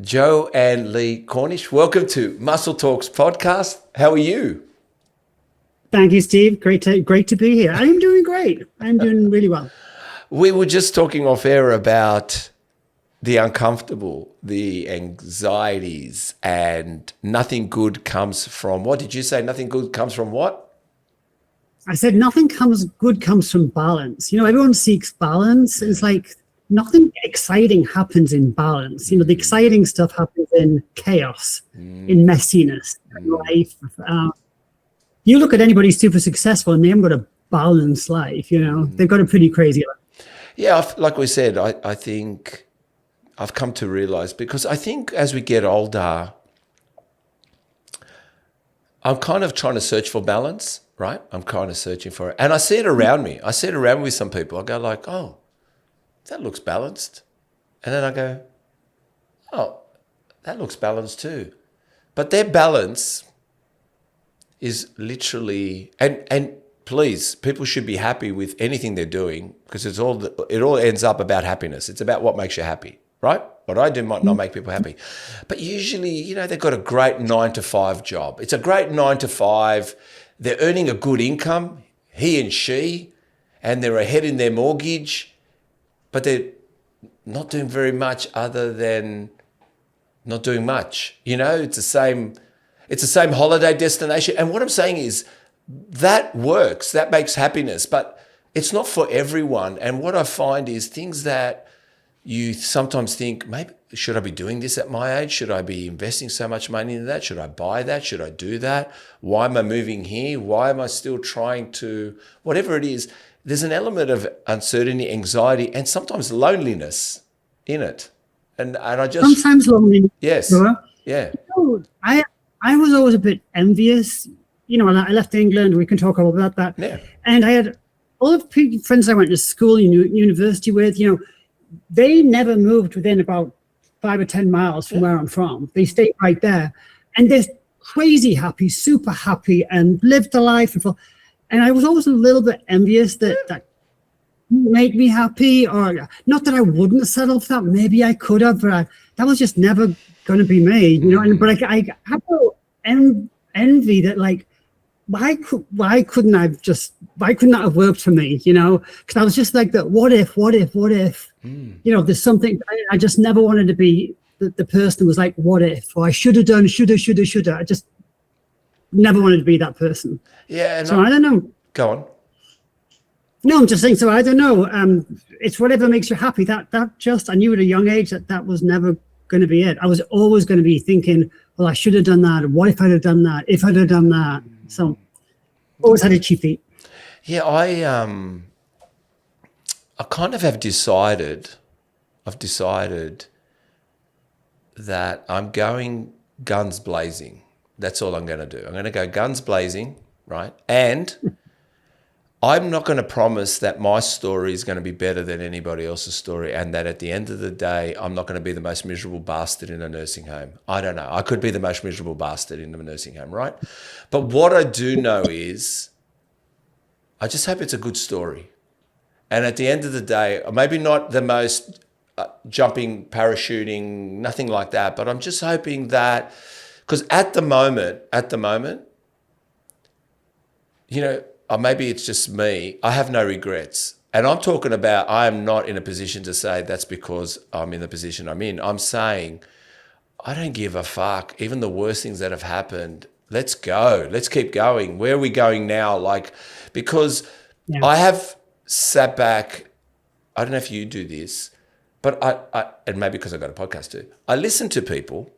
Joanne Lee Cornish. Welcome to Muscle Talks podcast. How are you? Thank you, Steve. Great to be here. I'm doing great. I'm doing really well. We were just talking off air about the uncomfortable, the anxieties, and nothing good comes from what? Did you say nothing good comes from what? I said nothing good comes from balance. Everyone seeks balance. It's like nothing exciting happens in balance. The exciting stuff happens in chaos, in messiness, in life. You look at anybody super successful and they haven't got a balanced life. They've got a pretty crazy life. Yeah, like we said, I think I've come to realize, because I think as we get older, I'm kind of trying to search for balance, right? I'm kind of searching for it. And I see it around me. I see it around with some people. I go like, oh, that looks balanced. And then I go, oh, that looks balanced too. But their balance is literally, and please, people should be happy with anything they're doing, because it all ends up about happiness. It's about what makes you happy, right? What I do might not make people happy. But usually, they've got a great 9-to-5 job. It's a great 9-to-5. They're earning a good income, he and she, and they're ahead in their mortgage, but they're not doing very much other than not doing much. It's the same holiday destination. And what I'm saying is that works, that makes happiness, but it's not for everyone. And what I find is things that you sometimes think, maybe, should I be doing this at my age? Should I be investing so much money into that? Should I buy that? Should I do that? Why am I moving here? Why am I still trying to, whatever it is, there's an element of uncertainty, anxiety, and sometimes loneliness in it. And I just... Sometimes loneliness. Yes. Yeah. I was always a bit envious. I left England. We can talk all about that. Yeah. And I had all of the friends I went to school and university with, they never moved within about 5 or 10 miles from where I'm from. They stayed right there. And they're crazy happy, super happy, and lived the life. And I was always a little bit envious that made me happy, or not that I wouldn't settle for that. Maybe I could have, but that was just never going to be me, But I have envy that, like, why couldn't that have worked for me, Because I was just like that. What if? There's something. I just never wanted to be the person who was like, what if? Or I should have done, shoulda. I just never wanted to be that person. Yeah. So I don't know. Go on. No, I'm just saying. So I don't know. It's whatever makes you happy. I knew at a young age that was never going to be it. I was always going to be thinking, well, I should have done that. What if I'd have done that? If I'd have done that. So always had itchy feet. Yeah, I kind of have decided. I've decided that I'm going guns blazing. That's all I'm going to do. I'm going to go guns blazing, right? And I'm not going to promise that my story is going to be better than anybody else's story, and that at the end of the day, I'm not going to be the most miserable bastard in a nursing home. I don't know. I could be the most miserable bastard in a nursing home, right? But what I do know is I just hope it's a good story. And at the end of the day, maybe not the most jumping, parachuting, nothing like that, but I'm just hoping that, because at the moment, or maybe it's just me, I have no regrets. And I'm talking about, I am not in a position to say that's because I'm in the position I'm in. I'm saying, I don't give a fuck. Even the worst things that have happened, let's go. Let's keep going. Where are we going now? Because I have sat back, I don't know if you do this, but I and maybe because I've got a podcast too, I listen to people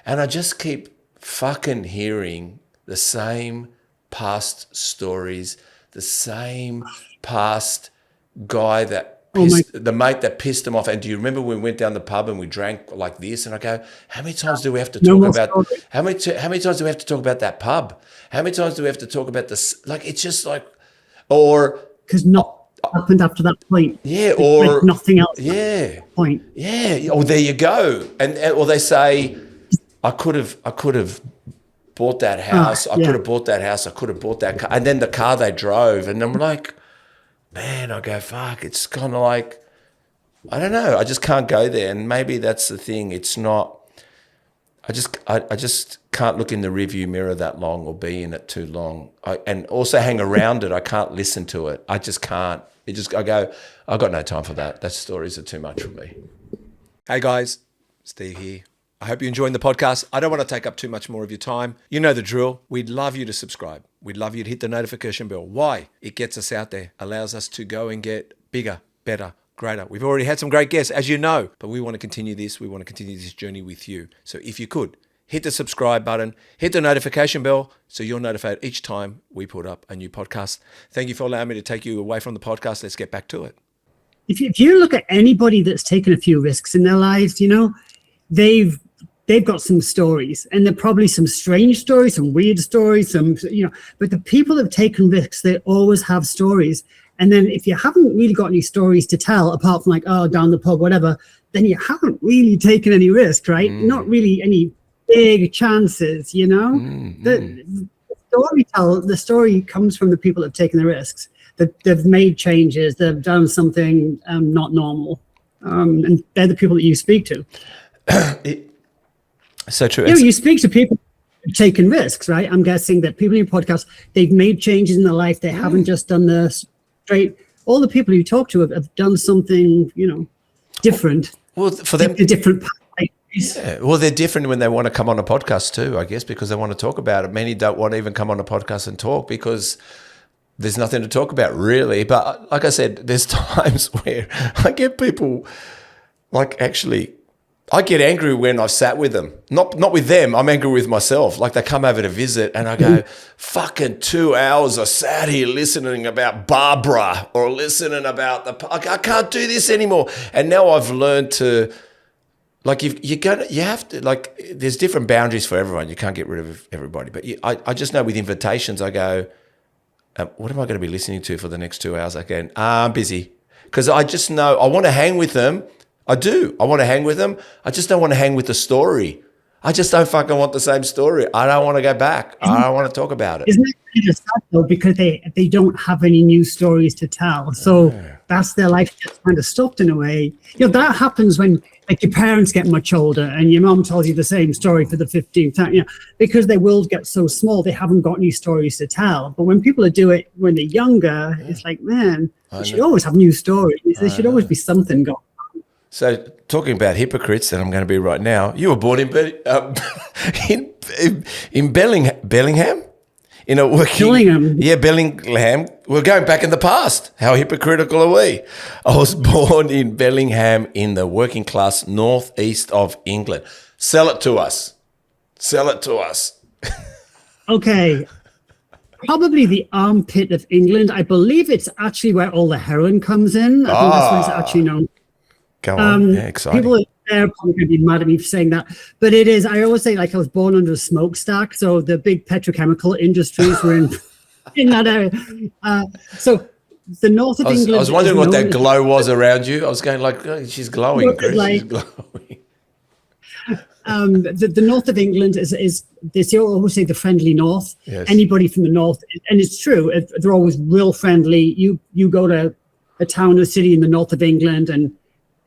and I just keep fucking hearing the same past stories, the same past guy that the mate that pissed him off. And do you remember when we went down the pub and we drank like this? And I go, how many times do we have to talk about? How many times do we have to talk about that pub? How many times do we have to talk about this? Like, it's just like, or because not happened after that point. Yeah, or like nothing else. Yeah, point. Yeah. Oh, there you go. And or they say, I could have bought that house. I could have bought that house. I could have bought that car. And then the car they drove, and I'm like, man, I go, fuck. It's kind of like, I don't know. I just can't go there. And maybe that's the thing. It's not, I just can't look in the rearview mirror that long or be in it too long. And also hang around it. I can't listen to it. I just can't. I go, I've got no time for that. Those stories are too much for me. Hey guys, Steve here. I hope you're enjoying the podcast. I don't want to take up too much more of your time. You know the drill. We'd love you to subscribe. We'd love you to hit the notification bell. Why? It gets us out there, allows us to go and get bigger, better, greater. We've already had some great guests, as you know, but we want to continue this. We want to continue this journey with you. So if you could, hit the subscribe button, hit the notification bell so you're notified each time we put up a new podcast. Thank you for allowing me to take you away from the podcast. Let's get back to it. If you look at anybody that's taken a few risks in their lives, you know, they've got some stories, and they're probably some strange stories, some weird stories, some, you know, but the people that have taken risks, they always have stories. And then if you haven't really got any stories to tell, apart from like, oh, down the pub, whatever, then you haven't really taken any risk, right? Not really any big chances, you know? The story comes from the people that have taken the risks, that they've made changes, they've done something not normal. And they're the people that you speak to. So true. You know, you speak to people who've taken risks, right? I'm guessing that people in your podcast, they've made changes in their life. They haven't just done the straight. All the people you talk to have done something, you know, different. Well, for them, a different path. Yeah. Well, they're different when they want to come on a podcast too, I guess, because they want to talk about it. Many don't want to even come on a podcast and talk because there's nothing to talk about really. But like I said, there's times where I get people like actually, I get angry when I've sat with them. Not with them. I'm angry with myself. Like they come over to visit and I go, fucking 2 hours I sat here listening about Barbara or listening about I can't do this anymore. And now I've learned to, like you have to, like there's different boundaries for everyone. You can't get rid of everybody. But I just know with invitations I go, what am I going to be listening to for the next 2 hours? I go, I'm busy. Because I just know I want to hang with them. I do. I want to hang with them. I just don't want to hang with the story. I just don't fucking want the same story. I don't want to go back. I don't want to talk about it. Isn't it kind of sad though? Because they don't have any new stories to tell. So that's their life gets kind of stopped in a way. You know, that happens when like your parents get much older and your mom tells you the same story for the 15th time, you know, because their world gets so small, they haven't got any stories to tell. But when people do it when they're younger, it's like, man, you should always have new stories. There should always be something going. So talking about hypocrites that I'm going to be right now, you were born in Bellingham? Bellingham. Yeah, Bellingham. We're going back in the past. How hypocritical are we? I was born in Bellingham in the working class northeast of England. Sell it to us. Sell it to us. Okay. Probably the armpit of England. I believe it's actually where all the heroin comes in. I think that's what it's actually known. Go on. Yeah, exciting. People are probably going to be mad at me for saying that. But it is, I always say, like, I was born under a smokestack. So the big petrochemical industries were in that area. So the north of England. I was wondering what that glow was around you. I was going like, oh, she's glowing, Chris. She's glowing. The north of England is they always say the friendly north. Yes. Anybody from the north, and it's true, they're always real friendly. You go to a town or city in the north of England and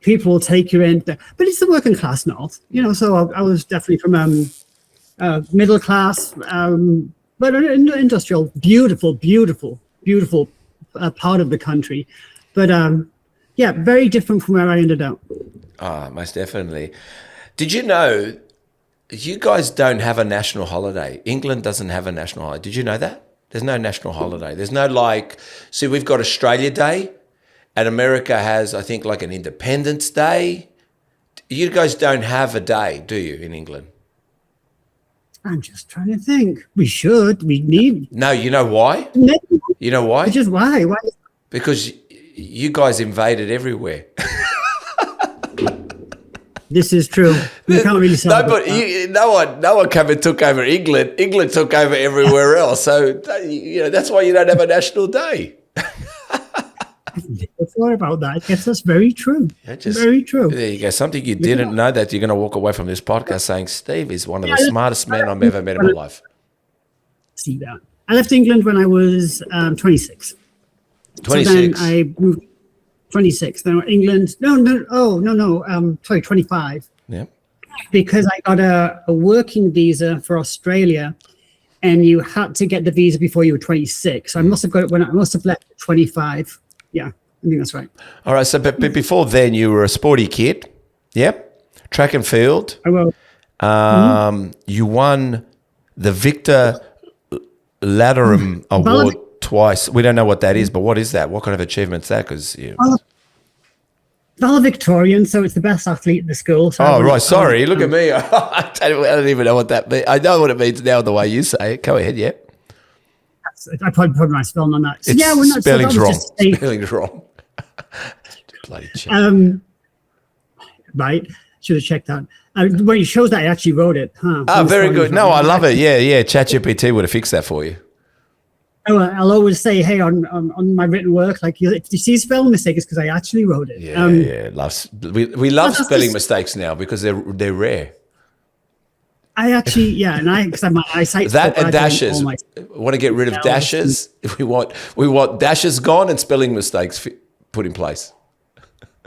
people will take you in there. But it's the working class north, you know, so I was definitely from middle class, but an industrial, beautiful part of the country. But yeah, very different from where I ended up. Most definitely. Did you know you guys don't have a national holiday? England doesn't have a national holiday. Did you know that? There's no national holiday. There's no like, see, we've got Australia Day and America has, I think, like an Independence Day. You guys don't have a day, do you, in England? I'm just trying to think. We should. We need. No, you know why? No. You know why? Just why? Why? Because you guys invaded everywhere. This is true. You can't really say no one came and took over England. England took over everywhere else. So you know that's why you don't have a national day. I've never thought about that. Yes, that's very true. Very true. There you go. Something you didn't know that you're going to walk away from this podcast saying Steve is one of the smartest men I've ever met in my life. See that. I left England when I was 26. 26. So then I moved. 26. Then England. Sorry, 25. Yeah. Because I got a working visa for Australia, and you had to get the visa before you were 26. So I must have got it when I must have left at 25. Yeah, I think that's right. All right. So, but before then, you were a sporty kid. Yep. Track and field. I will. You won the Victor Lateram Award twice. We don't know what that is, but what is that? What kind of achievement's that? Because Valedictorian, so it's the best athlete in the school. So right. Sorry. Look at me. I don't even know what that means. I know what it means now the way you say it. Go ahead. Yeah. I probably put my spelling on that. So, It's yeah, we're not. spelling's wrong. So Spelling's wrong. Bloody check. Right. Should have checked that. When it shows that I actually wrote it. Very good. No, I love it. Yeah. ChatGPT would have fixed that for you. I'll always say, hey, on my written work, like if you see a spelling mistake, it's because I actually wrote it. We love spelling mistakes now because they're rare. I actually, because my eyesight. That and dashes. Want to get rid of dashes? We want dashes gone and spelling mistakes put in place.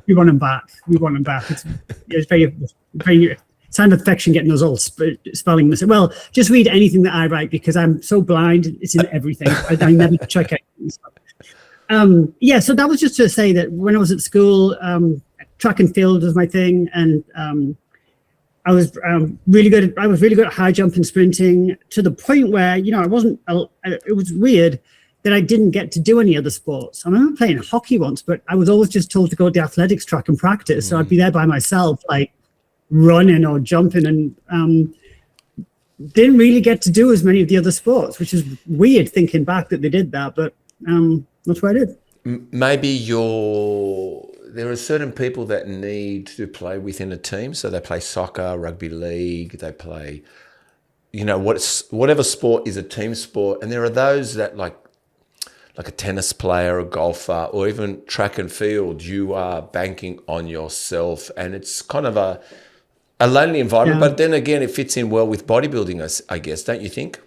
We want them back. It's very, very sound affection getting those old spelling mistakes. Well, just read anything that I write because I'm so blind. It's in everything. I never check it. So that was just to say that when I was at school, track and field was my thing, and I was really good. I was really good at high jump and sprinting to the point where I wasn't. It was weird that I didn't get to do any other sports. I remember playing hockey once, but I was always just told to go to the athletics track and practice. So I'd be there by myself, like running or jumping, and didn't really get to do as many of the other sports, which is weird thinking back that they did that, but that's what I did. Maybe there are certain people that need to play within a team. So they play soccer, rugby league, they play, whatever sport is a team sport. And there are those that like a tennis player, a golfer, or even track and field, you are banking on yourself. And it's kind of a lonely environment. But then again, it fits in well with bodybuilding, I guess, don't you think?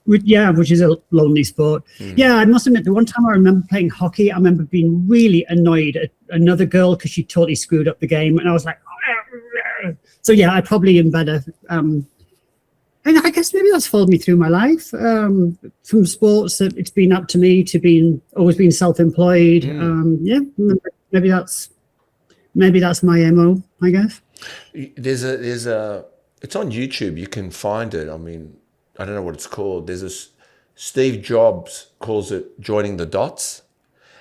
Which is a lonely sport. Yeah, I must admit, the one time I remember playing hockey, I remember being really annoyed at another girl because she totally screwed up the game. And I was like, so yeah, I probably am better. And I guess maybe that's followed me through my life. From sports, that it's been up to me to always being self-employed. Maybe that's my MO, I guess. There's it's on YouTube. You can find it. I mean, I don't know what it's called. Steve Jobs calls it joining the dots.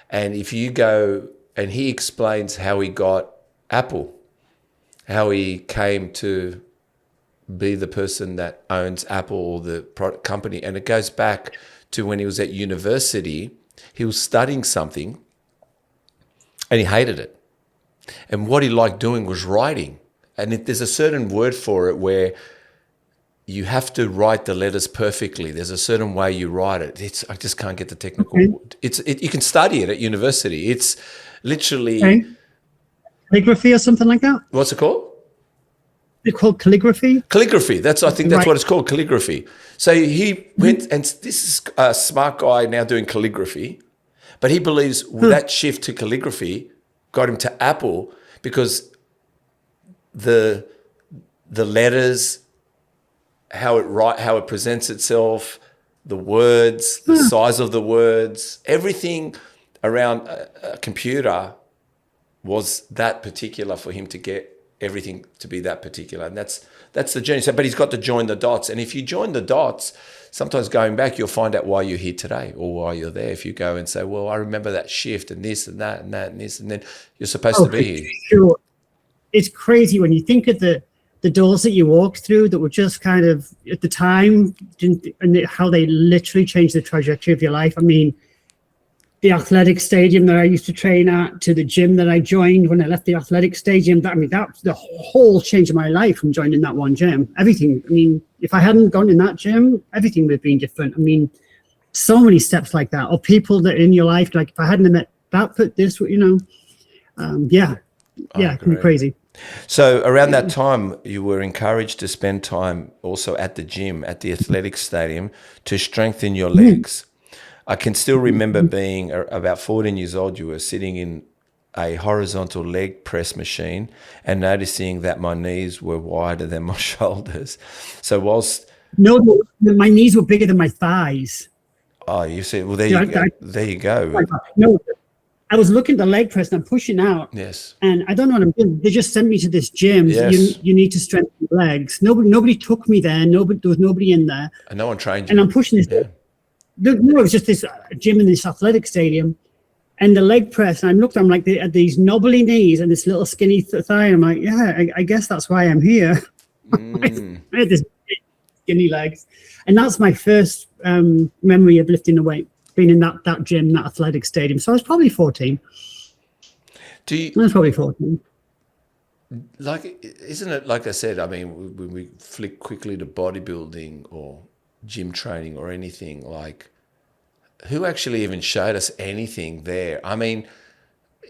And if you go, and he explains how he got Apple, how he came to be the person that owns Apple or the product company. And it goes back to when he was at university. He was studying something and he hated it. And what he liked doing was writing. And there's a certain word for it where you have to write the letters perfectly. There's a certain way you write it. I just can't get the technical. Okay. You can study it at university. It's literally calligraphy or something like that. What's it called? It's called calligraphy. Calligraphy. I think that's what it's called. Calligraphy. So he went, and this is a smart guy now doing calligraphy, but he believes that shift to calligraphy got him to Apple because the letters, how it presents itself, the words, the size of the words, everything around a computer was that particular for him to get everything to be that particular. And that's the journey. So, but he's got to join the dots. And if you join the dots, sometimes going back, you'll find out why you're here today or why you're there. If you go and say, well, I remember that shift and this and that and that and this, and then you're supposed to be here. Sure. It's crazy when you think of the doors that you walked through that were just kind of at the time, and how they literally changed the trajectory of your life. I mean, the athletic stadium that I used to train at to the gym that I joined when I left the athletic stadium. That's the whole change of my life from joining that one gym. Everything. I mean, if I hadn't gone in that gym, everything would have been different. I mean, so many steps like that, or people that in your life, like if I hadn't met that, put this, it can be crazy. So around that time, you were encouraged to spend time also at the gym, at the athletic stadium, to strengthen your legs. I can still remember being about 14 years old. You were sitting in a horizontal leg press machine and noticing that my knees were wider than my shoulders. So whilst... No, my knees were bigger than my thighs. Oh, you see, well, there you go. There you go. No, I was looking at the leg press and I'm pushing out. Yes. And I don't know what I'm doing. They just sent me to this gym. Yes. You need to strengthen your legs. Nobody took me there. There was nobody in there. And no one trained you. And I'm pushing this. Yeah. No, it was just this gym in this athletic stadium. And the leg press, and I'm looking, I'm like, they had these knobbly knees and this little skinny thigh. I'm like, yeah, I guess that's why I'm here. I had this skinny legs. And that's my first memory of lifting a weight, being in that gym, that athletic stadium. So I was probably 14. I was probably 14. Like, isn't it, like I said, I mean, when we flick quickly to bodybuilding or gym training or anything, like, who actually even showed us anything there? I mean,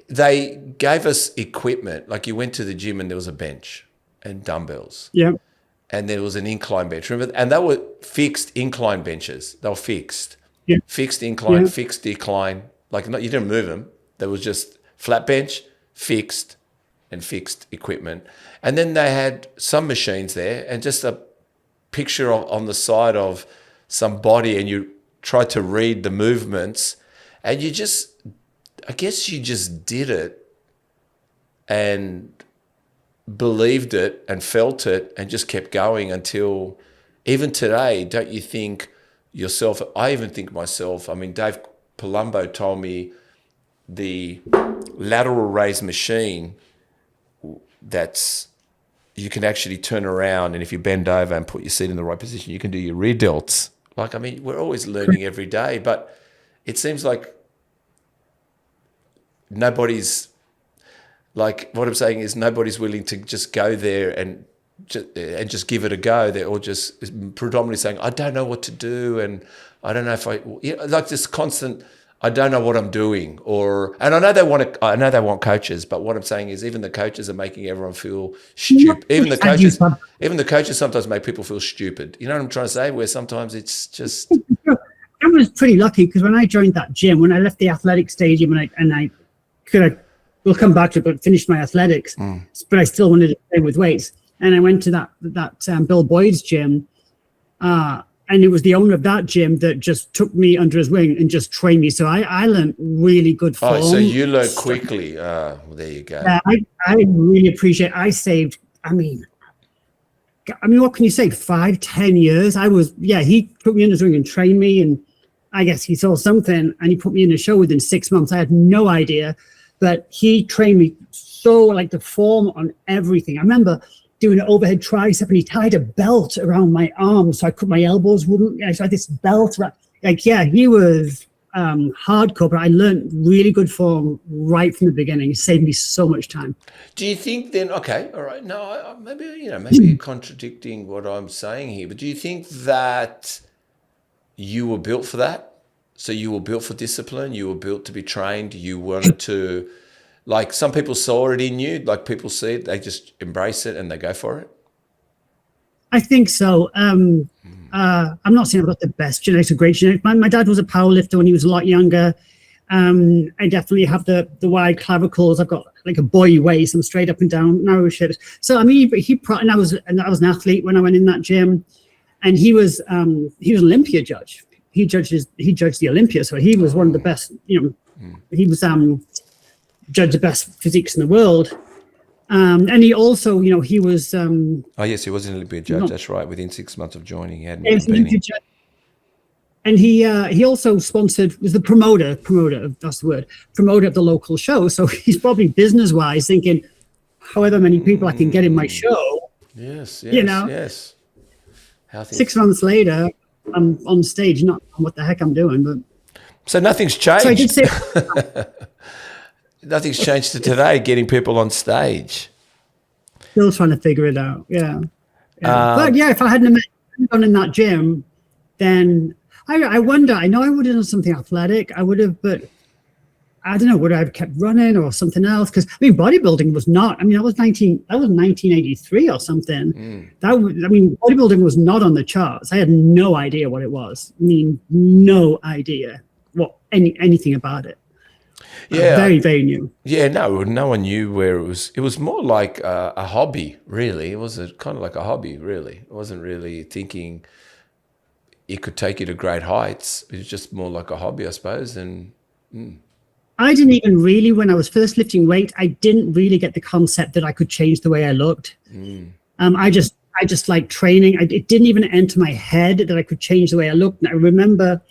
they gave us equipment. Like, you went to the gym and there was a bench and dumbbells. Yeah. And there was an incline bench. Remember? And they were fixed incline benches. They were fixed. Yeah. Fixed incline, Yeah. fixed decline. Like, you didn't move them. There was just flat bench, fixed, and fixed equipment. And then they had some machines there and just a picture on the side of some body, and you tried to read the movements, and you just, I guess you just did it and believed it and felt it and just kept going until even today. Don't you think yourself, I even think myself, I mean, Dave Palumbo told me the lateral raise machine, that's, you can actually turn around, and if you bend over and put your seat in the right position, you can do your rear delts. Like, I mean, we're always learning every day, but it seems like nobody's, like, what I'm saying is nobody's willing to just go there and just give it a go. They're all just predominantly saying, I don't know what to do, and I don't know if like this constant, I don't know what I'm doing, and I know they want coaches, but what I'm saying is even the coaches are making everyone feel stupid. Even the coaches sometimes make people feel stupid. You know what I'm trying to say? Where sometimes it's just. I was pretty lucky because when I joined that gym, when I left the athletic stadium, we'll come back to it, but finished my athletics, but I still wanted to play with weights, and I went to that Bill Boyd's gym. And it was the owner of that gym that just took me under his wing and just trained me. So I learned really good form. Oh, so you learned quickly. Well, there you go. I really appreciate. I saved. I mean, what can you say? 5-10 years. He took me under his wing and trained me, and I guess he saw something, and he put me in a show within 6 months. I had no idea, but he trained me so, like, the form on everything. I remember doing an overhead tricep, and he tied a belt around my arm so my elbows wouldn't. So I had this belt around, he was hardcore, but I learned really good form right from the beginning. It saved me so much time. Do you think then? Okay, all right. No, maybe you're contradicting what I'm saying here, but do you think that you were built for that? So you were built for discipline. You were built to be trained. You wanted to. Like, some people saw it in you, like people see it, they just embrace it and they go for it? I think so. I'm not saying I've got the best genetics or great genetics. My dad was a powerlifter when he was a lot younger. I definitely have the wide clavicles. I've got like a boy waist. I'm straight up and down, narrow shoulders. So I mean, I was an athlete when I went in that gym, and he was an Olympia judge. He judged the Olympia, so he was one of the best. He was judge the best physiques in the world, and he also, he was. Oh yes, he was an Olympia judge. That's right. Within 6 months of joining, he had an Olympia judge. And he also was the promoter. That's the word. Promoter of the local show. So he's probably business wise thinking, however many people I can get in my show. Yes. Yes. 6 months later, I'm on stage, not what the heck I'm doing, but. So nothing's changed. So I did say. Nothing's changed to today, getting people on stage. Still trying to figure it out, yeah. But if I hadn't gone in that gym, then I wonder, I know I would have done something athletic. I would have, but I don't know, would I have kept running or something else? Because, bodybuilding was not, that was 1983 or something. Bodybuilding was not on the charts. I had no idea what it was. No idea anything about it. Yeah. Very, very new. Yeah, no one knew where it was. It was more like a hobby, really. It was kind of like a hobby, really. I wasn't really thinking it could take you to great heights. It was just more like a hobby, I suppose. And I didn't even really, when I was first lifting weight, I didn't really get the concept that I could change the way I looked. I just like training. It didn't even enter my head that I could change the way I looked. And I remember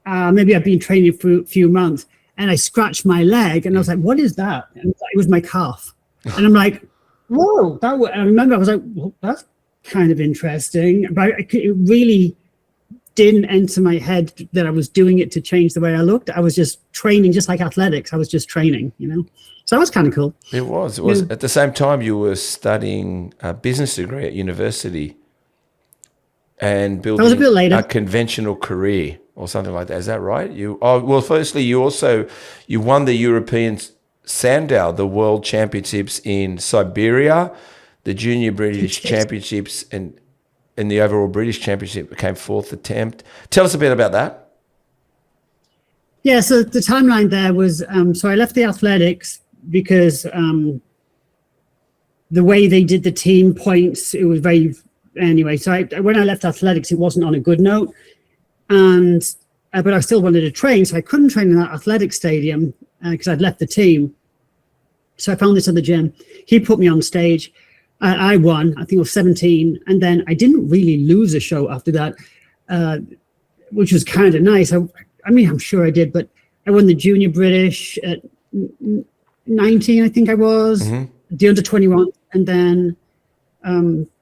maybe I've been training for a few months, and I scratched my leg, and I was like, what is that? And it was my calf. And I'm like, whoa. I remember I was like, well, that's kind of interesting. But it really didn't enter my head that I was doing it to change the way I looked. I was just training, just like athletics. I was just training, So that was kind of cool. it was. Yeah. At the same time, you were studying a business degree at university and building that was a bit later. A conventional career or something like that. Is that right? Firstly, you won the European Sandow, the World Championships in Siberia, the Junior British Championships, and the overall British Championship became 4th attempt. Tell us a bit about that. Yeah, so the timeline there was, so I left the athletics because the way they did the team points, it was very, anyway. So when I left athletics, it wasn't on a good note. And but I still wanted to train, so I couldn't train in that athletic stadium because I'd left the team. So I found this other gym. He put me on stage. I won. I think I was 17, and then I didn't really lose a show after that, which was kind of nice. I mean, I'm sure I did, but I won the Junior British at 19, I think I was, the under 21, and then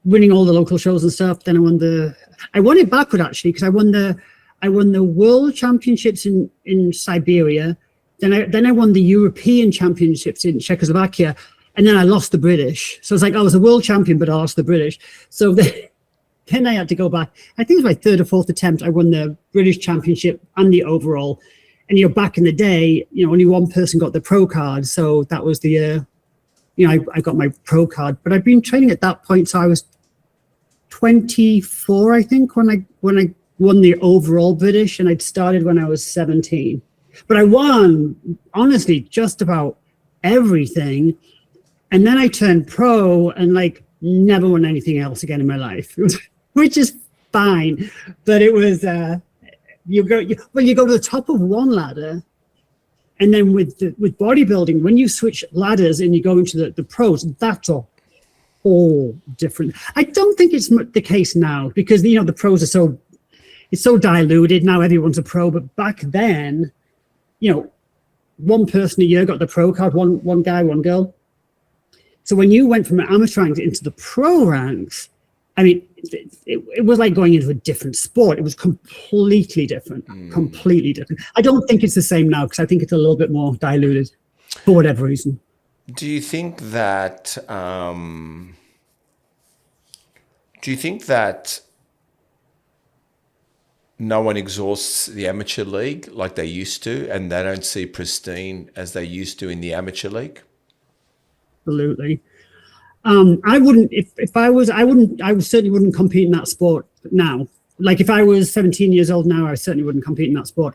winning all the local shows and stuff. Then I won it backward actually, because I won the World Championships in Siberia. Then I won the European Championships in Czechoslovakia, and then I lost the British. So it's like I was a world champion, but I lost the British. So then I had to go back. I think it was my 3rd or 4th attempt. I won the British Championship and the overall. And back in the day, only one person got the pro card. So that was the year, I got my pro card. But I'd been training at that point. So I was 24, I think, when I won the overall British, and I'd started when I was 17. But I won, honestly, just about everything. And then I turned pro and never won anything else again in my life, which is fine. But it was, you go to the top of one ladder. And then with bodybuilding, when you switch ladders and you go into the pros, that's a whole different. I don't think it's the case now because, the pros are it's so diluted. Now everyone's a pro. But back then, one person a year got the pro card, one guy, one girl. So when you went from an amateur ranks into the pro ranks, I mean, it was like going into a different sport. It was completely different, completely different. I don't think it's the same now because I think it's a little bit more diluted for whatever reason. Do you think that no one exhausts the amateur league like they used to, and they don't see pristine as they used to in the amateur league? Absolutely. I wouldn't, I certainly wouldn't compete in that sport now. Like if I was 17 years old now, I certainly wouldn't compete in that sport.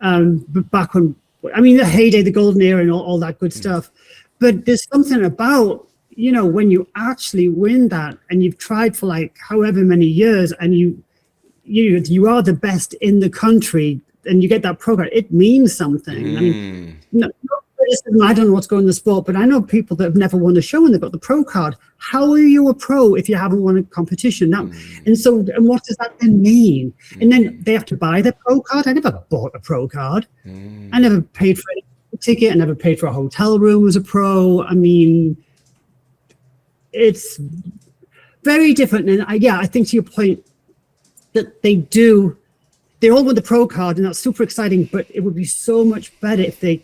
But back when, the heyday, the golden era and all that good stuff. But there's something about, when you actually win that and you've tried for however many years and you are the best in the country and you get that pro card, it means something. I mean, I don't know what's going in the sport, but I know people that have never won a show and they've got the pro card. How are you a pro if you haven't won a competition? Now, and what does that then mean? And then they have to buy the pro card. I never bought a pro card. I never paid for a ticket. I never paid for a hotel room as a pro. I mean, it's very different. And I think to your point that they all want the pro card and that's super exciting, but it would be so much better if they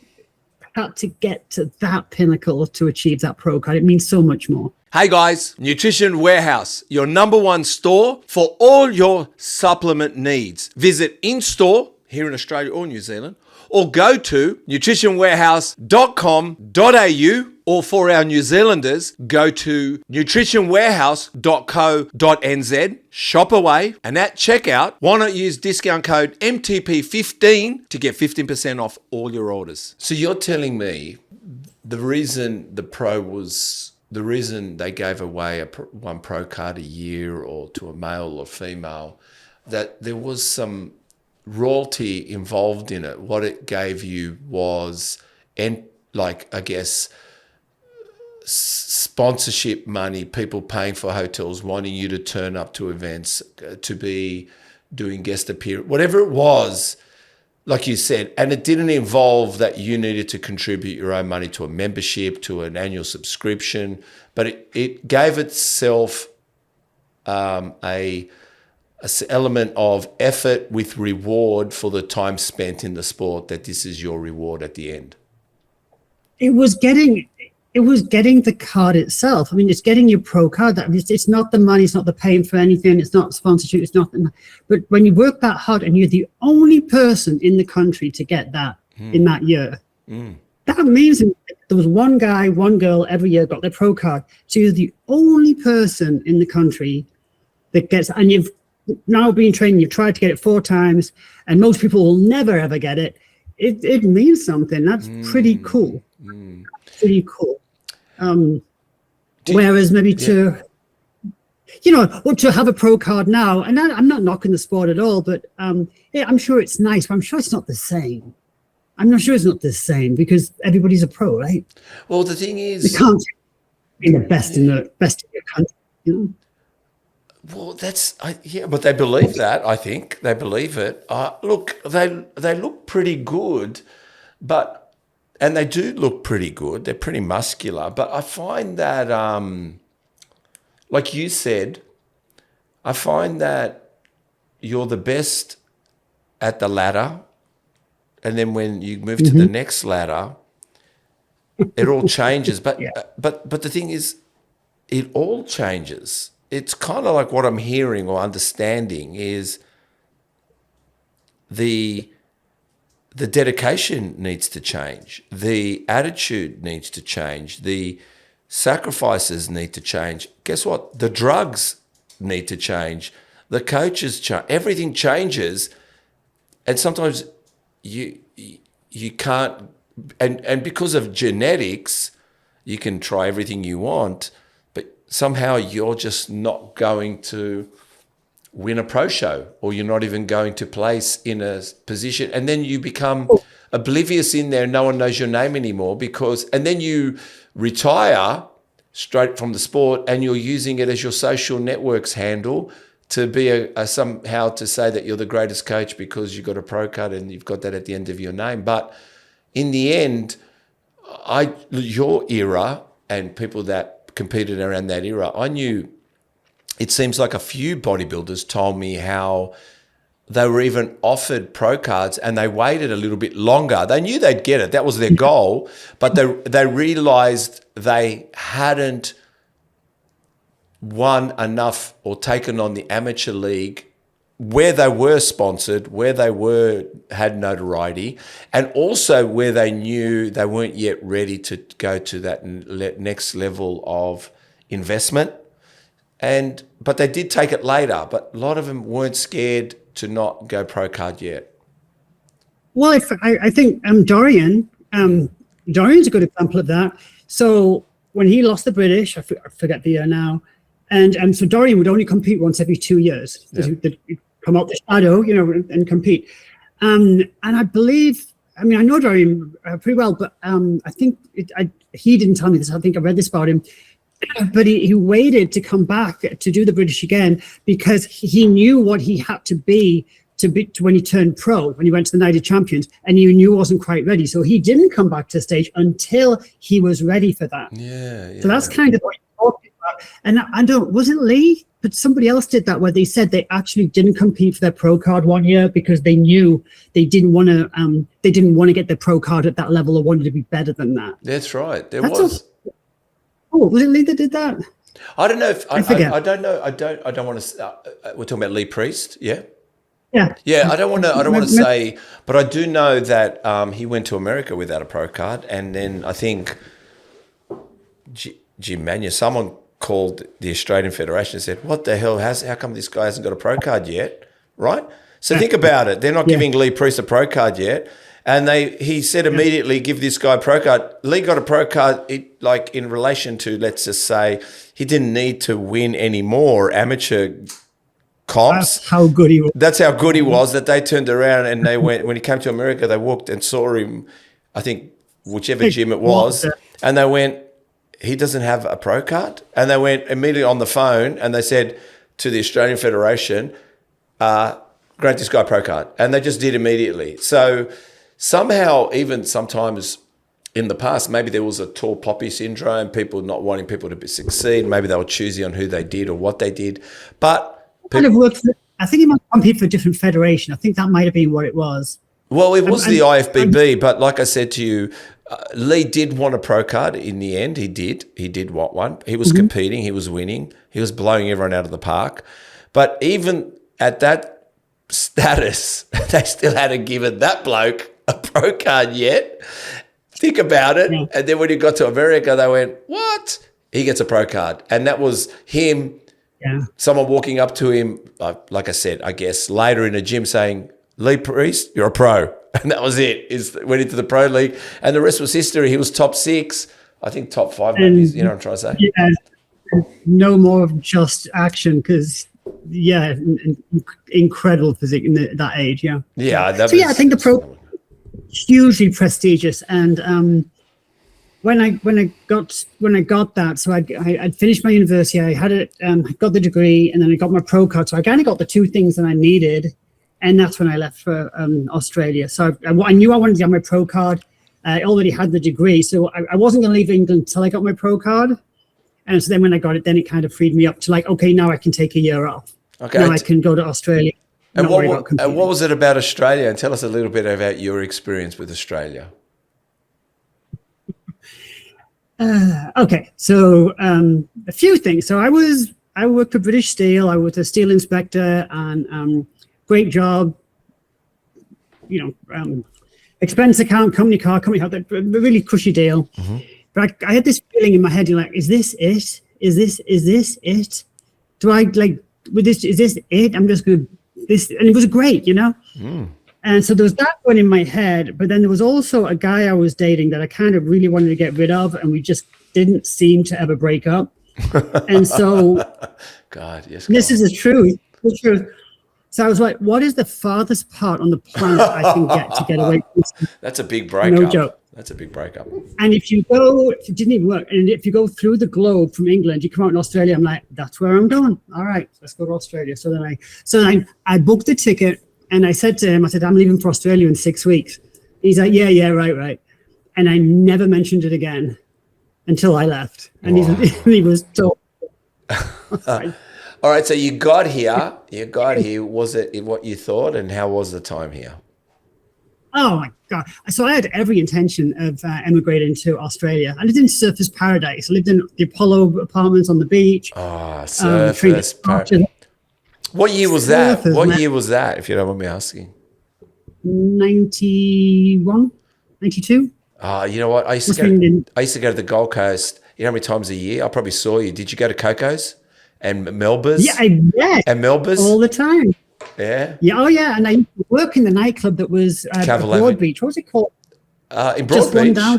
had to get to that pinnacle to achieve that pro card. It means so much more. Hey guys, Nutrition Warehouse, your #1 store for all your supplement needs. Visit in-store here in Australia or New Zealand, or go to nutritionwarehouse.com.au Or for our New Zealanders, go to nutritionwarehouse.co.nz, shop away, and at checkout, why not use discount code MTP15 to get 15% off all your orders. So you're telling me the reason the reason they gave away one pro card a year or to a male or female, that there was some royalty involved in it. What it gave you was, sponsorship money, people paying for hotels, wanting you to turn up to events, to be doing guest appearance, whatever it was, like you said. And it didn't involve that you needed to contribute your own money to a membership, to an annual subscription, but it gave itself a element of effort with reward for the time spent in the sport, that this is your reward at the end. It was getting the card itself. I mean, it's getting your pro card. It's not the money, it's not the paying for anything, it's not sponsorship, it's not. But when you work that hard and you're the only person in the country to get that in that year, that means there was one guy, one girl every year got their pro card. So you're the only person in the country that gets, and you've now been trained, you've tried to get it 4 times, and most people will never ever get it. It means something. That's pretty cool. Pretty cool. Whereas maybe to have a pro card now, and I'm not knocking the sport at all, but yeah, I'm sure it's nice, but I'm sure it's not the same. I'm not sure it's not the same because everybody's a pro, right? Well, the thing is, you can't be the best in your country, you know. Well, but they believe that. I think they believe it. Look, they look pretty good, and they do look pretty good. They're pretty muscular, but I find that, like you said, I find that you're the best at the ladder, and then when you move to the next ladder, it all changes. But but the thing is, it all changes. It's kind of like what I'm hearing or understanding is the dedication needs to change. The attitude needs to change. The sacrifices need to change. Guess what? The drugs need to change. The coaches change. Everything changes. And sometimes you can't, and because of genetics, you can try everything you want, somehow you're just not going to win a pro show, or you're not even going to place in a position. And then you become oblivious in there. No one knows your name anymore and then you retire straight from the sport and you're using it as your social networks handle to be somehow to say that you're the greatest coach because you've got a pro card and you've got that at the end of your name. But in the end, your era and people that competed around that era, I knew, it seems like a few bodybuilders told me how they were even offered pro cards and they waited a little bit longer. They knew they'd get it. That was their goal, but they realized they hadn't won enough or taken on the amateur league where they were sponsored, where they had notoriety, and also where they knew they weren't yet ready to go to that next level of investment. But they did take it later, but a lot of them weren't scared to not go pro card yet. Well, I think Dorian's a good example of that. So when he lost the British, I forget the year now, and so Dorian would only compete once every 2 years. Yeah. He'd come out the shadow, and compete. And I believe, I know Dorian pretty well, but I think he didn't tell me this. I think I read this about him. But he waited to come back to do the British again because he knew what he had to be when he turned pro, when he went to the Night of Champions, and he knew he wasn't quite ready. So he didn't come back to the stage until he was ready for that. Yeah. So that's kind of what he's talking about. And was it Lee? But somebody else did that where they said they actually didn't compete for their pro card one year because they knew they didn't want to get their pro card at that level or wanted to be better than that. That's right. Was it Lee that did that? I don't know if I forget. I don't know. I don't want to. We're talking about Lee Priest, yeah. Yeah. I don't want to say, but I do know that he went to America without a pro card, and then I think gym menu. Someone called the Australian Federation and said, what the hell, how come this guy hasn't got a pro card yet, right? So think about it. They're not giving Lee Priest a pro card yet. And he said immediately, give this guy a pro card. Lee got a pro card in relation to, let's just say, he didn't need to win any more amateur comps. That's how good he was. That's how good he was, that they turned around and they went, when he came to America, they walked and saw him, I think, whichever gym it was, and they went, he doesn't have a pro card? And they went immediately on the phone and they said to the Australian Federation, grant this guy a pro card. And they just did immediately. So somehow, even sometimes in the past, maybe there was a tall poppy syndrome, people not wanting people to succeed. Maybe they were choosy on who they did or what they did. But kind of worked. I think he might compete for a different federation. I think that might have been what it was. Well, it was the IFBB, but like I said to you, Lee did want a pro card in the end. He did want one. He was competing. He was winning. He was blowing everyone out of the park. But even at that status, they still hadn't given that bloke a pro card yet. Think about it. Yeah. And then when he got to America, they went, what? He gets a pro card. And that was him, someone walking up to him, like I said, I guess, later in a gym saying, Lee Priest, you're a pro. And that was it. Went into the pro league. And the rest was history. He was top 6, I think top 5, maybe, you know what I'm trying to say? Yeah, no more of just action because, incredible physique in that age, Yeah. I think the pro hugely prestigious. And when I got that, so I'd finished my university, I had it, got the degree, and then I got my pro card. So I kind of got the 2 things that I needed. And that's when I left for Australia. So I knew I wanted to get my pro card. I already had the degree. So I wasn't going to leave England until I got my pro card. And so then when I got it, then it kind of freed me up to like, okay, now I can take a year off. Okay. Now I can go to Australia. And what was it about Australia? And tell us a little bit about your experience with Australia. Okay. So a few things. So I worked for British Steel. I was a steel inspector and great job, expense account, company car, company house, a really cushy deal. Mm-hmm. But I had this feeling in my head, is this it? Is this it? Do I with this, is this it? I'm just going to, this, and it was great, And so there was that one in my head, but then there was also a guy I was dating that I kind of really wanted to get rid of, and we just didn't seem to ever break up. And so, God, yes, this is the truth. So I was like, what is the farthest part on the planet I can get to get away from this? That's a big breakup. No joke. That's a big breakup. And if it didn't even work, and if you go through the globe from England, you come out in Australia, I'm like, that's where I'm going. All right, let's go to Australia. So then I booked the ticket, and I said to him, I'm leaving for Australia in 6 weeks. He's like, yeah, right. And I never mentioned it again until I left. And he was told. All right, so you got here. Was it what you thought, and how was the time here? Oh my God. So I had every intention of emigrating to Australia. I lived in Surfers Paradise. I lived in the Apollo apartments on the beach. Surfers Paradise. What year was that? What year was that, if you don't mind me asking? 91, 92. You know what? I used to go to the Gold Coast, how many times a year? I probably saw you. Did you go to Coco's and Melba's? Yeah. And Melba's? All the time. Yeah. Yeah. Oh, yeah. And I used to work in the nightclub that was Broad Beach. What was it called? In Broad Beach. Down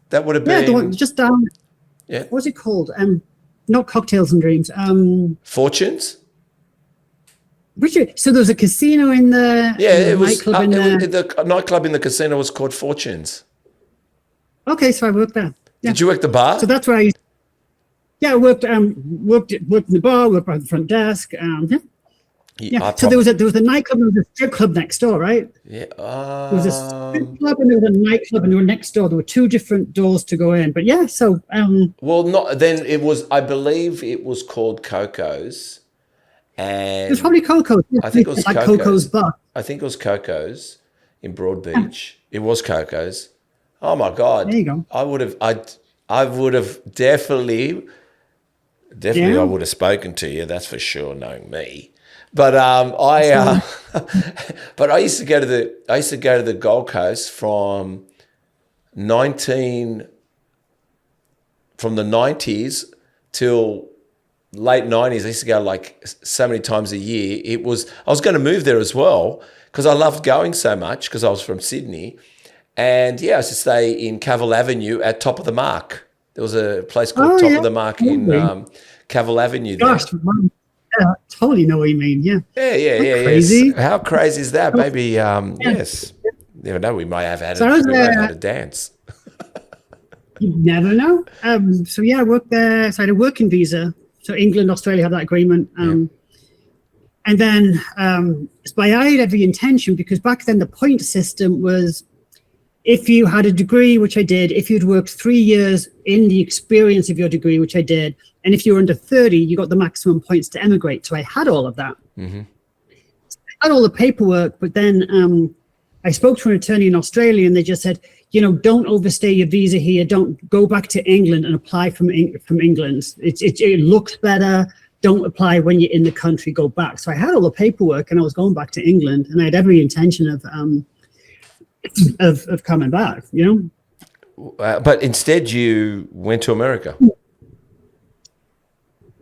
that would have been. Yeah, the one just down. Yeah. What was it called? Not Cocktails and Dreams. Fortunes. So there was a casino in the. Yeah, it was. The nightclub in the casino was called Fortunes. Okay, so I worked there. Yeah. Did you work the bar? So that's where I. Yeah, I worked in the bar, worked by the front desk. Yeah. So there was a nightclub and there was a strip club next door, right? Yeah. There was a strip club and there was a nightclub and they were next door. There were 2 different doors to go in. But yeah, so then it was, I believe it was called Coco's. And it was probably Coco's. I think it was like Coco's bar. I think it was Coco's in Broad Beach. Yeah. It was Coco's. Oh my God. There you go. I would have definitely I would have spoken to you, that's for sure, knowing me. But but I used to go to the Gold Coast from 19 from the 90s till late 90s. I used to go like so many times a year. I was going to move there as well because I loved going so much because I was from Sydney. And yeah, I used to stay in Cavill Avenue at Top of the Mark. There was a place called Top of the Mark in Cavill Avenue there. Gosh, I totally know what you mean. Yeah. Yeah. Crazy. Yes. How crazy is that? Maybe, yes. Never know. We might have had a dance. You never know. So yeah, I worked there. So I had a working visa. So England, Australia had that agreement. And then but I had every intention, because back then the point system was, if you had a degree, which I did, if you'd worked 3 years in the experience of your degree, which I did, and if you were under 30, you got the maximum points to emigrate. So I had all of that. Mm-hmm. So I had all the paperwork, but then I spoke to an attorney in Australia, and they just said, don't overstay your visa here. Don't go back to England and apply from England. It looks better. Don't apply when you're in the country. Go back. So I had all the paperwork, and I was going back to England, and I had every intention of coming back. But instead, you went to America.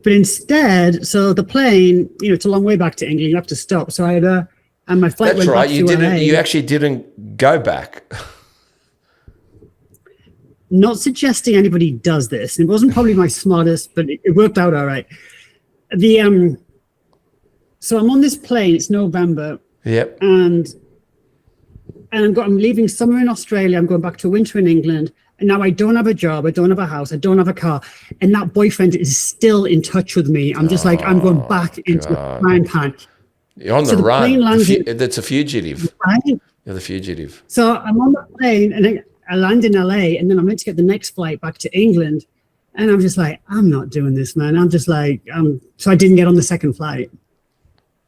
But instead, so the plane, it's a long way back to England. You have to stop. So I had and my flight That's went right. back to LA. You actually didn't go back. Not suggesting anybody does this. It wasn't probably my smartest, but it worked out all right. So I'm on this plane. It's November. Yep. And I'm leaving summer in Australia. I'm going back to winter in England. And now I don't have a job. I don't have a house. I don't have a car. And that boyfriend is still in touch with me. I'm just I'm going back into the frying pan. You're on the run. That's a fugitive. Right? You're the fugitive. So I'm on the plane, and I land in LA, and then I'm meant to get the next flight back to England. And I'm just like, I'm not doing this, man. I'm just like, so I didn't get on the second flight.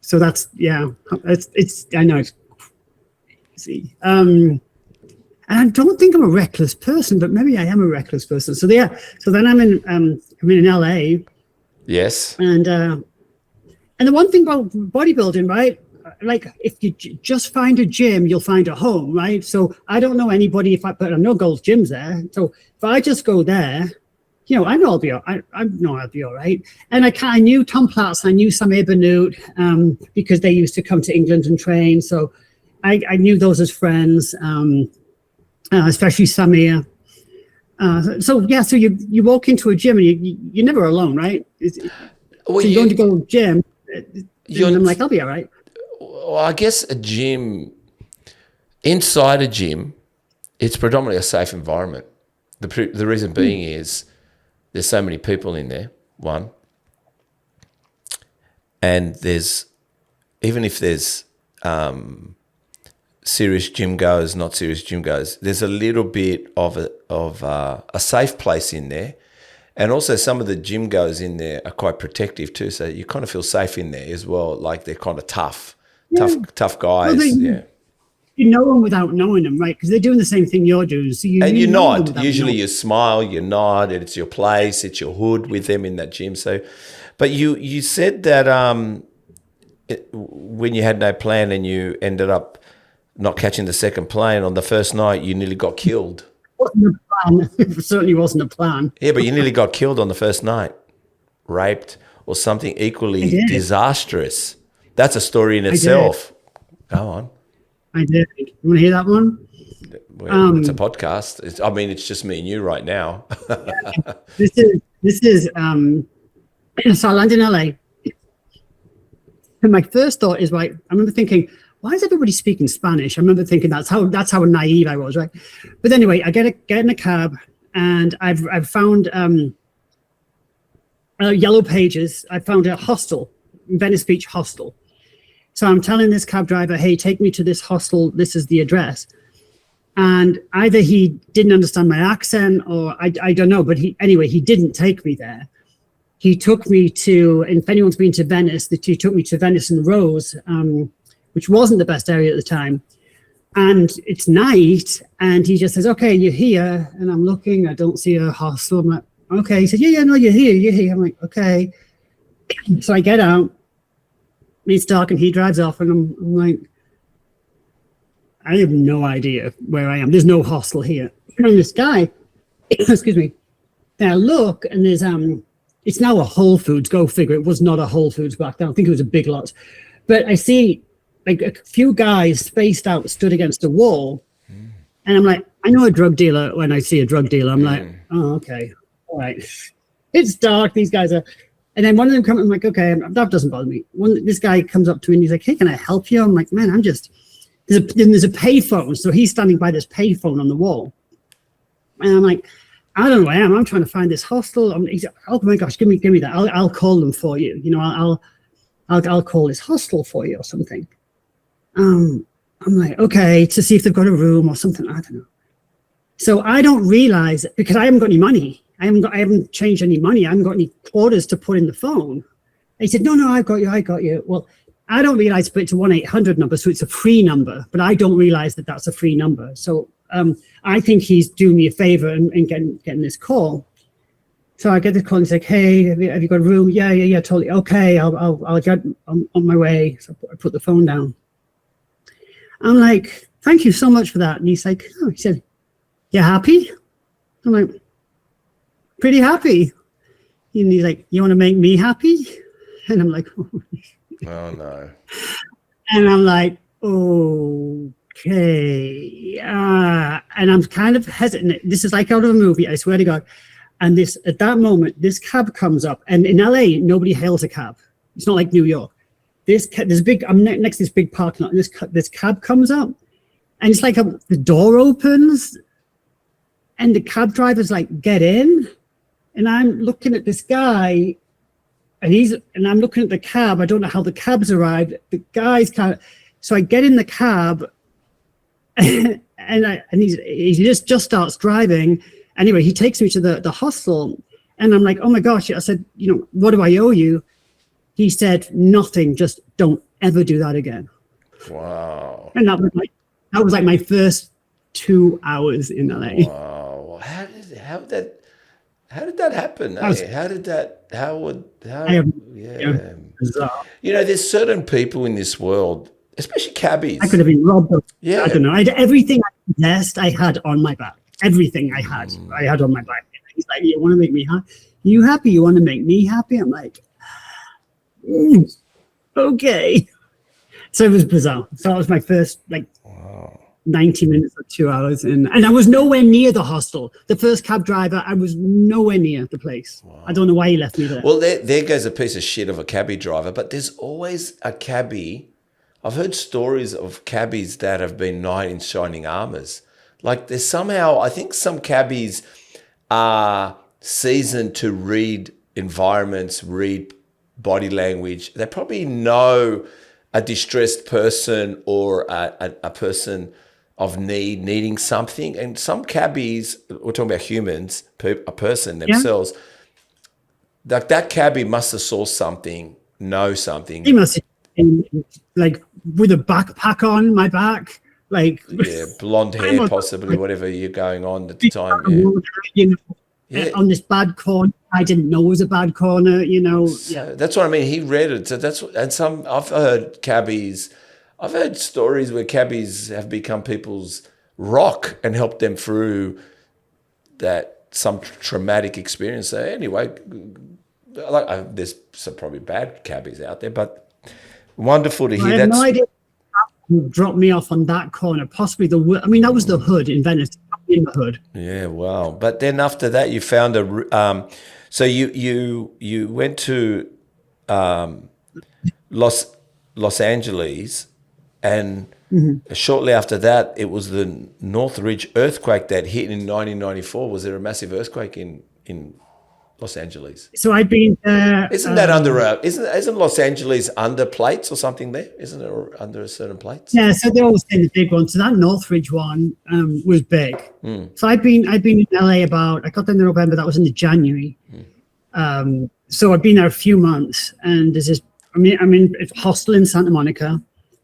So that's, I know it's crazy. And I don't think I'm a reckless person, but maybe I am a reckless person. So so then I'm in LA. Yes. And the one thing about bodybuilding, right? Like, if you just find a gym, you'll find a home, right? So I don't know anybody but I know Gold's Gym's there. So if I just go there, I know I'll be all right. And I knew Tom Platz, I knew Samir Bannout, because they used to come to England and train. So I knew those as friends, especially Samir. So you walk into a gym, and you're never alone, right? Well, so you're going to go to gym, and I'm like, I'll be all right. Well, I guess a gym, inside a gym, it's predominantly a safe environment. The reason being is there's so many people in there, one. And even if there's serious gym goers, not serious gym goers, there's a little bit of a safe place in there. And also some of the gym goers in there are quite protective too. So you kind of feel safe in there as well. Like they're kind of tough guys. Well, you know them without knowing them, right? Because they're doing the same thing you're doing. So you nod. Usually you smile, you nod, and it's your place, it's your hood with them in that gym. So, but you said that when you had no plan and you ended up not catching the second plane on the first night, you nearly got killed. Wasn't a plan. It certainly wasn't a plan. Yeah, but you nearly got killed on the first night, raped, or something equally disastrous. That's a story in itself. Go on. I did. You want to hear that one? Well, it's a podcast. It's just me and you right now. This is so I landed in LA. And my first thought is, right, I remember thinking, why is everybody speaking Spanish? I remember thinking that's how naive I was, right? But anyway, I get in a cab, and I've found Yellow Pages. I found a hostel, Venice Beach hostel. So I'm telling this cab driver, hey, take me to this hostel. This is the address. And either he didn't understand my accent, or I don't know. But he didn't take me there. He took me to, and if anyone's been to Venice, he took me to Venice and Rose, which wasn't the best area at the time. And it's night, and he just says, okay, you're here. And I'm looking, I don't see a hostel. I'm like, okay. He said, yeah, no, you're here. I'm like, okay. So I get out. It's dark, and he drives off, and I'm like, I have no idea where I am. There's no hostel here. And this guy, excuse me, Then I look, and there's it's now a Whole Foods. Go figure. It was not a Whole Foods back then. I think it was a Big Lots. But I see like a few guys spaced out, stood against a wall, and I'm like, I know a drug dealer when I see a drug dealer. I'm like, oh, okay, all right. It's dark. These guys are, and then one of them comes. I'm like, okay, that doesn't bother me. This guy comes up to me and he's like, hey, can I help you? I'm like, man, I'm just. There's a payphone, so he's standing by this payphone on the wall, and I'm like, I don't know who I am. I'm trying to find this hostel. He's like, oh my gosh, give me that. I'll call them for you. You know, I'll call this hostel for you or something. I'm like, okay, to see if they've got a room or something. I don't know. So I don't realize, because I haven't got any money. I haven't changed any money. I haven't got any quarters to put in the phone. And he said, no, I got you. Well, I don't realize, but it's a 1-800 number, so it's a free number, but I don't realize that that's a free number. So I think he's doing me a favor and getting this call. So I get the call and he's like, hey, have you got a room? Yeah, totally. Okay, I'll get on my way. So I put the phone down. I'm like, thank you so much for that. And he's like, oh, he said, you happy? I'm like, pretty happy. And he's like, you want to make me happy? And I'm like, oh no. And I'm like, okay. And I'm kind of hesitant. This is like out of a movie, I swear to God. And at that moment, this cab comes up. And in LA, nobody hails a cab. It's not like New York. I'm next to this big parking lot, and this cab comes up. And it's like the door opens, and the cab driver's like, get in. And I'm looking at this guy, and I'm looking at the cab. I don't know how the cab's arrived. The guy's so I get in the cab, and he just starts driving. Anyway, he takes me to the hostel, and I'm like, oh my gosh. I said, what do I owe you? He said, nothing, just don't ever do that again. Wow. And that was like my first 2 hours in LA. Wow. How did that happen? How there's certain people in this world, especially cabbies. I could have been robbed. Yeah. I don't know. I had everything I had on my back. Everything I had on my back. He's like, you want to make me happy? You happy? You want to make me happy? I'm like, okay. So it was bizarre. So that was my first 90 minutes or 2 hours. And I was nowhere near the hostel. The first cab driver, I was nowhere near the place. Wow. I don't know why he left me there. Well, there goes a piece of shit of a cabbie driver, but there's always a cabbie. I've heard stories of cabbies that have been knight in shining armors. Like there's somehow, I think some cabbies are seasoned to read environments, read body language. They probably know a distressed person or a person of needing something. And some cabbies, we're talking about humans, a person themselves, that cabbie must have saw something, know something. He must have been like with a backpack on my back. Like blonde hair, possibly, whatever you're going on at the time. On this bad corner, I didn't know it was a bad corner. So that's what I mean. He read it. So I've heard cabbies. I've heard stories where cabbies have become people's rock and helped them through some traumatic experience. So anyway, there's some probably bad cabbies out there, but wonderful to hear. I have no idea who dropped me off on that corner. Possibly that was the hood in Venice. In the hood. Yeah, wow. But then after that, you found so you went to Los Angeles, and shortly after that, it was the Northridge earthquake that hit in 1994. Was there a massive earthquake in Los Angeles? So I've been there. Isn't that isn't Los Angeles under plates or something there? Isn't it under a certain plates? Yeah, so they're always saying the big one. So that Northridge one was big. So I've been in LA I got there in November. That was in January. So I've been there a few months, and there's this. I'm in a hostel in Santa Monica,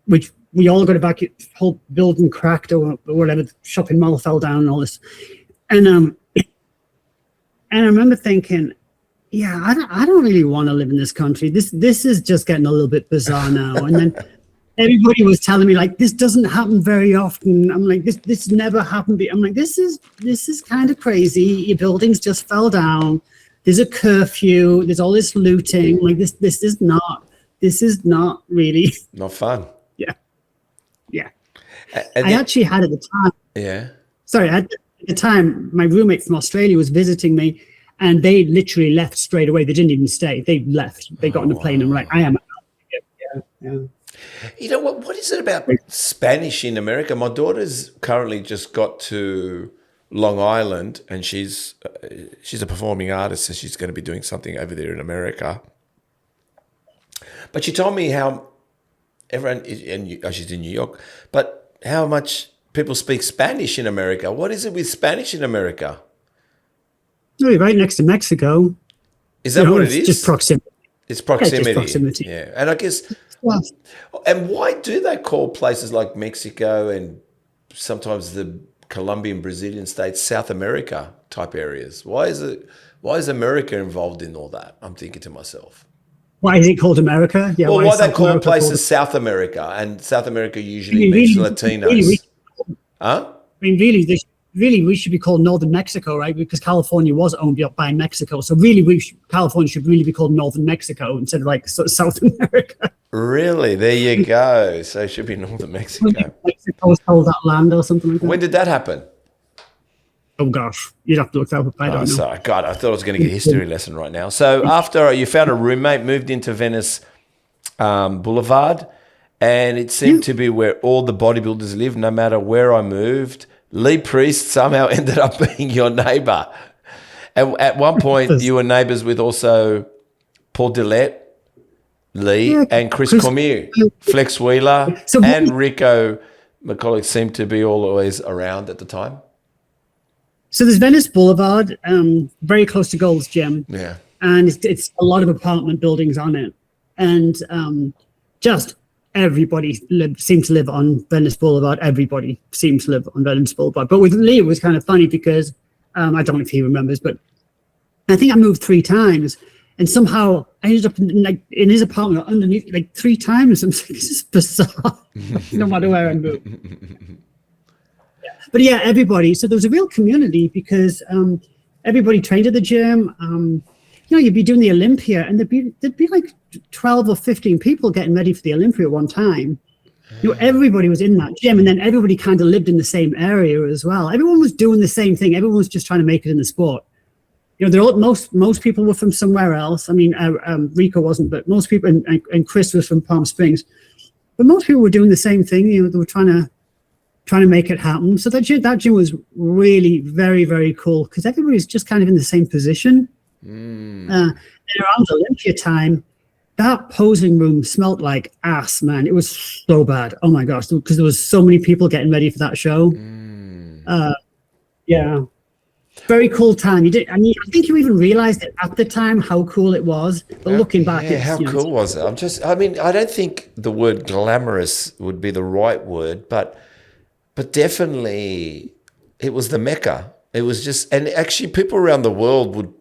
which we all got evacuated. Whole building cracked or whatever. The shopping mall fell down and all this, and I remember thinking, I don't really want to live in this country. This is just getting a little bit bizarre now. And then everybody was telling me like, this doesn't happen very often. I'm like, this never happened. I'm like, this is kind of crazy. Your buildings just fell down. There's a curfew. There's all this looting. Like this is not really Not fun. Yeah. And I actually had at the time. Yeah. Sorry, at the time, my roommate from Australia was visiting me, and they literally left straight away. They didn't even stay. They left. They got on the plane and like, I am. Yeah. You know what is it about Spanish in America? My daughter's currently just got to Long Island, and she's a performing artist, so she's going to be doing something over there in America. But she told me how everyone, she's in New York, but how much people speak Spanish in America. What is it with Spanish in America? Really, right next to Mexico. Is that what it is? Just proximity. It's proximity. Yeah, just proximity. Yeah, and I guess. Well, And why do they call places like Mexico and sometimes the Colombian, Brazilian states South America type areas? Why is America involved in all that? I'm thinking to myself. why is it called America? Yeah. Well, why they call America places called... South America, and South America usually means Latinos. Huh? I mean, really, we should be called Northern Mexico, right? Because California was owned by Mexico. So really, California should really be called Northern Mexico instead of like South America. Really? There you go. So it should be Northern Mexico. Mexico stole that land or something like that. When did that happen? Oh gosh, you'd have to look that up. I don't know. Sorry. God, I thought I was going to get a history lesson right now. So after you found a roommate, moved into Venice Boulevard, and it seemed to be where all the bodybuilders live, no matter where I moved. Lee Priest somehow ended up being your neighbor. And at one point, you were neighbors with also Paul Dillette, Lee, and Chris Cormier. Flex Wheeler and Rico McCulloch seemed to be always around at the time. So there's Venice Boulevard, very close to Gold's Gym. Yeah. And it's a lot of apartment buildings on it. And just everybody seemed to live on Venice Boulevard. Everybody seems to live on Venice Boulevard. But with Lee, it was kind of funny because I don't know if he remembers, but I think I moved 3 times. And somehow I ended up in his apartment underneath like 3 times. I'm like, this is bizarre. No matter where I move. But yeah, everybody. So there was a real community because everybody trained at the gym. You'd be doing the Olympia, and there'd be like 12 or 15 people getting ready for the Olympia at one time. Everybody was in that gym, and then everybody kind of lived in the same area as well. Everyone was doing the same thing. Everyone was just trying to make it in the sport. Most people were from somewhere else. I mean, Rico wasn't, but most people, and Chris was from Palm Springs. But most people were doing the same thing. They were trying to make it happen. So that gym was really very, very cool because everybody was just kind of in the same position. And around Olympia time, that posing room smelled like ass, man. It was so bad. Oh my gosh, because there was so many people getting ready for that show. Yeah, very cool time. I think you even realized it at the time how cool it was. But looking back, how cool was it? I don't think the word glamorous would be the right word, but definitely it was the Mecca. It was just, and actually people around the world would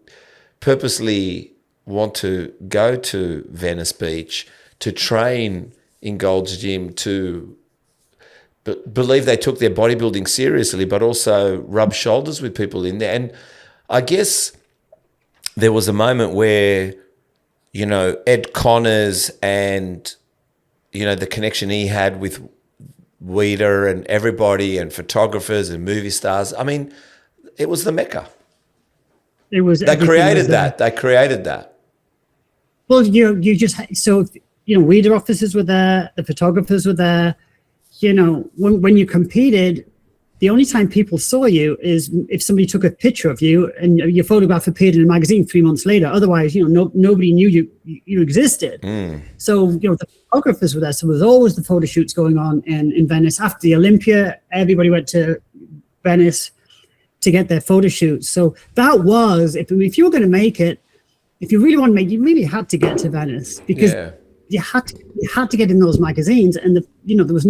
purposely want to go to Venice Beach to train in Gold's Gym, to believe they took their bodybuilding seriously, but also rub shoulders with people in there. And I guess there was a moment where, Ed Connors and, the connection he had with Weeder and everybody and photographers and movie stars. I mean, it was the Mecca. It was. They created that. Well, Weeder officers were there, the photographers were there. When you competed, the only time people saw you is if somebody took a picture of you and your photograph appeared in a magazine 3 months later. Otherwise, nobody knew you existed. So, the photographers were there. So there was always the photo shoots going on in Venice. After the Olympia, everybody went to Venice to get their photo shoots. So that was, if you were going to make it, if you really want to make, you really had to get to Venice because you had to get in those magazines. And there was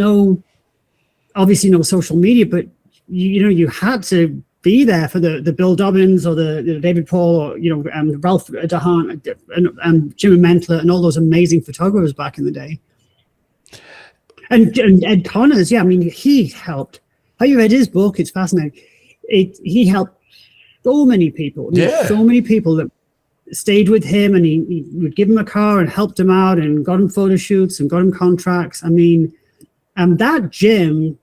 obviously no social media, but you had to be there for the Bill Dobbins or the David Paul or Ralph DeHaan and Jim Mentler and all those amazing photographers back in the day. And Ed Connors, yeah, I mean, he helped. Have you read his book? It's fascinating. He helped so many people. So many people that stayed with him, and he would give him a car and helped him out and got him photo shoots and got him contracts. I mean, that gym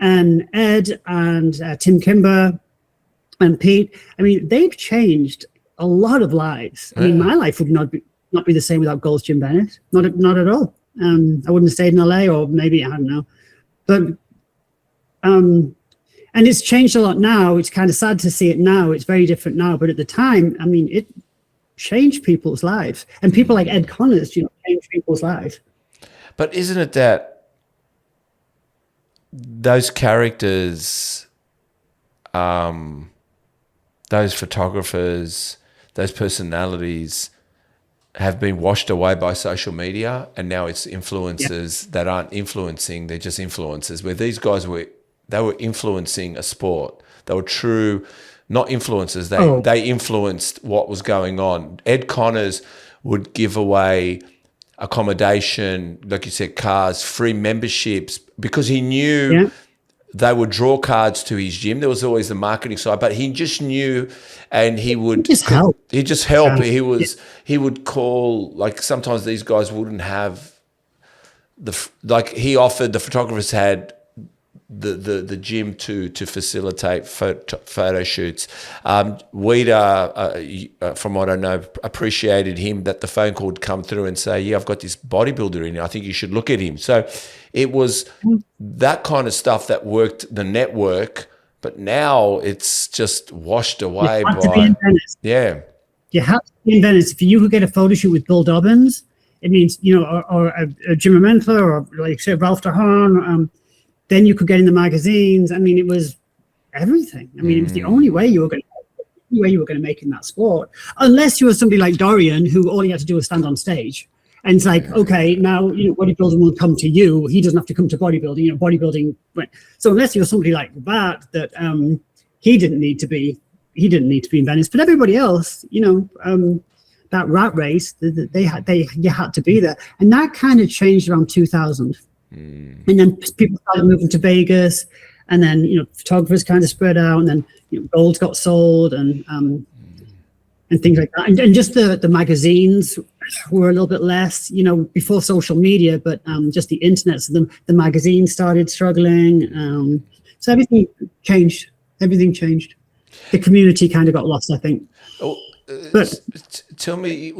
and Ed and Tim Kimber and Pete, I mean, they've changed a lot of lives. I mean, my life would not be the same without Gold's Gym Venice. Not at all. I wouldn't have stayed in LA, or maybe, I don't know. But and it's changed a lot now. It's kind of sad to see it now. It's very different now. But at the time, I mean, it changed people's lives. And people like Ed Connors, changed people's lives. But isn't it that those characters, those photographers, those personalities have been washed away by social media, and now it's influencers that aren't influencing, they're just influencers, where these guys were influencing a sport. They were true, not influencers, they influenced what was going on. Ed Connors would give away accommodation, like you said, cars, free memberships, because he knew they would draw cards to his gym. There was always the marketing side, but he just knew, and he would just help. He just helped. He would call, like sometimes these guys wouldn't have he offered, the photographers had the gym to facilitate photo shoots. Weeda, from what I know, appreciated him, that the phone call would come through and say, yeah, I've got this bodybuilder in here, I think you should look at him. So it was that kind of stuff that worked the network, but now it's just washed away You have to be in Venice. You have to be in Venice. If you could get a photo shoot with Bill Dobbins, it means, or a Jim Mentler, or like say Ralph DeHaan, then you could get in the magazines. I mean, it was everything. I mean, it was the only way you were going to make in that sport, unless you were somebody like Dorian, who all he had to do was stand on stage. And it's like, okay, now bodybuilding will come to you. He doesn't have to come to bodybuilding. Bodybuilding. So unless you're somebody like that he didn't need to be in Venice. But everybody else, that rat race, you had to be there, and that kind of changed around 2000. And then people started moving to Vegas, and then photographers kind of spread out, and then gold got sold, and things like that, and just the magazines were a little bit less, before social media, but just the internet. So the magazines started struggling. So everything changed. The community kind of got lost, I think. But tell me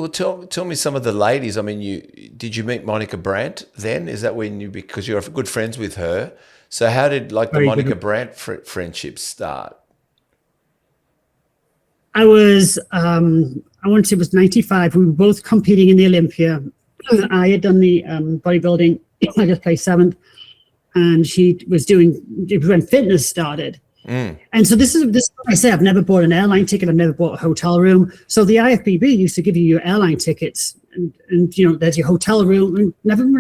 some of the ladies. I mean, did you meet Monica Brandt then? Is that when because you're good friends with her? So how did the Monica Brandt friendship start? I was, I want to say it was 95. We were both competing in the Olympia. I had done the bodybuilding. I just placed 7th, and she was it was when fitness started. And so this is what I say. I've never bought an airline ticket. I've never bought a hotel room. So the IFBB used to give you your airline tickets, and there's your hotel room. And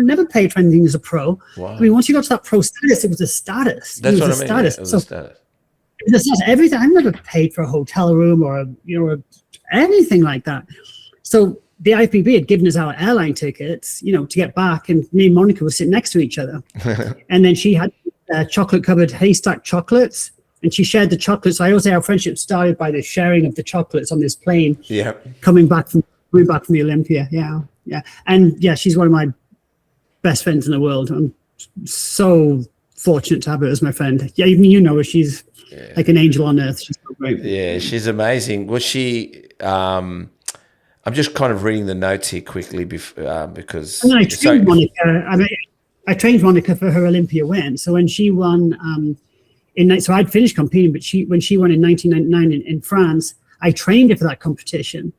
never paid for anything as a pro. Wow. I mean, once you got to that pro status, it was a status. That's what I mean. Status. Yeah, it was a status. It was a status. Everything. I've never paid for a hotel room or anything like that. So the IFBB had given us our airline tickets, to get back, and me and Monica were sitting next to each other. And then she had chocolate-covered haystack chocolates. And she shared the chocolates. I always say our friendship started by the sharing of the chocolates on this plane. Yeah. Coming back from the Olympia. Yeah. And yeah, she's one of my best friends in the world. I'm so fortunate to have her as my friend. Yeah, even her. She's like an angel on earth. She's so great. Yeah, she's amazing. Was she? I'm just kind of reading the notes here quickly because. And I trained Monica. I trained Monica for her Olympia win. So when she won. So I'd finished competing, but when she won in 1999 in France, I trained her for that competition.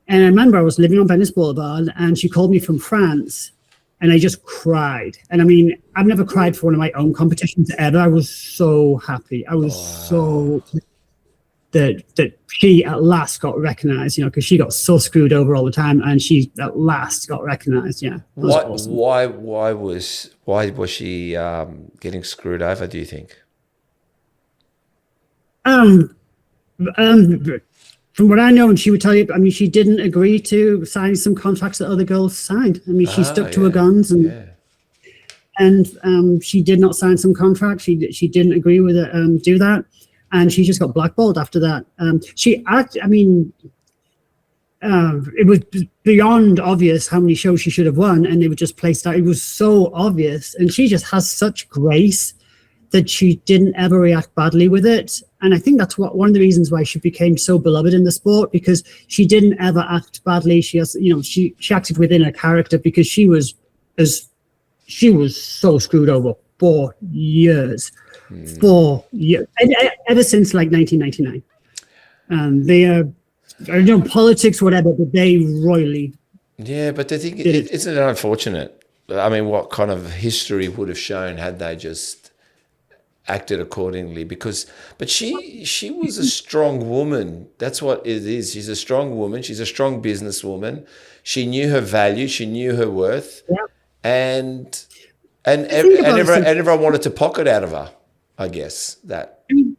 And I remember I was living on Venice Boulevard, and she called me from France, and I just cried. And I mean, I've never cried for one of my own competitions ever. I was so happy. I was so that she at last got recognized, because she got so screwed over all the time, and she at last got recognized. Yeah. Awesome. Why was she getting screwed over, do you think? From what I know, and she would tell you, I mean, she didn't agree to sign some contracts that other girls signed. I mean, she stuck to her guns, and and she did not sign some contract. She didn't agree with it, do that, and she just got blackballed after that. It was beyond obvious how many shows she should have won, and they were just placed out. It was so obvious, and she just has such grace that she didn't ever react badly with it. And I think that's one of the reasons why she became so beloved in the sport, because she didn't ever act badly. She acted within her character, because she was so screwed over for years, ever since like 1999. I don't know, politics, whatever, but they royally. Yeah, but the thing, isn't it unfortunate? I mean, what kind of history would have shown had they just acted accordingly? But she was a strong woman. That's what it is. She's a strong woman. She's a strong businesswoman. She knew her value. She knew her worth. Yeah. And everyone wanted to pocket out of her, I guess.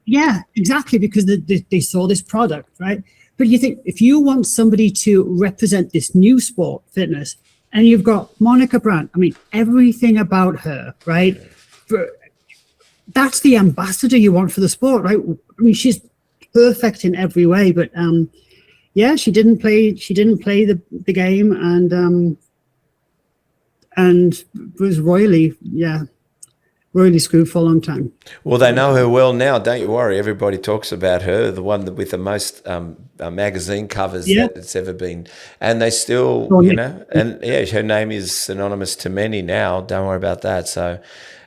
Yeah, exactly, because they saw this product, right? But you think, if you want somebody to represent this new sport, fitness, and you've got Monica Brandt, I mean, everything about her, right? That's the ambassador you want for the sport, right? I mean, she's perfect in every way, but she didn't play the game, and was royally screwed for a long time. Well, they know her well now. Don't you worry. Everybody talks about her, the one with the most magazine covers that's ever been. And they still, her name is synonymous to many now. Don't worry about that. So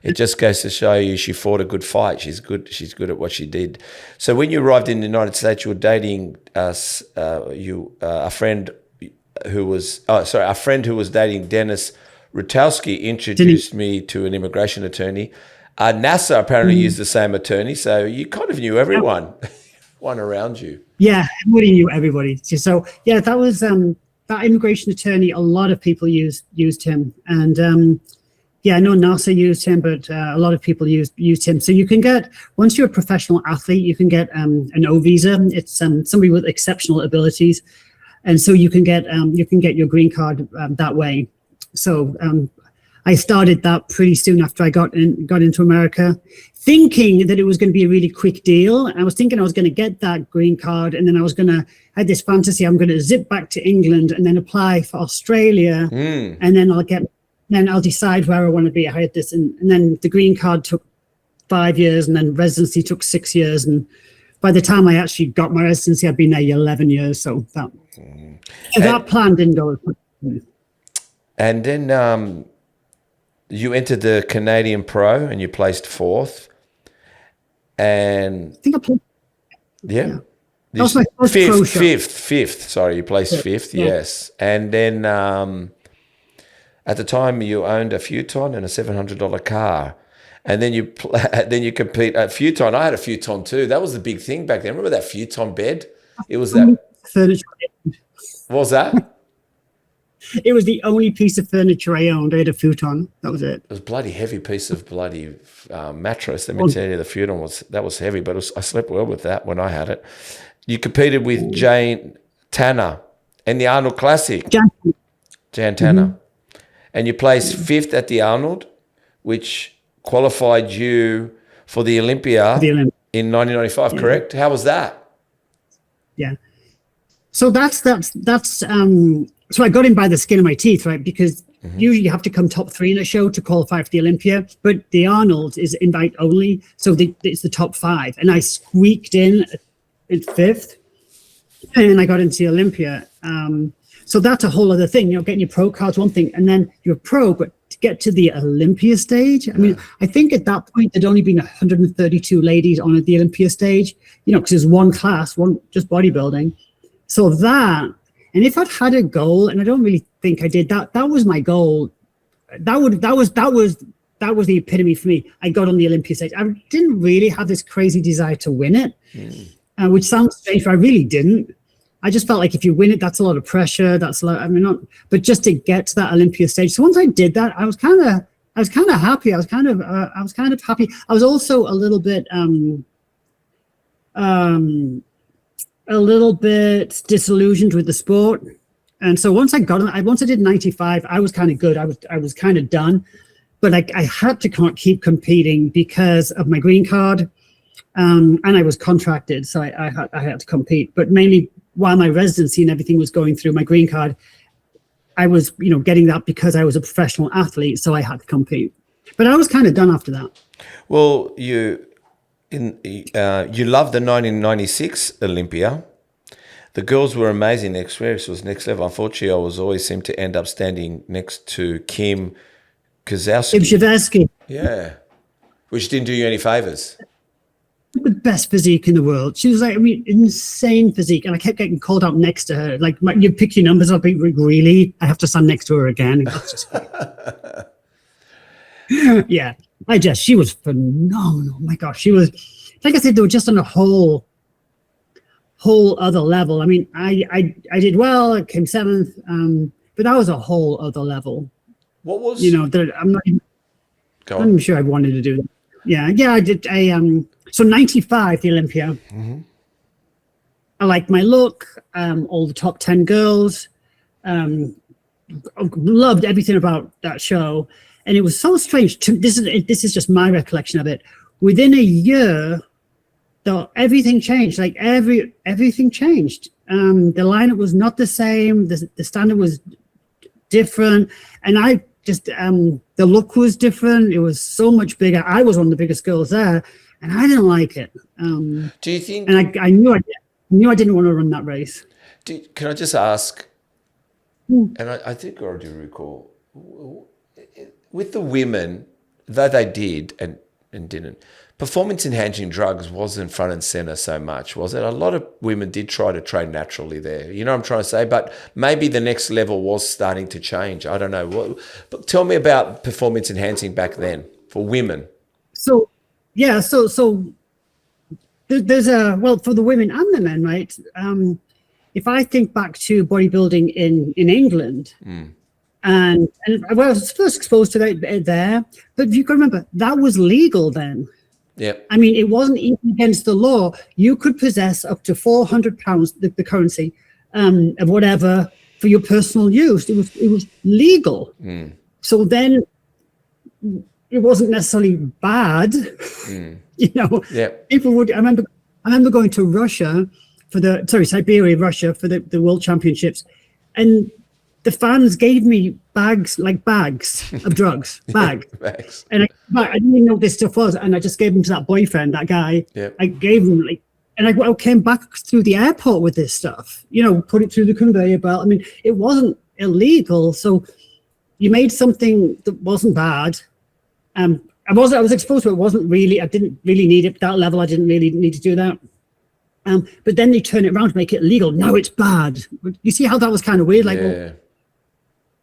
it just goes to show you she fought a good fight. She's good at what she did. So when you arrived in the United States, you were dating a friend who was dating Dennis Rutowski introduced me to an immigration attorney. NASA apparently used the same attorney, so you kind of knew everyone, one around you. Yeah, everybody knew everybody. So yeah, that was that immigration attorney. A lot of people used him, and I know NASA used him, but a lot of people used him. So you can get, once you're a professional athlete, you can get an O visa. It's somebody with exceptional abilities, and so you can get your green card that way. So I started that pretty soon after I got into America, thinking that it was going to be a really quick deal. I was thinking I was going to get that green card, and then I had this fantasy, I'm going to zip back to England and then apply for Australia, and then I'll decide where I want to be. I had this, and then the green card took 5 years, and then residency took 6 years, and by the time I actually got my residency, I'd been there 11 years. So that plan didn't go. And then you entered the Canadian Pro and you placed 4th. And I think I played. Yeah. That was my first pro show. Fifth. Sorry, you placed fifth. Yeah. Yes. And then at the time you owned a futon and a $700 car. And then you compete at futon. I had a futon too. That was the big thing back then. Remember that futon bed? It was that furniture. What was that? It was the only piece of furniture I owned. I had a futon. That was it. It was a bloody heavy piece of bloody mattress. Let me tell you, the futon was heavy, but I slept well with that when I had it. You competed with Jane Tanner in the Arnold Classic. Jan Tanner. And you placed 5th at the Arnold, which qualified you for the Olympia in 1995, correct? How was that? Yeah. So that's so I got in by the skin of my teeth, right? Because usually you have to come top 3 in a show to qualify for the Olympia, but the Arnold is invite only, so it's the top 5, and I squeaked in at 5th, and I got into the Olympia. So that's a whole other thing, getting your pro card's one thing, and then you're a pro, but to get to the Olympia stage, I mean, I think at that point there'd only been 132 ladies on the Olympia stage, because there's one class, just bodybuilding. So that. And if I'd had a goal, and I don't really think I did, that was my goal. That was the epitome for me. I got on the Olympia stage. I didn't really have this crazy desire to win it, which sounds strange, but I really didn't. I just felt like if you win it, that's a lot of pressure. That's a lot. But just to get to that Olympia stage. So once I did that, I was kind of happy. I was kind of happy. I was also a little bit disillusioned with the sport, and so once I did 95, I was kind of good. I was kind of done, but I had to keep competing because of my green card, and I was contracted, so I had to compete. But mainly while my residency and everything was going through, my green card, I was, getting that because I was a professional athlete, so I had to compete. But I was kind of done after that. Well, you loved the 1996 Olympia. The girls were amazing. The experience was next level. Unfortunately, I always seemed to end up standing next to Kim Kazowski. Yeah, which didn't do you any favors. The best physique in the world. She was like, insane physique. And I kept getting called out next to her. Like, you pick your numbers up. Really? I have to stand next to her again. Yeah. She was phenomenal. My gosh. She was, like I said, they were just on a whole other level. I mean, I did well. I came 7th. But that was a whole other level. What was, I'm not even sure I wanted to do that. Yeah, I did. So 95, the Olympia. Mm-hmm. I liked my look, all the top 10 girls. Loved everything about that show. And it was so strange. This is just my recollection of it. Within a year, everything changed. Like everything changed. The lineup was not the same. The standard was different. And I just, the look was different. It was so much bigger. I was one of the biggest girls there. And I didn't like it. Do you think? And I knew I didn't want to run that race. Can I just ask? And I think I do recall with the women, though they did and didn't. Performance enhancing drugs wasn't front and center so much, was it? A lot of women did try to train naturally there. You know what I'm trying to say? But maybe the next level was starting to change. I don't know. But tell me about performance enhancing back then for women. So. Yeah, so there's for the women and the men, right? If I think back to bodybuilding in England, and I was first exposed to that there, but you can remember that was legal then. Yeah. I mean, it wasn't even against the law. You could possess up to £400, the currency, of whatever for your personal use. It was legal. So then. It wasn't necessarily bad, Yeah. People would. I remember going to Russia Siberia, Russia for the World Championships, and the fans gave me bags of drugs, bags. And I didn't even know what this stuff was, and I just gave them to that boyfriend, that guy. Yeah. I gave him and I came back through the airport with this stuff, put it through the conveyor belt. I mean, it wasn't illegal, so you made something that wasn't bad. I was exposed to it. Wasn't really. I didn't really need it at that level. I didn't really need to do that. But then they turn it around to make it legal. Now it's bad. You see how that was kind of weird? Like,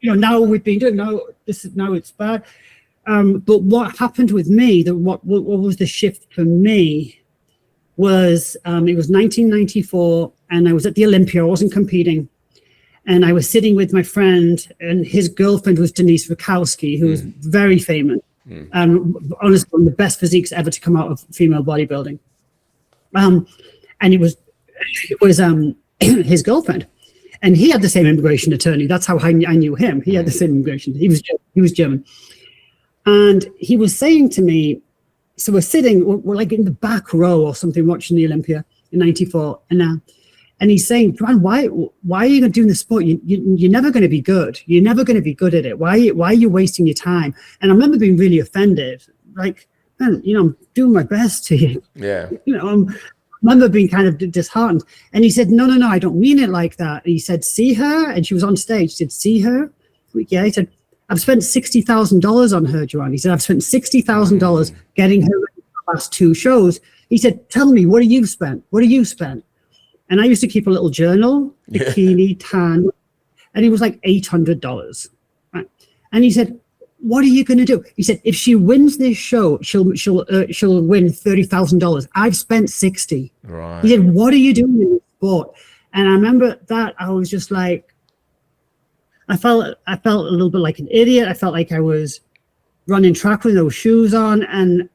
now we've been doing. Now it's bad. But what happened with me? What was the shift for me? Was it was 1994, and I was at the Olympia. I wasn't competing. And I was sitting with my friend, and his girlfriend was Denise Rakowski, who was very famous. Honestly, one of the best physiques ever to come out of female bodybuilding. And it was his girlfriend, and he had the same immigration attorney. That's how I knew him. He had the same immigration. He was German, and he was saying to me, so we're sitting, we're like in the back row or something, watching the Olympia in '94, and he's saying, Joanne, why are you doing this sport? You're never going to be good. You're never going to be good at it. Why are you wasting your time? And I remember being really offended. Like, man, I'm doing my best to you. Yeah. I remember being kind of disheartened. And he said, no, I don't mean it like that. And he said, see her? And she was on stage. He said, see her? Yeah. He said, I've spent $60,000 on her, Joanne. He said, I've spent $60,000 getting her ready for the last 2 shows. He said, tell me, what have you spent? What have you spent? And I used to keep a little journal, bikini, tan, and it was like $800. Right? And he said, "What are you going to do?" He said, "If she wins this show, she'll win $30,000. I've spent $60." Right. He said, "What are you doing in this sport?" And I remember that I was just like, I felt a little bit like an idiot. I felt like I was running track with no shoes on, and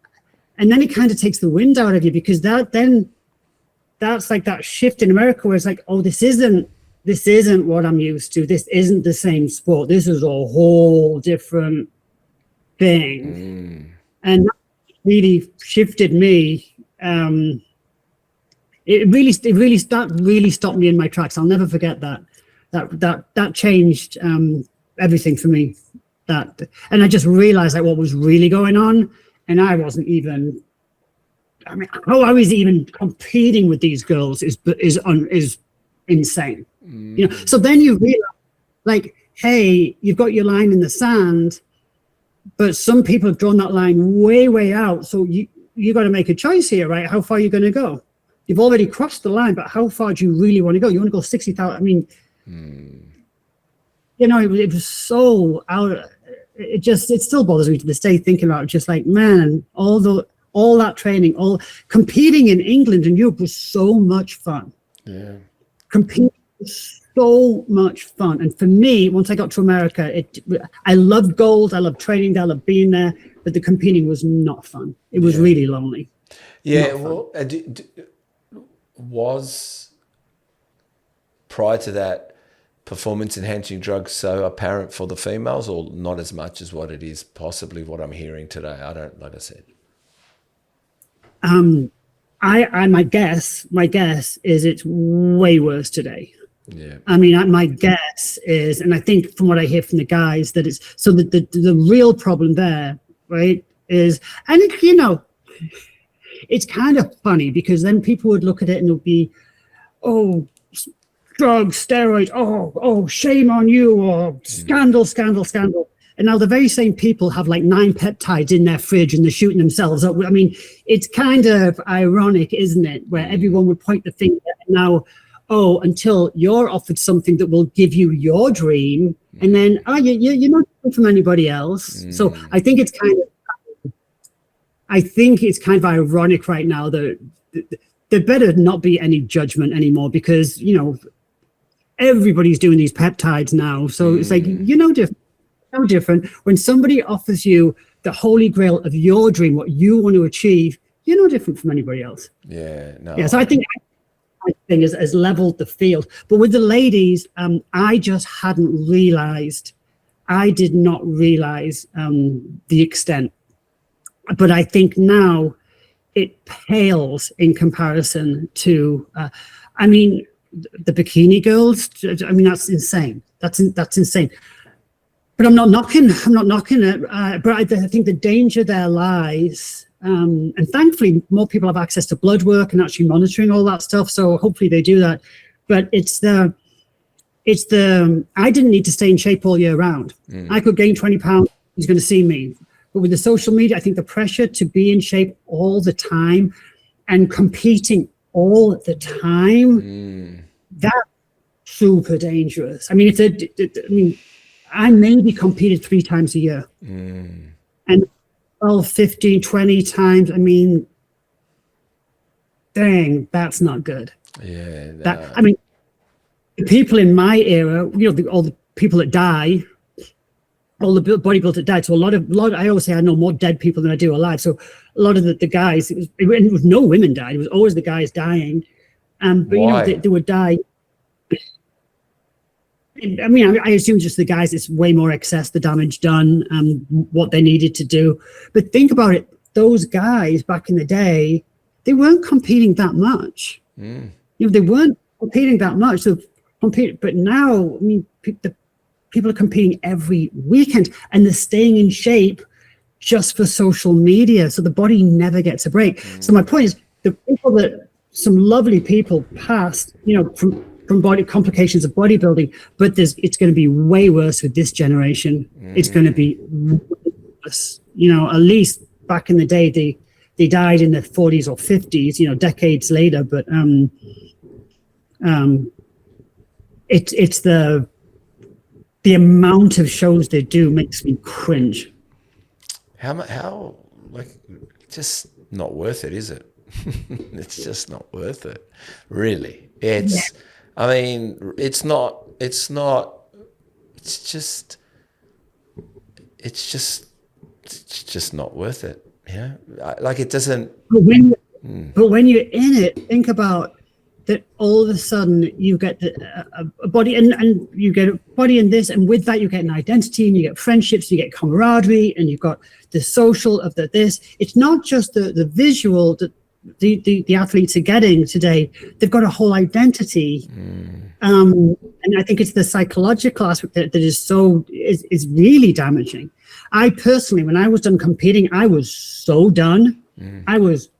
then it kind of takes the wind out of you, because that's like that shift in America where it's like, oh, this isn't what I'm used to. This isn't the same sport. This is a whole different thing. And that really shifted me. It really stopped me in my tracks. I'll never forget that. That changed everything for me. And I just realized like what was really going on, and I wasn't even. I mean, how I was even competing with these girls is insane. You know. So then you realize, like, hey, you've got your line in the sand, but some people have drawn that line way out. So you got to make a choice here, right? How far are you going to go? You've already crossed the line, but how far do you really want to go? You want to go 60,000? I mean, you know, it was so out. It still bothers me to this day thinking about it, just like, man, all that training, all competing in England and Europe was so much fun. Yeah. Competing was so much fun. And for me, once I got to America, I loved gold. I loved training there. I loved being there. But the competing was not fun. It was really lonely. Yeah. Well, was prior to that performance enhancing drugs so apparent for the females, or not as much as what it is possibly what I'm hearing today? I don't, like I said. My guess is it's way worse today. Yeah. I mean, my guess is, and I think from what I hear from the guys, that it's so that the real problem there, right, is, and you know, it's kind of funny because then people would look at it and it'll be, oh, drugs, steroids, oh, shame on you, or scandal. And now the very same people have like 9 peptides in their fridge and they're shooting themselves up. I mean, it's kind of ironic, isn't it? Where everyone would point the finger now, until you're offered something that will give you your dream. And then, you're not different from anybody else. So I think it's kind of ironic right now that there better not be any judgment anymore because, you know, everybody's doing these peptides now. So it's like, you're no different. When somebody offers you the holy grail of your dream, what you want to achieve, you're no different from anybody else. Yeah. No. Yeah. So I think has leveled the field. But with the ladies, I just hadn't realized. I did not realize the extent. But I think now it pales in comparison to, I mean, the bikini girls. I mean, that's insane. That's insane. But I'm not knocking it. But I think the danger there lies, and thankfully more people have access to blood work and actually monitoring all that stuff. So hopefully they do that. But it's the I didn't need to stay in shape all year round. I could gain 20 pounds. He's going to see me. But with the social media, I think the pressure to be in shape all the time and competing all the time, that's super dangerous. I mean, I maybe competed 3 times a year. And 12, 15, 20 times, I mean, dang, that's not good. Yeah. No. I mean, the people in my era, you know, all the people that die, all the bodybuilders that died. So a lot of, I always say I know more dead people than I do alive. So a lot of the guys, it was no women died. It was always the guys dying. But why? You know, they would die. I mean, I assume just the guys, it's way more excess, the damage done, what they needed to do. But think about it. Those guys back in the day, they weren't competing that much. You know, they weren't competing that much. So but now, I mean, people are competing every weekend and they're staying in shape just for social media. So the body never gets a break. So my point is, the people that some lovely people passed, you know, from body complications of bodybuilding, but it's going to be way worse with this generation. It's going to be worse. You know, at least back in the day, they died in their 40s or 50s, you know, decades later. But it's the amount of shows they do makes me cringe. How like, just not worth it, is it? It's just not worth it, really. It's, yeah. I mean, it's just not worth it. Yeah. Like, it doesn't. But when you're in it, think about that all of a sudden you get a body and you get a body in this, and with that you get an identity and you get friendships, you get camaraderie, and you've got the social of this. It's not just the visual that the athletes are getting today. They've got a whole identity. And I think it's the psychological aspect that is really damaging. I personally, when I was done competing, I was so done. I was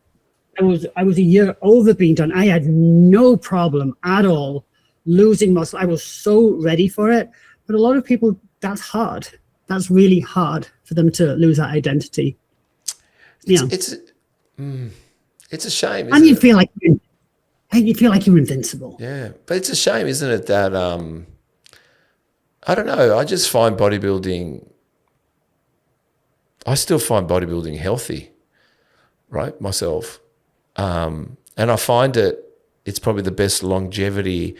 a year over being done. I had no problem at all losing muscle. I was so ready for it. But a lot of people, that's hard. That's really hard for them to lose that identity. It's a shame. And you feel like you're invincible. Yeah, but it's a shame, isn't it, that I don't know. I just find bodybuilding. I still find bodybuilding healthy, right? Myself. And I find it's probably the best longevity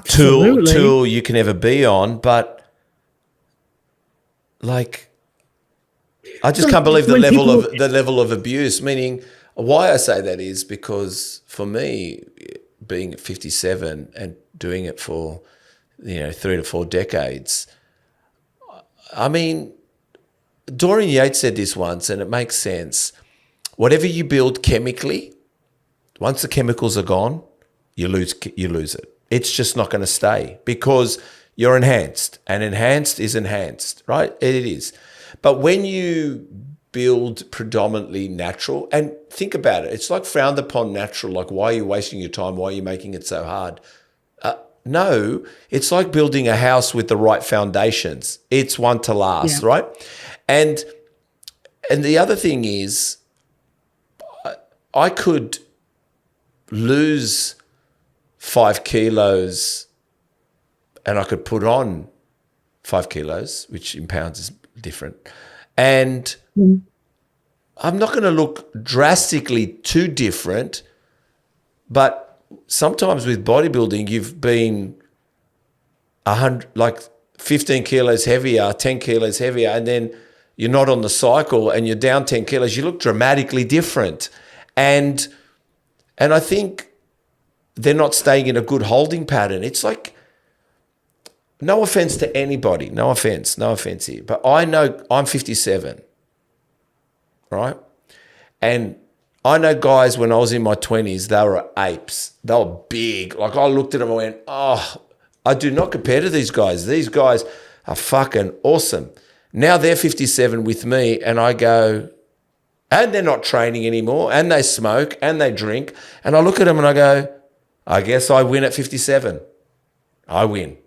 tool you can ever be on. But like, I just can't believe the level of abuse. Meaning, why I say that is because for me, being 57 and doing it for 3 to 4 decades, I mean, Dorian Yates said this once, and it makes sense. Whatever you build chemically, once the chemicals are gone, you lose it. It's just not going to stay because you're enhanced, and enhanced is enhanced, right? It is. But when you build predominantly natural, and think about it, it's like frowned upon natural, like why are you wasting your time? Why are you making it so hard? No, it's like building a house with the right foundations. It's one to last, right? And the other thing is, I could lose 5 kilos and I could put on 5 kilos, which in pounds is different. And I'm not going to look drastically too different, but sometimes with bodybuilding, you've been 15 kilos heavier, 10 kilos heavier, and then you're not on the cycle and you're down 10 kilos, you look dramatically different. And I think they're not staying in a good holding pattern. It's like, no offense to anybody, no offense here, but I know I'm 57, right? And I know guys when I was in my 20s, they were apes. They were big. Like I looked at them and went, oh, I do not compare to these guys. These guys are fucking awesome. Now they're 57 with me and I go, and they're not training anymore, and they smoke and they drink. And I look at them and I go, I guess I win at 57. I win.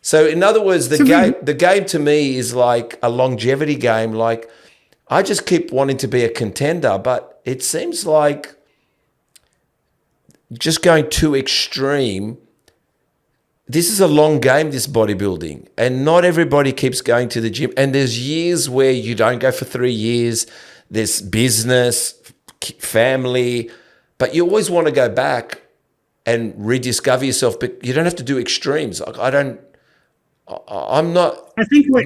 So in other words, the game to me is like a longevity game. Like I just keep wanting to be a contender, but it seems like just going too extreme. This is a long game, this bodybuilding, and not everybody keeps going to the gym. And there's years where you don't go for 3 years. There's business, family, but you always want to go back and rediscover yourself, but you don't have to do extremes. I'm not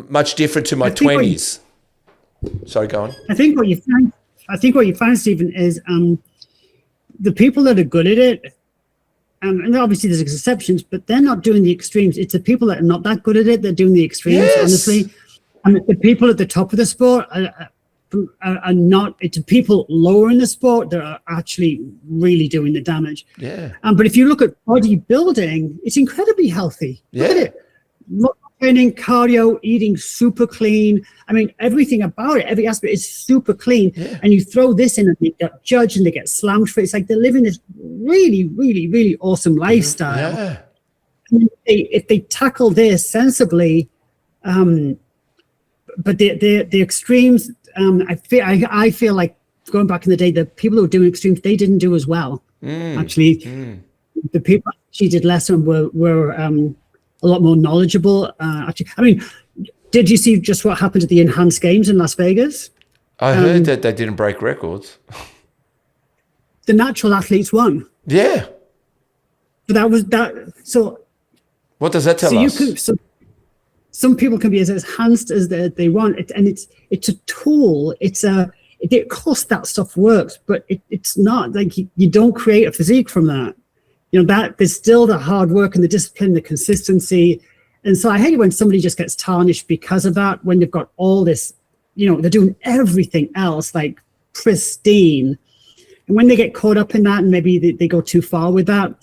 much different to my 20s. Sorry, go on. I think what you find, Stephen, is the people that are good at it, and obviously there's exceptions, but they're not doing the extremes. It's the people that are not that good at it that are doing the extremes, honestly. And the people at the top of the sport are not, it's people lower in the sport that are actually really doing the damage. But if you look at bodybuilding, it's incredibly healthy. Look at it. Training, cardio, eating super clean. I mean, everything about it, every aspect is super clean. And you throw this in and they get judged and they get slammed for it. It's like they're living this really, really, really awesome lifestyle. And if they tackle this sensibly, but the extremes, I feel like going back in the day, the people who were doing extremes, they didn't do as well. Actually, the people she did less and were a lot more knowledgeable. Actually, I mean, did you see just what happened at the Enhanced Games in Las Vegas? I heard that they didn't break records. The natural athletes won. Yeah. But that was that. So what does that tell us? Some people can be as enhanced as they want, and it's a tool. It's Of course, that stuff works, but it's not like you don't create a physique from that. That there's still the hard work and the discipline, the consistency. And so I hate it when somebody just gets tarnished because of that, when they've got all this, they're doing everything else like pristine. And when they get caught up in that and maybe they go too far with that,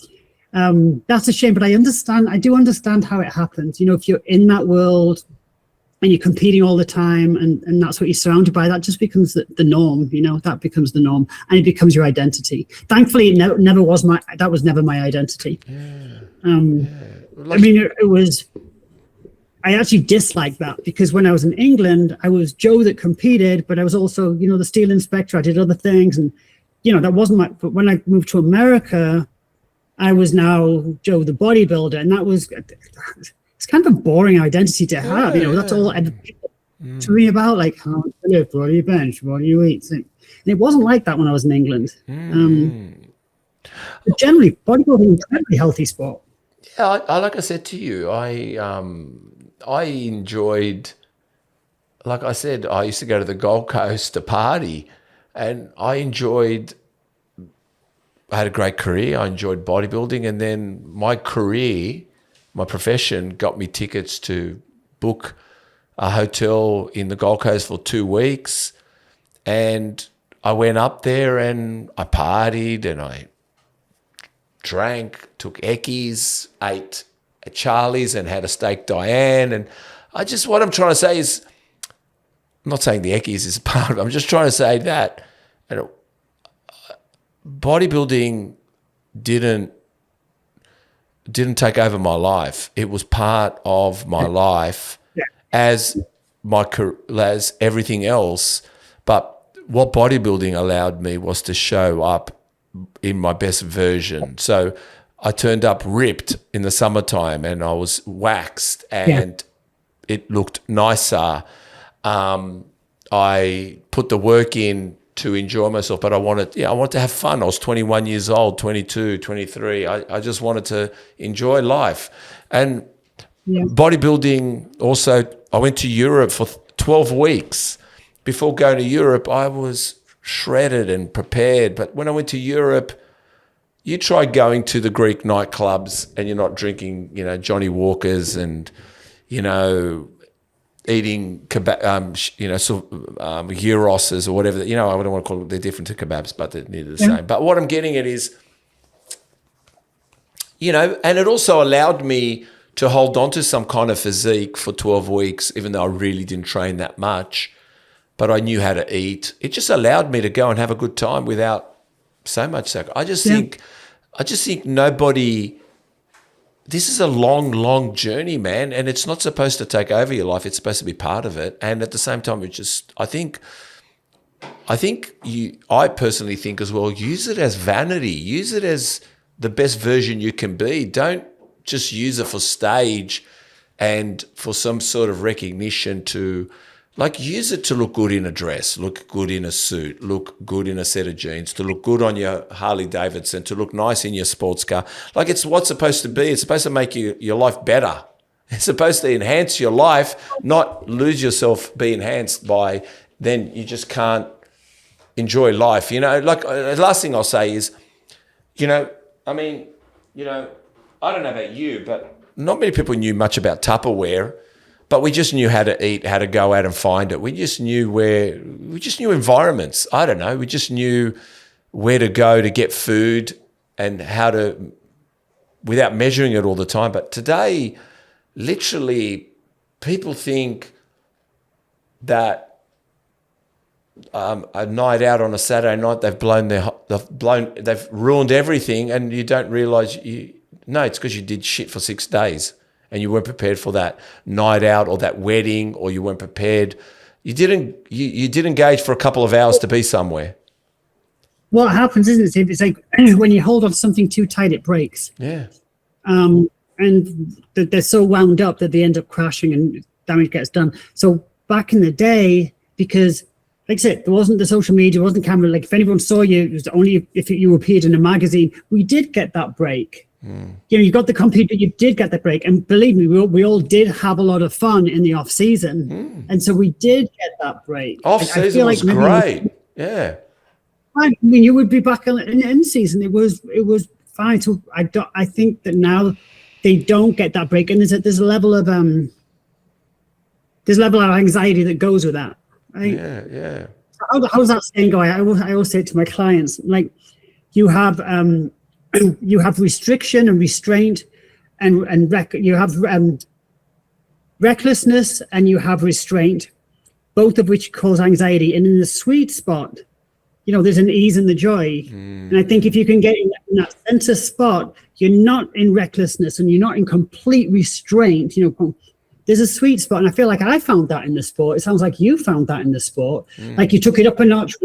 that's a shame. But I do understand how it happens. If you're in that world and you're competing all the time and that's what you're surrounded by, that just becomes the norm, that becomes the norm and it becomes your identity. Thankfully, never was that was never my identity. I actually disliked that because when I was in England, I was Joe that competed, but I was also, the steel inspector. I did other things and, that wasn't but when I moved to America, I was now Joe the bodybuilder. And that was, it's kind of a boring identity to have, that's all people to me about, like, how you live, what do you bench, what do you eat? And it wasn't like that when I was in England. But generally, bodybuilding is an incredibly healthy sport. Yeah, like I said to you, I enjoyed, like I said, I used to go to the Gold Coast to party, and I had a great career. I enjoyed bodybuilding, and then my profession got me tickets to book a hotel in the Gold Coast for 2 weeks, and I went up there and I partied and I drank, took Eckies, ate at Charlie's and had a steak Diane. And what I'm trying to say is, I'm not saying the Eckies is part of it. I'm just trying to say that bodybuilding didn't take over my life. It was part of my life as everything else. But what bodybuilding allowed me was to show up in my best version. So I turned up ripped in the summertime and I was waxed and it looked nicer. I put the work in to enjoy myself, but I wanted to have fun. I was 21 years old, 22, 23. I just wanted to enjoy life. And bodybuilding also, I went to Europe for 12 weeks. Before going to Europe, I was shredded and prepared. But when I went to Europe, you try going to the Greek nightclubs and you're not drinking, Johnny Walkers and, eating gyros or whatever. I don't want to call it, they're different to kebabs, but they're nearly the same. But what I'm getting at is, and it also allowed me to hold on to some kind of physique for 12 weeks, even though I really didn't train that much, but I knew how to eat. It just allowed me to go and have a good time without so much sacrifice. I just think nobody. This is a long, long journey, man, and it's not supposed to take over your life. It's supposed to be part of it, and at the same time, I personally think as well, use it as vanity. Use it as the best version you can be. Don't just use it for stage and for some sort of recognition to, use it to look good in a dress, look good in a suit, look good in a set of jeans, to look good on your Harley Davidson, to look nice in your sports car. It's what's supposed to be. It's supposed to make your life better. It's supposed to enhance your life, not lose yourself, be enhanced by, then you just can't enjoy life. The last thing I'll say is, I don't know about you, but not many people knew much about Tupperware. But we just knew how to eat, how to go out and find it. We just knew environments. I don't know. We just knew where to go to get food and how to, without measuring it all the time. But today, literally, people think that a night out on a Saturday night, they've ruined everything, and you don't realize no, it's because you did shit for 6 days. And you weren't prepared for that night out or that wedding, or you weren't prepared. You did engage for a couple of hours to be somewhere. What happens, isn't it? It's like when you hold on to something too tight, it breaks. Yeah. And they're so wound up that they end up crashing and damage gets done. So back in the day, because like I said, there wasn't the social media, wasn't camera. Like if anyone saw you, it was only if you appeared in a magazine. We did get that break. You got the computer, you did get the break, and believe me, we all did have a lot of fun in the off season, and so we did get that break. Off season was great. Yeah. I mean, you would be back in season. It was fine. So I think that now they don't get that break, and there's a level of anxiety that goes with that. Right? Yeah. How's that saying go? I always say it to my clients, like you have restriction and restraint, and you have recklessness and you have restraint, both of which cause anxiety. And in the sweet spot, there's an ease and the joy. And I think if you can get in that center spot, you're not in recklessness and you're not in complete restraint. There's a sweet spot, and I feel like I found that in the sport. It sounds like you found that in the sport. Like you took it up a notch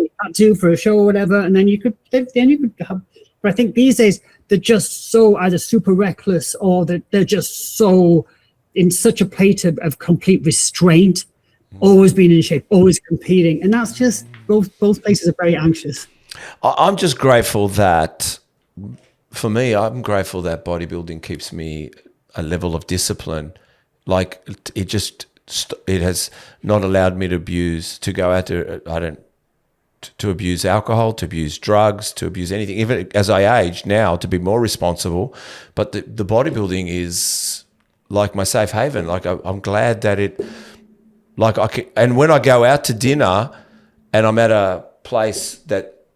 for a show or whatever, and then you could have. But I think these days they're just so either super reckless or that they're just so in such a plate of complete restraint, always being in shape, always competing, and that's just both places are very anxious. I'm just grateful that, for me, I'm grateful that bodybuilding keeps me a level of discipline. Like it has not allowed me to go out to abuse alcohol, to abuse drugs, to abuse anything. Even as I age now, to be more responsible. But the bodybuilding is like my safe haven. Like I'm glad that and when I go out to dinner and I'm at a place that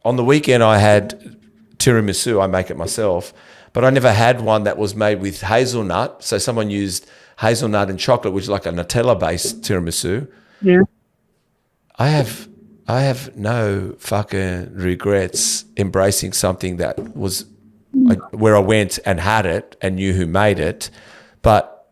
on the weekend I had tiramisu, I make it myself, but I never had one that was made with hazelnut. So someone used hazelnut and chocolate, which is like a Nutella-based tiramisu. Yeah. I have no fucking regrets embracing something that was where I went and had it and knew who made it. But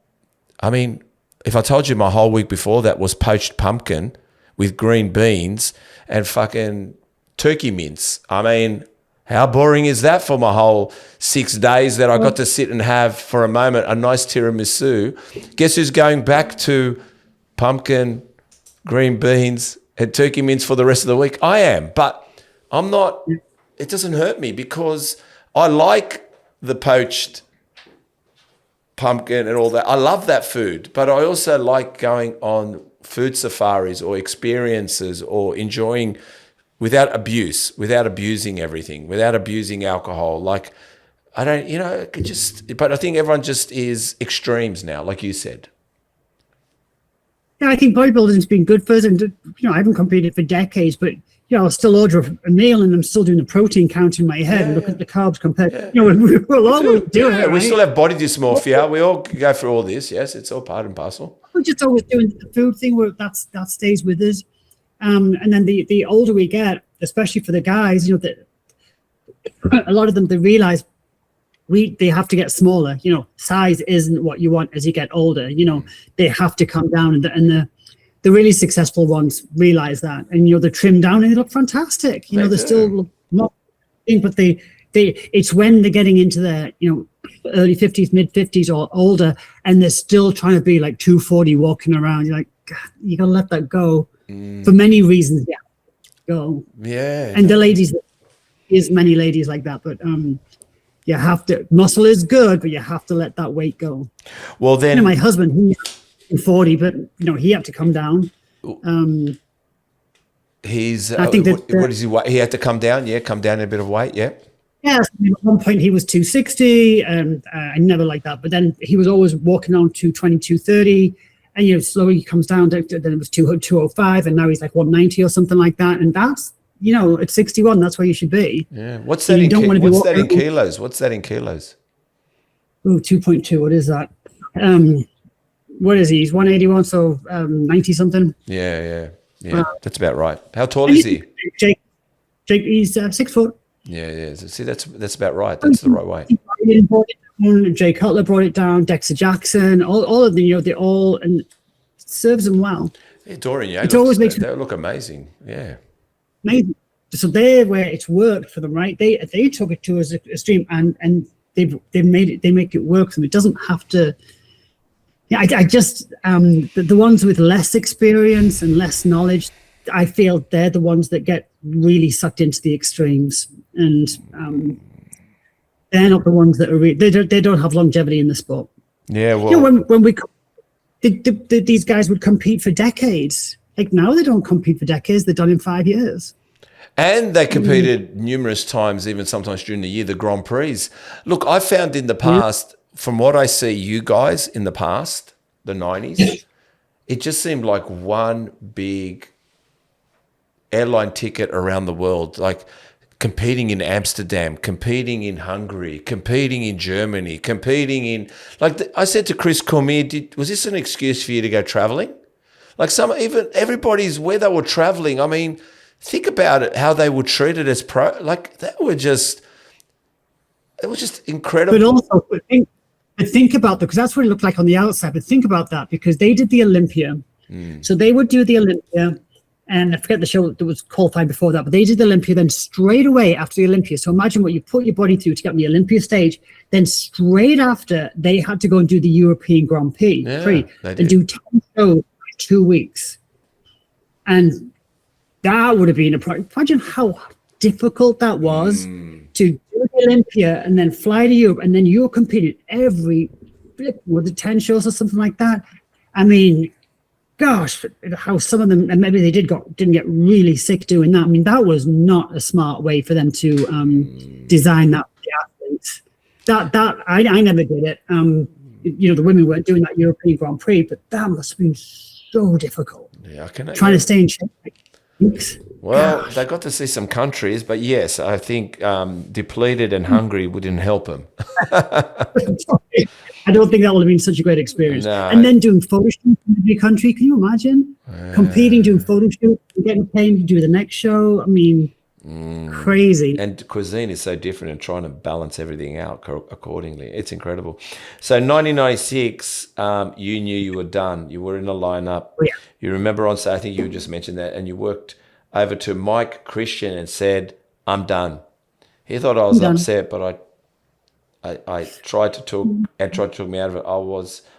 I mean, if I told you my whole week before that was poached pumpkin with green beans and fucking turkey mince, I mean, how boring is that for my whole 6 days that I got to sit and have for a moment a nice tiramisu? Guess who's going back to pumpkin, green beans, and turkey mince for the rest of the week? I am, but I'm not. It doesn't hurt me because I like the poached pumpkin and all that. I love that food, but I also like going on food safaris or experiences or enjoying without abuse, without abusing everything, without abusing alcohol. Like, I don't, but I think everyone just is extremes now, like you said. Yeah, I think bodybuilding's been good for us, and I haven't competed for decades, but I'll still order a meal and I'm still doing the protein count in my head and look at the carbs compared. We'll always do it. Right? We still have body dysmorphia. We all go through all this. Yes, it's all part and parcel. We're just always doing the food thing where that stays with us. And then the older we get, especially for the guys, that a lot of them, they realize they have to get smaller. Size isn't what you want as you get older. They have to come down, and the really successful ones realize that, and they trim down and they look fantastic. They still look not, but it's when they're getting into their early 50s, mid 50s or older, and they're still trying to be like 240 walking around. You're like, God, you gotta let that go for many reasons. Yeah, go. Yeah, and the ladies, there's many ladies like that, but you have to. Muscle is good, but you have to let that weight go. Well, then my husband, he's 40, but he had to come down. He's I think that what is he? He had to come down. Yeah, come down a bit of weight. Yeah. Yeah, at one point he was 260, and I never liked that. But then he was always walking on 220, 230, and slowly he comes down. Then it was 205, and now he's like 190 or something like that. And that's at 61, that's where you should be. Yeah. What's that in kilos? What's that in kilos? Ooh, 2.2. What is that? What is he? He's 181, so 90 something. Yeah. That's about right. How tall is he? Jake, he's 6 foot. Yeah. See, that's about right. That's the right way. Jay Cutler brought it down. Dexter Jackson, all of them. They all, and it serves them well. Yeah, Dorian, they look amazing. Yeah, amazing. So they're where it's worked for them, right? They took it to an extreme, and they make it work for them. It doesn't have to. Yeah, I just the ones with less experience and less knowledge, I feel they're the ones that get really sucked into the extremes, and they're not the ones that are they don't have longevity in the sport. Yeah, well, when we these guys would compete for decades. Like now they don't compete for decades. They're done in 5 years. And they competed numerous times, even sometimes during the year, the Grand Prix. Look, I found in the past, from what I see you guys in the past, the 90s, it just seemed like one big airline ticket around the world, like competing in Amsterdam, competing in Hungary, competing in Germany, competing in, I said to Chris Cormier, was this an excuse for you to go traveling? Like even everybody's where they were traveling. I mean, think about it, how they were treated as pro, like it was just incredible. But also think about that, because that's what it looked like on the outside, but think about that, because they did the Olympia. So they would do the Olympia, and I forget the show that was qualified before that, but they did the Olympia, then straight away after the Olympia. So imagine what you put your body through to get on the Olympia stage. Then straight after, they had to go and do the European Grand Prix and do 10 shows in 2 weeks. And that would have been a problem. Imagine how difficult that was to do the Olympia and then fly to Europe, and then you're competing every, was it 10 shows or something like that? I mean, gosh, how some of them, and maybe they didn't get really sick doing that. I mean, that was not a smart way for them to design that for the athletes. I never did it. The women weren't doing that European Grand Prix, but that must have been so difficult. Yeah, I can. Trying to stay in shape. Well, they got to see some countries, but yes, I think depleted and hungry wouldn't help them. I don't think that would have been such a great experience. No. And then doing photo shoots in every country. Can you imagine? Competing, doing photo shoots, getting paid to do the next show. I mean, crazy. And cuisine is so different, and trying to balance everything out accordingly. It's incredible. So 1996, you knew you were done. You were in a lineup. Oh, yeah. You remember on Saturday, I think you just mentioned that, and you worked over to Mike Christian and said, I'm done. He thought I was upset, but I tried to talk me out of it. I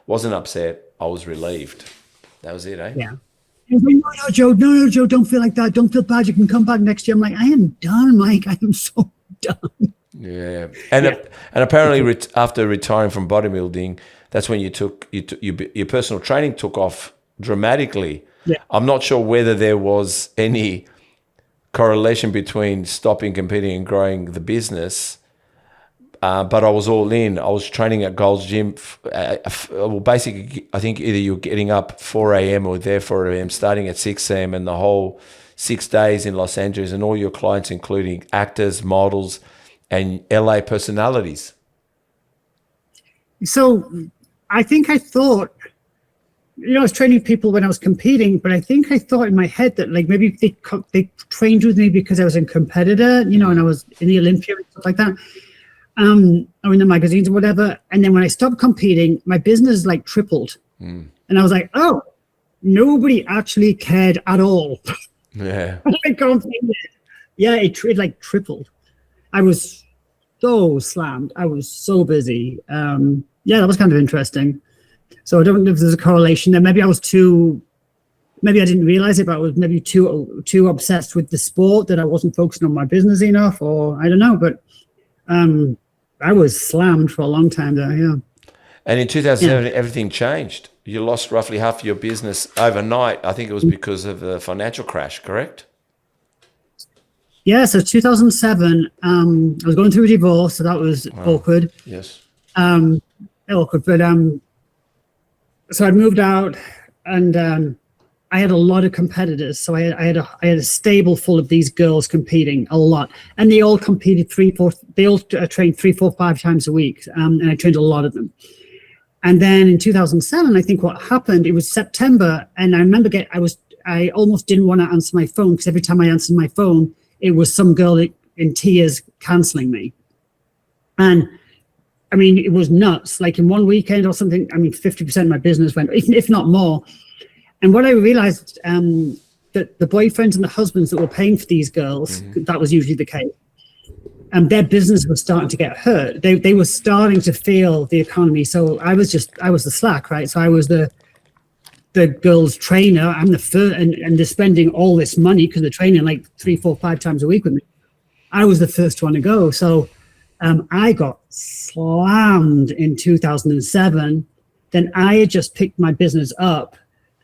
wasn't upset. I was relieved. That was it, eh? Yeah. Like, no, Joe, don't feel like that. Don't feel bad. You can come back next year. I'm like, I am done, Mike. I am so done. Yeah. And apparently after retiring from bodybuilding, that's when your personal training took off dramatically. Yeah. I'm not sure whether there was any correlation between stopping competing and growing the business, but I was all in. I was training at Gold's Gym. Well, basically, I think either you're getting up 4 a.m. or there 4 a.m., starting at 6 a.m., and the whole 6 days in Los Angeles, and all your clients, including actors, models, and LA personalities. So I think I thought, I was training people when I was competing, but I think I thought in my head that like maybe they trained with me because I was a competitor, and I was in the Olympia and stuff like that, or in the magazines or whatever. And then when I stopped competing, my business like tripled. And I was like, oh, nobody actually cared at all. Yeah. It like tripled. I was so slammed. I was so busy. That was kind of interesting. So I don't know if there's a correlation there. Maybe I didn't realize it, but I was maybe too obsessed with the sport that I wasn't focusing on my business enough, or I don't know. But I was slammed for a long time there, yeah. And in 2007, everything changed. You lost roughly half of your business overnight. I think it was because of the financial crash, correct? Yeah, so 2007, I was going through a divorce, so that was awkward. Yes. Awkward, but so I'd moved out, and I had a lot of competitors. So I had a stable full of these girls competing a lot, and they all competed trained 3, 4, 5 times a week, and I trained a lot of them. And then in 2007, I think what happened, it was September, and I remember I almost didn't want to answer my phone, because every time I answered my phone, it was some girl in tears canceling me. And I mean, it was nuts. Like in one weekend or something, 50% of my business went, if not more. And what I realized, that the boyfriends and the husbands that were paying for these girls, that was usually the case, their business was starting to get hurt. They were starting to feel the economy. So I was the slack, right? So I was the girls' trainer. I'm the first, and they're spending all this money because they're training like 3, 4, 5 times a week with me. I was the first one to go. So I got slammed in 2007. Then I had just picked my business up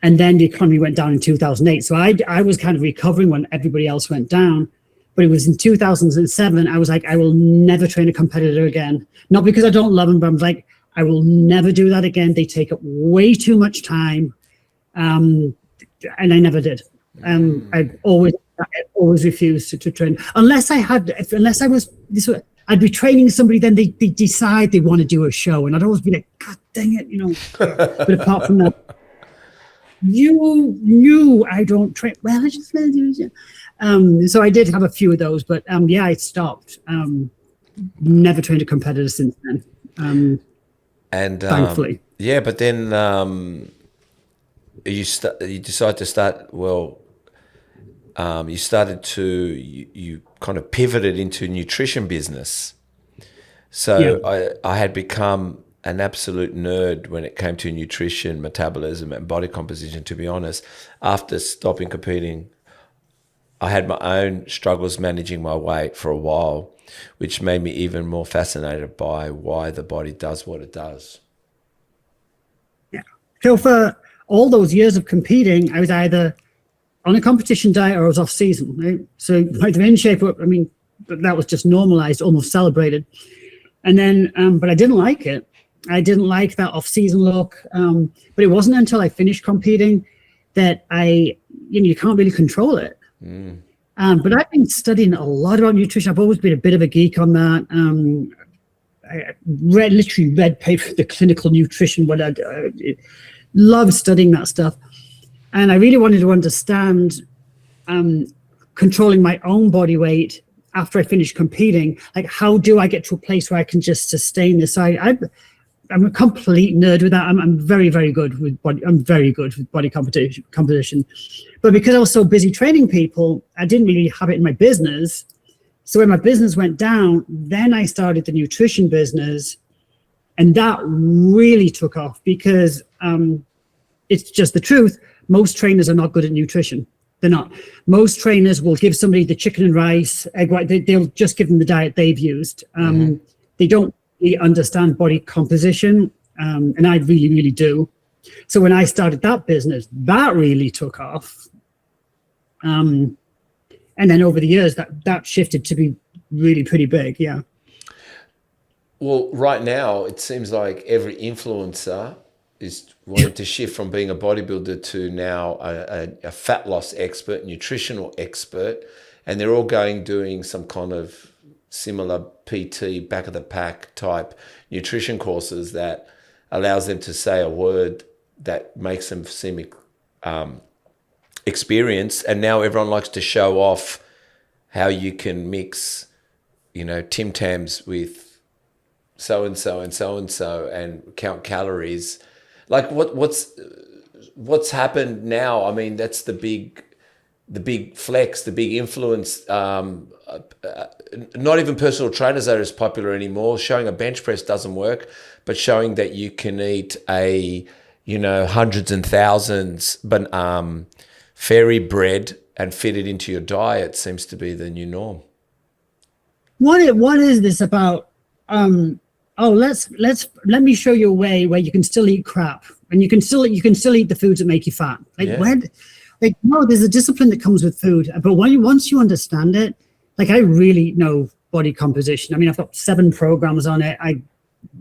And then the economy went down in 2008. So I was kind of recovering when everybody else went down. But it was in 2007, I was like, I will never train a competitor again. Not because I don't love them, but I'm like, I will never do that again. They take up way too much time. And I never did. I always refused to train. Unless I was, I'd be training somebody, then they decide they want to do a show. And I'd always be like, God dang it, you know. But apart from that, you knew I don't train. Well, I just let you. So I did have a few of those, but yeah, I stopped. Never trained a competitor since then. And thankfully, yeah. But then you decided to start. Well, you started to you kind of pivoted into nutrition business. So yeah. I had become an absolute nerd when it came to nutrition, metabolism, and body composition. To be honest, after stopping competing, I had my own struggles managing my weight for a while, which made me even more fascinated by why the body does what it does. Yeah. So for all those years of competing, I was either on a competition diet or I was off season. Right? So my in shape, I mean, that was just normalized, almost celebrated. And then, but I didn't like it. I didn't like that off-season look. But it wasn't until I finished competing that you can't really control it. But I've been studying a lot about nutrition. I've always been a bit of a geek on that. I literally read paper, the clinical nutrition, I love studying that stuff. And I really wanted to understand controlling my own body weight after I finished competing. Like, how do I get to a place where I can just sustain this? So I'm a complete nerd with that. I'm very, very good with body. I'm very good with body composition. But because I was so busy training people, I didn't really have it in my business. So when my business went down, then I started the nutrition business, and that really took off because it's just the truth. Most trainers are not good at nutrition. They're not. Most trainers will give somebody the chicken and rice, egg white. They'll just give them the diet they've used. They don't really understand body composition, and I really, really do. So when I started that business, that really took off. And then over the years, that shifted to be really pretty big, yeah. Well, right now, it seems like every influencer is wanting to shift from being a bodybuilder to now a fat loss expert, nutritional expert, and they're all doing some kind of similar PT, back of the pack type nutrition courses that allows them to say a word that makes them seem experienced. And now everyone likes to show off how you can mix, Tim Tams with so-and-so and so-and-so and count calories. Like what's happened now? I mean, that's the big flex, the big influence. Not even personal trainers are as popular anymore. Showing a bench press doesn't work, but showing that you can eat hundreds and thousands, but fairy bread and fit it into your diet seems to be the new norm. What is this about? Let me show you a way where you can still eat crap and you can still eat the foods that make you fat. No, there's a discipline that comes with food, but once you understand it, like I really know body composition. I mean, I've got 7 programs on it. I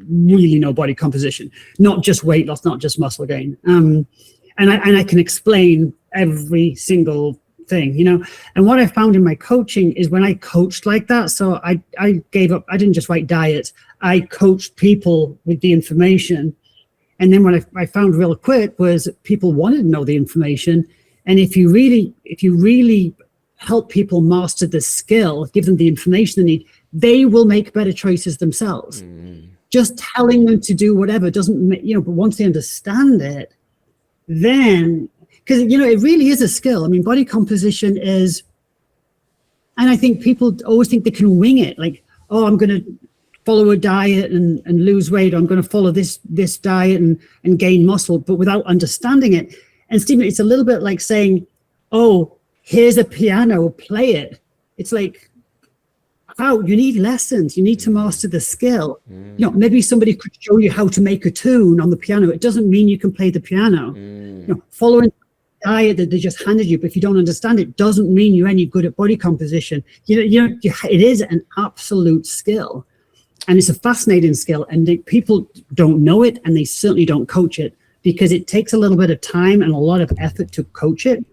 really know body composition, not just weight loss, not just muscle gain. And I can explain every single thing, and what I found in my coaching is when I coached like that, so I gave up. I didn't just write diets. I coached people with the information. And then what I found real quick was people wanted to know the information. And if you really help people master the skill, give them the information they need, they will make better choices themselves. Just telling them to do whatever doesn't, but once they understand it, then, because, it really is a skill. I mean, body composition is, and I think people always think they can wing it. Like, oh, I'm going to follow a diet and lose weight. Or I'm going to follow this diet and gain muscle, but without understanding it. And Stephen, it's a little bit like saying, oh, here's a piano, play it. It's like, out. You need lessons. You need to master the skill. You know, maybe somebody could show you how to make a tune on the piano. It doesn't mean you can play the piano. You know, following a diet that they just handed you, but if you don't understand it, doesn't mean you're any good at body composition. It is an absolute skill, and it's a fascinating skill. And people don't know it, and they certainly don't coach it because it takes a little bit of time and a lot of effort to coach it.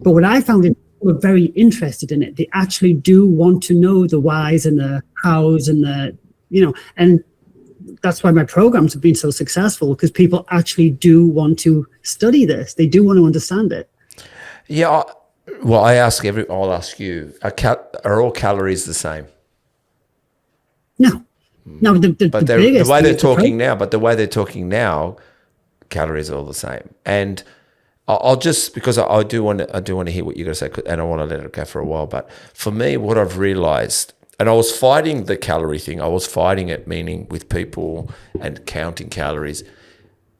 But what I found is people are very interested in it. They actually do want to know the whys and the hows and and that's why my programs have been so successful, because people actually do want to study this. They do want to understand it. Yeah. Well, I'll ask you, are all calories the same? No. No, the way they're talking now, calories are all the same. And I'll just, because I do want to hear what you're going to say, and I want to let it go for a while. But for me, what I've realized, and I was fighting the calorie thing. I was fighting it, meaning with people and counting calories.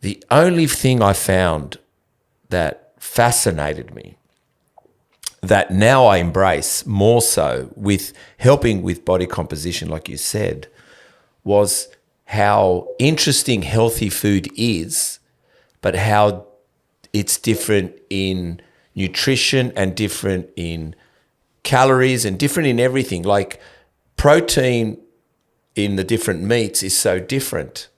The only thing I found that fascinated me, that now I embrace more so with helping with body composition, like you said, was how interesting healthy food is, but how it's different in nutrition and different in calories and different in everything. Like protein in the different meats is so different.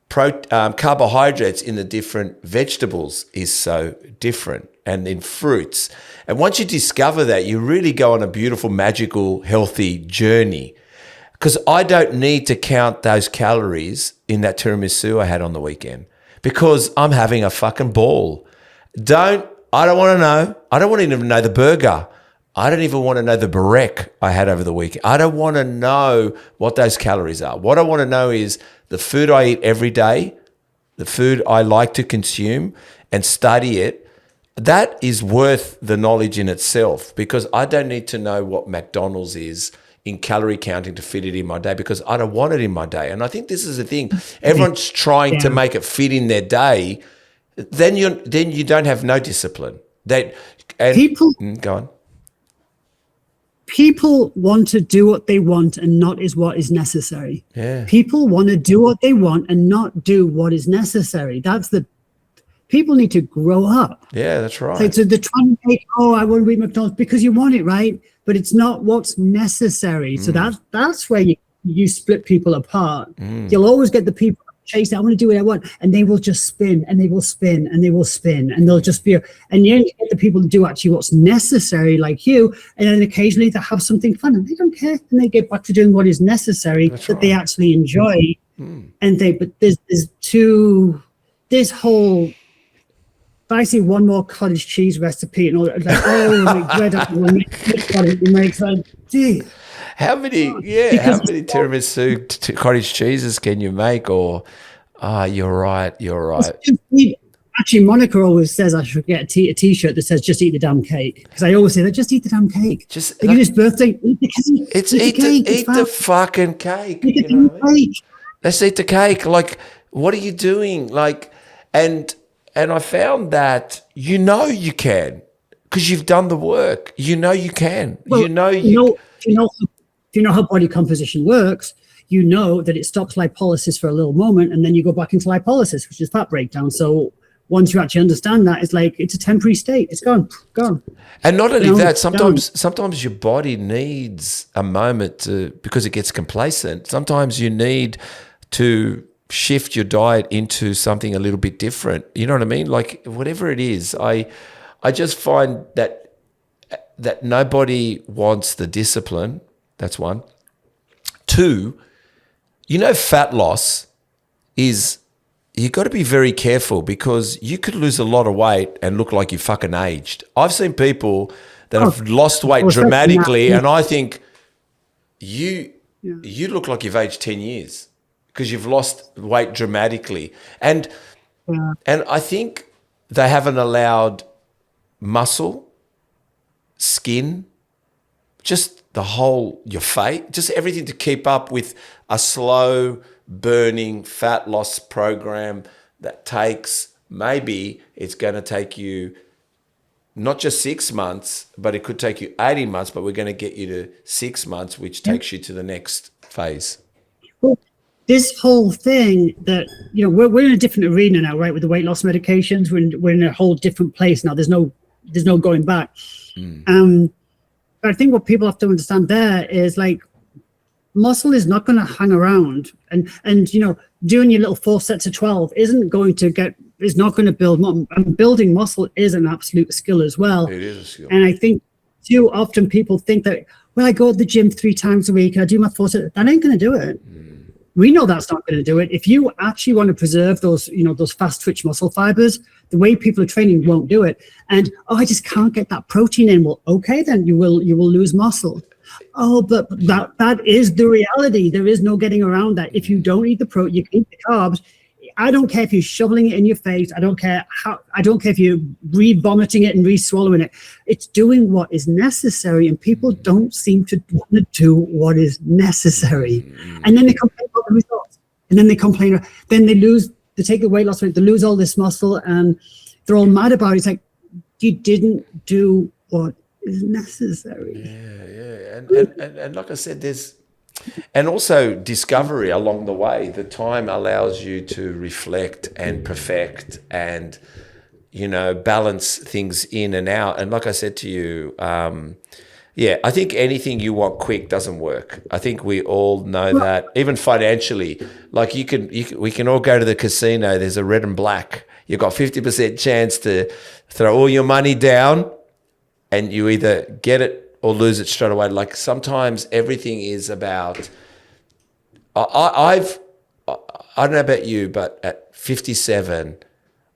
Carbohydrates in the different vegetables is so different, and in fruits. And once you discover that, you really go on a beautiful, magical, healthy journey. Because I don't need to count those calories in that tiramisu I had on the weekend, because I'm having a fucking ball. I don't want to know. I don't want to even know the burger. I don't even want to know the barek I had over the weekend. I don't want to know what those calories are. What I want to know is the food I eat every day, the food I like to consume and study it. That is worth the knowledge in itself, because I don't need to know what McDonald's is in calorie counting to fit it in my day, because I don't want it in my day. And I think this is the thing. Everyone's trying to make it fit in their day. Then you don't have no discipline. Go on. People want to do what they want and not is what is necessary. Yeah. People want to do what they want and not do what is necessary. People need to grow up. Yeah, that's right. So they're trying to make, I want to eat McDonald's because you want it, right? But it's not what's necessary. So that's where you split people apart. You'll always get the people chasing, I want to do what I want, and they will just spin and they will spin and they will spin and they'll just be, and you only get the people to do actually what's necessary, like you, and then occasionally they have something fun and they don't care, and they get back to doing what is necessary they actually enjoy. But there's this whole, if I see one more cottage cheese recipe and all that, like, How many tiramisu cottage cheeses can you make? Or, you're right. Actually, Monica always says I should get a t-shirt that says "Just eat the damn cake," because I always say that, just eat the damn cake. Just like his birthday, eat the cake. Eat the fucking cake. Eat the damn cake. Let's eat the cake. Like, what are you doing? Like, and I found that you can, because you've done the work. You can. Well, if you know how body composition works, you know that it stops lipolysis for a little moment, and then you go back into lipolysis, which is fat breakdown. So once you actually understand that, it's like it's a temporary state. It's gone. And not only that, sometimes your body needs a moment because it gets complacent. Sometimes you need to shift your diet into something a little bit different. You know what I mean? Like whatever it is, I just find that nobody wants the discipline. That's one. Two, fat loss is, you got to be very careful, because you could lose a lot of weight and look like you fucking aged. I've seen people that have lost weight dramatically, and I think you look like you've aged 10 years because you've lost weight dramatically. And I think they haven't allowed muscle, skin, just the whole, your face, just everything to keep up with a slow burning fat loss program that takes, maybe it's going to take you not just 6 months, but it could take you 18 months, but we're going to get you to 6 months, which takes you to the next phase. Well, this whole thing that, we're in a different arena now, right? With the weight loss medications, we're in a whole different place now. There's no going back. But I think what people have to understand there is like, muscle is not going to hang around, and doing your little 4 sets of 12 is not going to build. And building muscle is an absolute skill as well. It is a skill. And I think too often people think that, well, I go to the gym 3 times a week, I do my 4 sets. That ain't going to do it. We know that's not going to do it. If you actually want to preserve those fast twitch muscle fibers, the way people are training won't do it. And I just can't get that protein in. Well, okay, then you will lose muscle. Oh, but that is the reality. There is no getting around that. If you don't eat the protein, you can eat the carbs. I don't care if you're shoveling it in your face. I don't care if you're re-vomiting it and re-swallowing it. It's doing what is necessary, and people don't seem to want to do what is necessary. And then they complain about the results. And then then they take the weight loss, they lose all this muscle, and they're all mad about it. It's like, you didn't do what is necessary. And like I said, and also discovery along the way. The time allows you to reflect and perfect and, balance things in and out. And like I said to you, I think anything you want quick doesn't work. I think we all know that, even financially. Like we can all go to the casino. There's a red and black. You've got 50% chance to throw all your money down, and you either get it or lose it straight away. Like sometimes everything is about, I don't know about you, but at 57,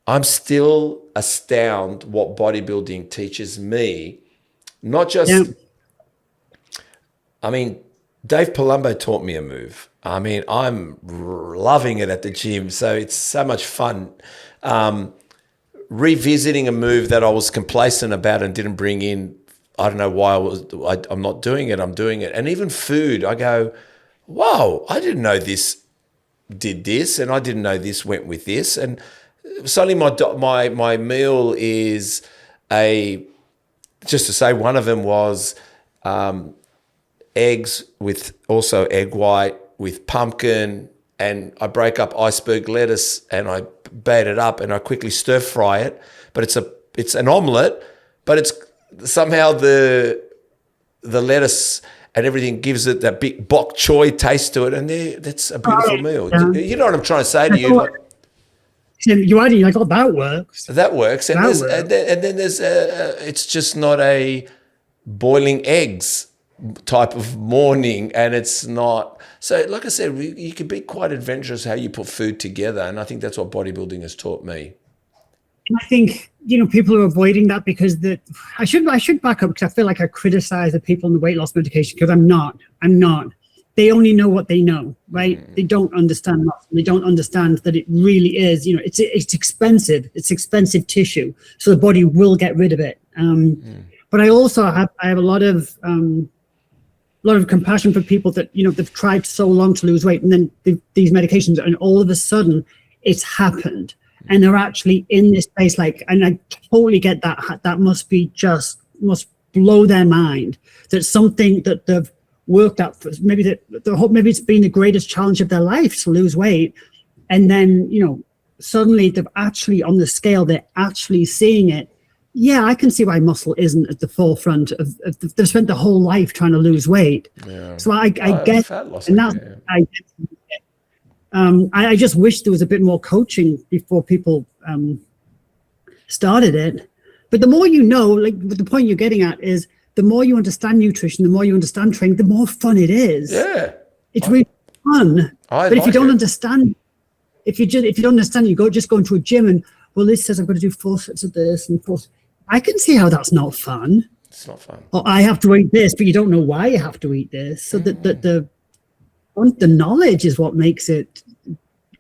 I'm still astounded what bodybuilding teaches me. Not just, I mean, Dave Palumbo taught me a move. I mean, I'm loving it at the gym. So it's so much fun. Revisiting a move that I was complacent about and didn't bring in. I don't know why I'm not doing it. I'm doing it. And even food, I go, whoa, I didn't know this did this, and I didn't know this went with this. And suddenly my meal is just to say, one of them was eggs with also egg white with pumpkin, and I break up iceberg lettuce and I bait it up and I quickly stir fry it. But it's an omelette, but it's somehow the lettuce and everything gives it that big bok choy taste to it, and that's a beautiful meal. You know what I'm trying to say to you? You're adding like, oh, that works. That works, and then there's it's just not a boiling eggs type of morning, and it's not. So, like I said, you can be quite adventurous how you put food together, and I think that's what bodybuilding has taught me. And I think, people are avoiding that because I should back up, because I feel like I criticize the people on the weight loss medication, because I'm not. They only know what they know, right? They don't understand muscle. They don't understand that it really is, it's expensive. It's expensive tissue. So the body will get rid of it. But I also have a lot of compassion for people that, they've tried so long to lose weight, and then these medications, and all of a sudden it's happened. And they're actually in this place, and I totally get that must blow their mind, that something that they've worked at, maybe it's been the greatest challenge of their life to lose weight. And then, suddenly they've actually, on the scale, they're actually seeing it. Yeah, I can see why muscle isn't at the forefront of they've spent their whole life trying to lose weight. Yeah. So I get, and that's, I get. I just wish there was a bit more coaching before people started it. But the more the point you're getting at is, the more you understand nutrition, the more you understand training, the more fun it is. Yeah, it's really fun. But if you don't understand, if you don't understand, you just go into a gym and, well, this says I've got to do 4 sets of this and 4. I can see how that's not fun. It's not fun. Or I have to eat this, but you don't know why you have to eat this. So the knowledge is what makes it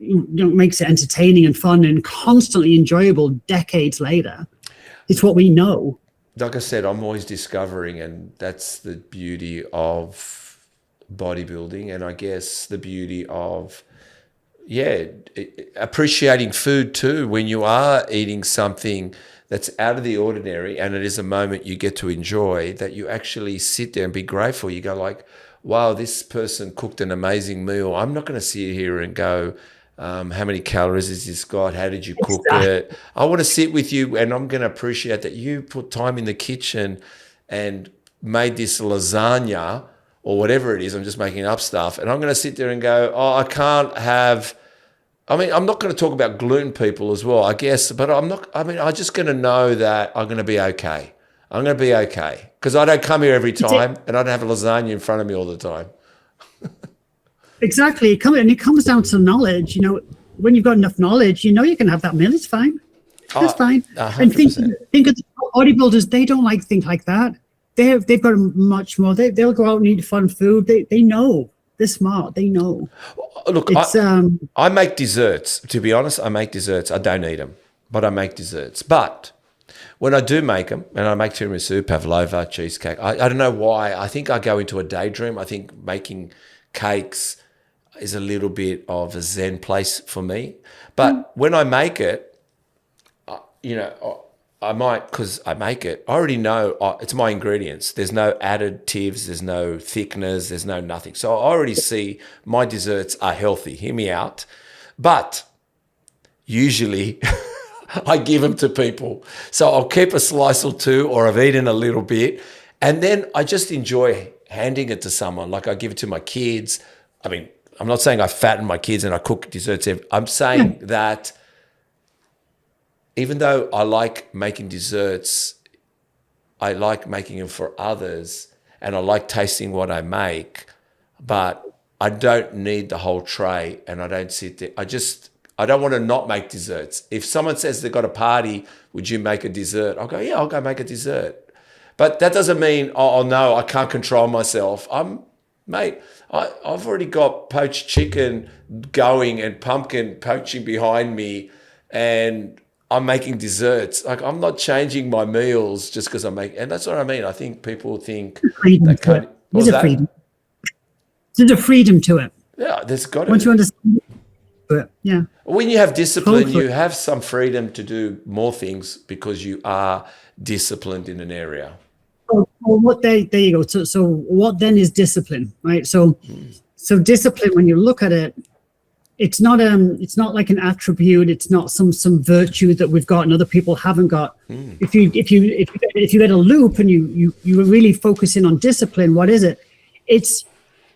entertaining and fun and constantly enjoyable decades later. It's what we know. Like I said, I'm always discovering, and that's the beauty of bodybuilding, and I guess the beauty of appreciating food too, when you are eating something that's out of the ordinary, and it is a moment you get to enjoy, that you actually sit there and be grateful. You go like, wow, this person cooked an amazing meal. I'm not going to sit here and go, how many calories has this got? How did you cook it? I want to sit with you, and I'm going to appreciate that you put time in the kitchen and made this lasagna or whatever it is. I'm just making up stuff. And I'm going to sit there and go, oh, I can't have, I mean, I'm not going to talk about gluten people as well, I guess, but I'm just going to know that I'm going to be okay. I'm going to be okay, because I don't come here every time and I don't have a lasagna in front of me all the time. Exactly. It comes down to knowledge. You know, when you've got enough knowledge, you know you can have that meal. It's fine. It's fine. 100%. And think of the bodybuilders. They don't like things like that. They've got much more. They'll go out and eat fun food. They know. They're smart. They know. Look, I make desserts. To be honest, I make desserts. I don't eat them, but I make desserts. But when I do make them, and I make tiramisu, pavlova, cheesecake, I don't know why. I think I go into a daydream. I think making cakes is a little bit of a zen place for me. But when I make it, you know, I might, because I make it, I already know it's my ingredients. There's no additives, there's no thickeners, there's no nothing. So I already see my desserts are healthy. Hear me out. But usually I give them to people. So I'll keep a slice or two, or I've eaten a little bit, and then I just enjoy handing it to someone. Like I give it to my kids. I mean, I'm not saying I fatten my kids and I cook desserts. I'm saying that even though I like making desserts, I like making them for others, and I like tasting what I make, but I don't need the whole tray, and I don't sit there. I don't want to not make desserts. If someone says they've got a party, would you make a dessert? I'll go, yeah, I'll go make a dessert. But that doesn't mean, oh no, I can't control myself. I've already got poached chicken going and pumpkin poaching behind me, and I'm making desserts. Like, I'm not changing my meals just because and that's what I mean. I think people think that kind of, there's a freedom. There's a freedom to it. Yeah, there's got to Once be. you understand it, yeah. When you have discipline, you have some freedom to do more things because you are disciplined in an area. There you go. So what then is discipline, right? So discipline, when you look at it, it's not like an attribute. It's not some virtue that we've got and other people haven't got. If you get a loop and you really focus in on discipline, what is it? It's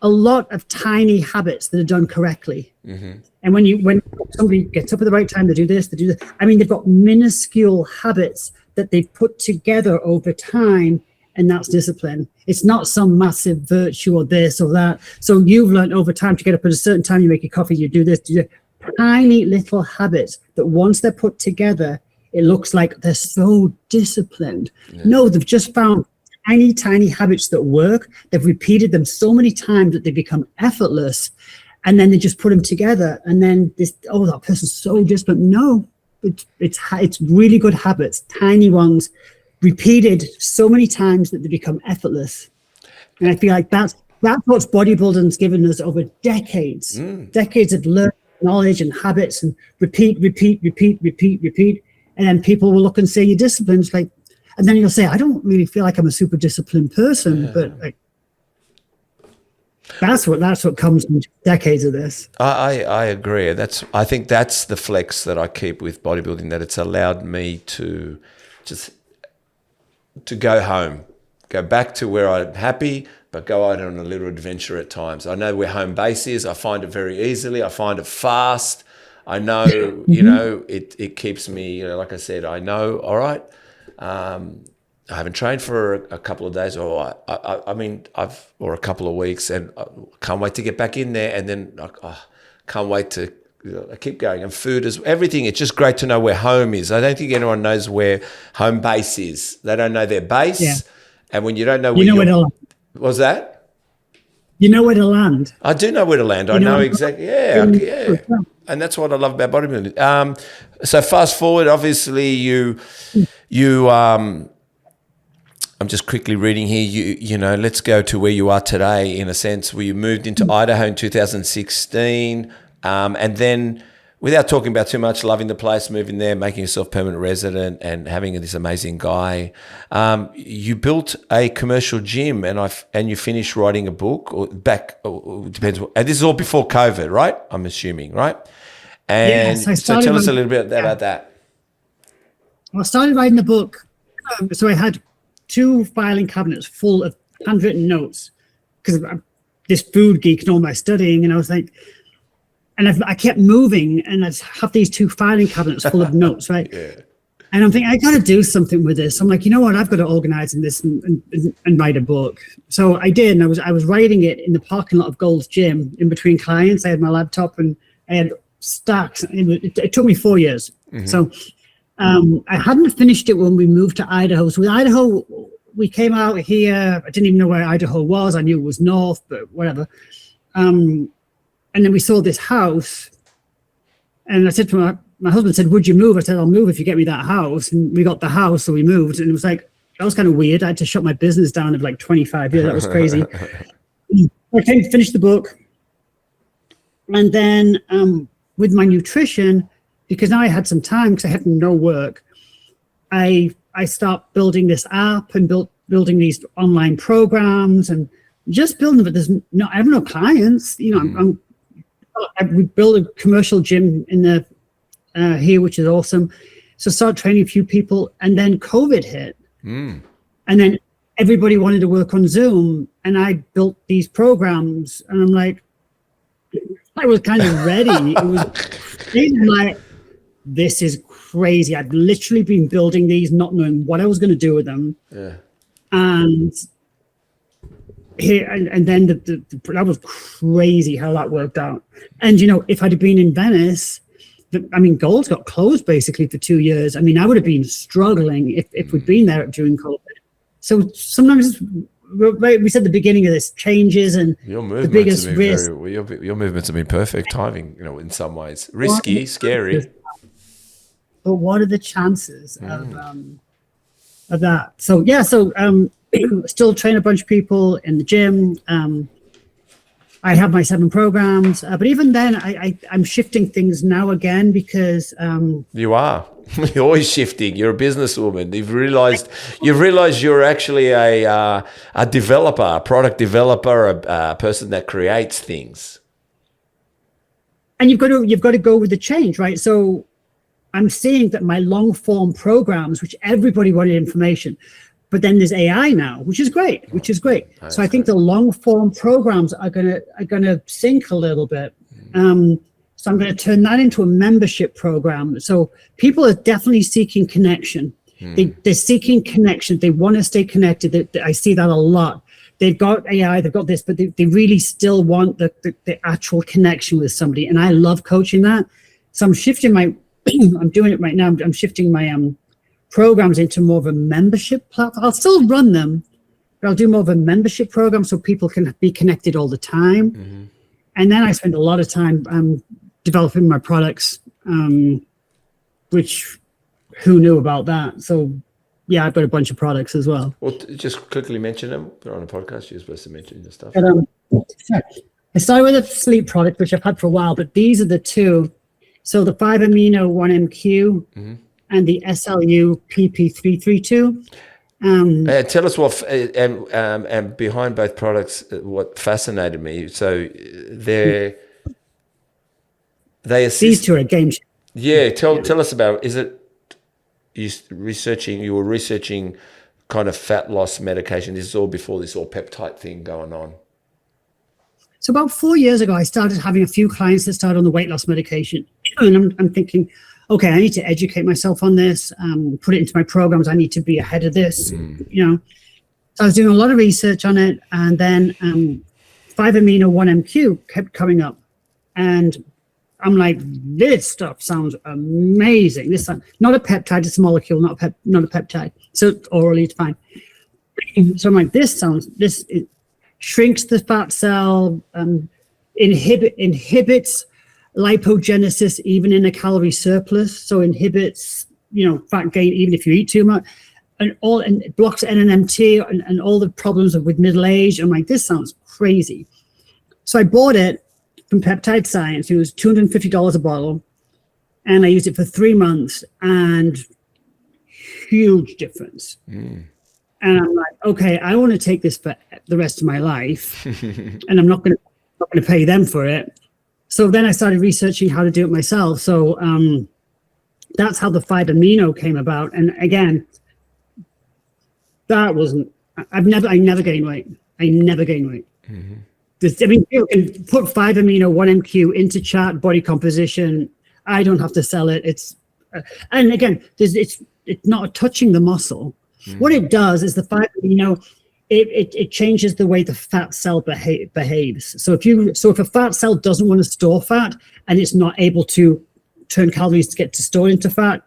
a lot of tiny habits that are done correctly. And when somebody gets up at the right time, they do this, they do that. I mean, they've got minuscule habits that they've put together over time, and that's discipline. It's not some massive virtue or this or that. So you've learned over time to get up at a certain time, you make your coffee, you do this, do that. Tiny little habits that once they're put together, it looks like they're so disciplined. Yeah. No, they've just found tiny habits that work. They've repeated them so many times that they become effortless. And then they just put them together. And then that person's so disciplined. No, it's really good habits, tiny ones, repeated so many times that they become effortless. And I feel like that's what bodybuilding's given us over decades. Decades of learning, knowledge and habits, and repeat. And then people will look and say, you're disciplined. Like, and then you'll say, I don't really feel like I'm a super disciplined person, but like, that's what comes from decades of this. I agree. I think that's the flex that I keep with bodybuilding, that it's allowed me to just to go home, go back to where I'm happy, but go out on a little adventure at times. I know where home base is. I find it very easily. I find it fast. I know, it keeps me, like I said, I know, all right, I haven't trained for a couple of days, or or a couple of weeks, and I can't wait to get back in there. And then I can't wait to keep going. And food is everything. It's just great to know where home is. I don't think anyone knows where home base is. They don't know their base. Yeah. And when you don't know where what was that? You know where to land. I do know where to land. I know exactly. Yeah. And that's what I love about bodybuilding. So fast forward, obviously you I'm just quickly reading here. Let's go to where you are today. In a sense, where you moved into Idaho in 2016, and then without talking about too much, loving the place, moving there, making yourself permanent resident, and having this amazing guy, you built a commercial gym, and you finished writing a book, or depends. And this is all before COVID, right? I'm assuming, right? And yes, so tell us a little bit about that. Well, I started writing the book. So I had 2 filing cabinets full of handwritten notes because I'm this food geek and all my studying, and I was like, and I kept moving, and I have these 2 filing cabinets full of notes, right? Yeah. And I'm thinking, I got to do something with this. I'm like, you know what? I've got to organize in this and write a book. So I did, and I was writing it in the parking lot of Gold's Gym in between clients. I had my laptop, and I had stacks. It took me 4 years. Mm-hmm. So I hadn't finished it when we moved to Idaho. So with Idaho, we came out here. I didn't even know where Idaho was. I knew it was north, but whatever. And then we saw this house, and I said to my husband said, would you move? I said, I'll move if you get me that house. And we got the house, so we moved. And it was like, that was kind of weird. I had to shut my business down of like 25 years. That was crazy. I came to finish the book. And then with my nutrition, because now I had some time because I had no work, I started building this app and building these online programs and just building it. But I have no clients. You know, we built a commercial gym in the here, which is awesome. So started training a few people, and then COVID hit, and then everybody wanted to work on Zoom, and I built these programs, and I'm like, I was kind of ready. It was like, this is crazy. I'd literally been building these, not knowing what I was going to do with them, and here and then that was crazy how that worked out. And you know, if I'd have been in Venice, Gold's got closed basically for 2 years. I mean, I would have been struggling if we'd been there during COVID. So sometimes we said the beginning of this changes, and the biggest risk. Your movements have been perfect timing, you know, in some ways. Risky, scary. But what are the chances of that? So yeah, still train a bunch of people in the gym. I have my 7 programs, but even then, I'm shifting things now again because you are. You're always shifting. You're a businesswoman. You've realized you're actually a developer, a product developer, a person that creates things. And you've got to go with the change, right? So I'm seeing that my long form programs, which everybody wanted information, but then there's AI now, which is great. So I think the long form programs are gonna sink a little bit. So I'm going to turn that into a membership program. So people are definitely seeking connection. They're seeking connection. They want to stay connected. I see that a lot. They've got AI, they've got this, but they really still want the actual connection with somebody. And I love coaching that. So I'm shifting I'm doing it right now. I'm shifting my programs into more of a membership platform. I'll still run them, but I'll do more of a membership program so people can be connected all the time. And then I spend a lot of time developing my products, which who knew about that? So yeah, I've got a bunch of products as well. Well, just quickly mention them. They're on a podcast. You're supposed to mention the stuff. But, I started with a sleep product, which I've had for a while, but these are the 2. So the 5-amino 1MQ and the SLU PP332. Tell us what, and behind both products, what fascinated me. So they assist. These 2 are a game changer. Yeah, tell us about. Is it you were researching kind of fat loss medication? This is all before this all peptide thing going on. So about 4 years ago, I started having a few clients that started on the weight loss medication, and I'm thinking, okay, I need to educate myself on this, put it into my programs. I need to be ahead of this, you know. So I was doing a lot of research on it, and then 5-amino 1MQ kept coming up, and I'm like, this stuff sounds amazing. This is not a peptide, it's a molecule, not a peptide. So orally it's fine. So I'm like, it shrinks the fat cell, inhibits lipogenesis even in a calorie surplus, so inhibits, you know, fat gain even if you eat too much, and it blocks NNMT and all the problems with middle age. I'm like, this sounds crazy. So I bought it from Peptide Science. It was $250 a bottle. And I used it for 3 months, and huge difference. And I'm like, okay, I want to take this for the rest of my life, and I'm not going to pay them for it. So then I started researching how to do it myself. So that's how the 5-amino came about. And again, that wasn't. I never gained weight. I never gained weight. I mean, you can put 5-amino 1MQ into chart body composition. I don't have to sell it. It's and again, it's not touching the muscle. What it does is the 5-amino, it changes the way the fat cell behaves. So if a fat cell doesn't want to store fat and it's not able to turn calories to get to store into fat,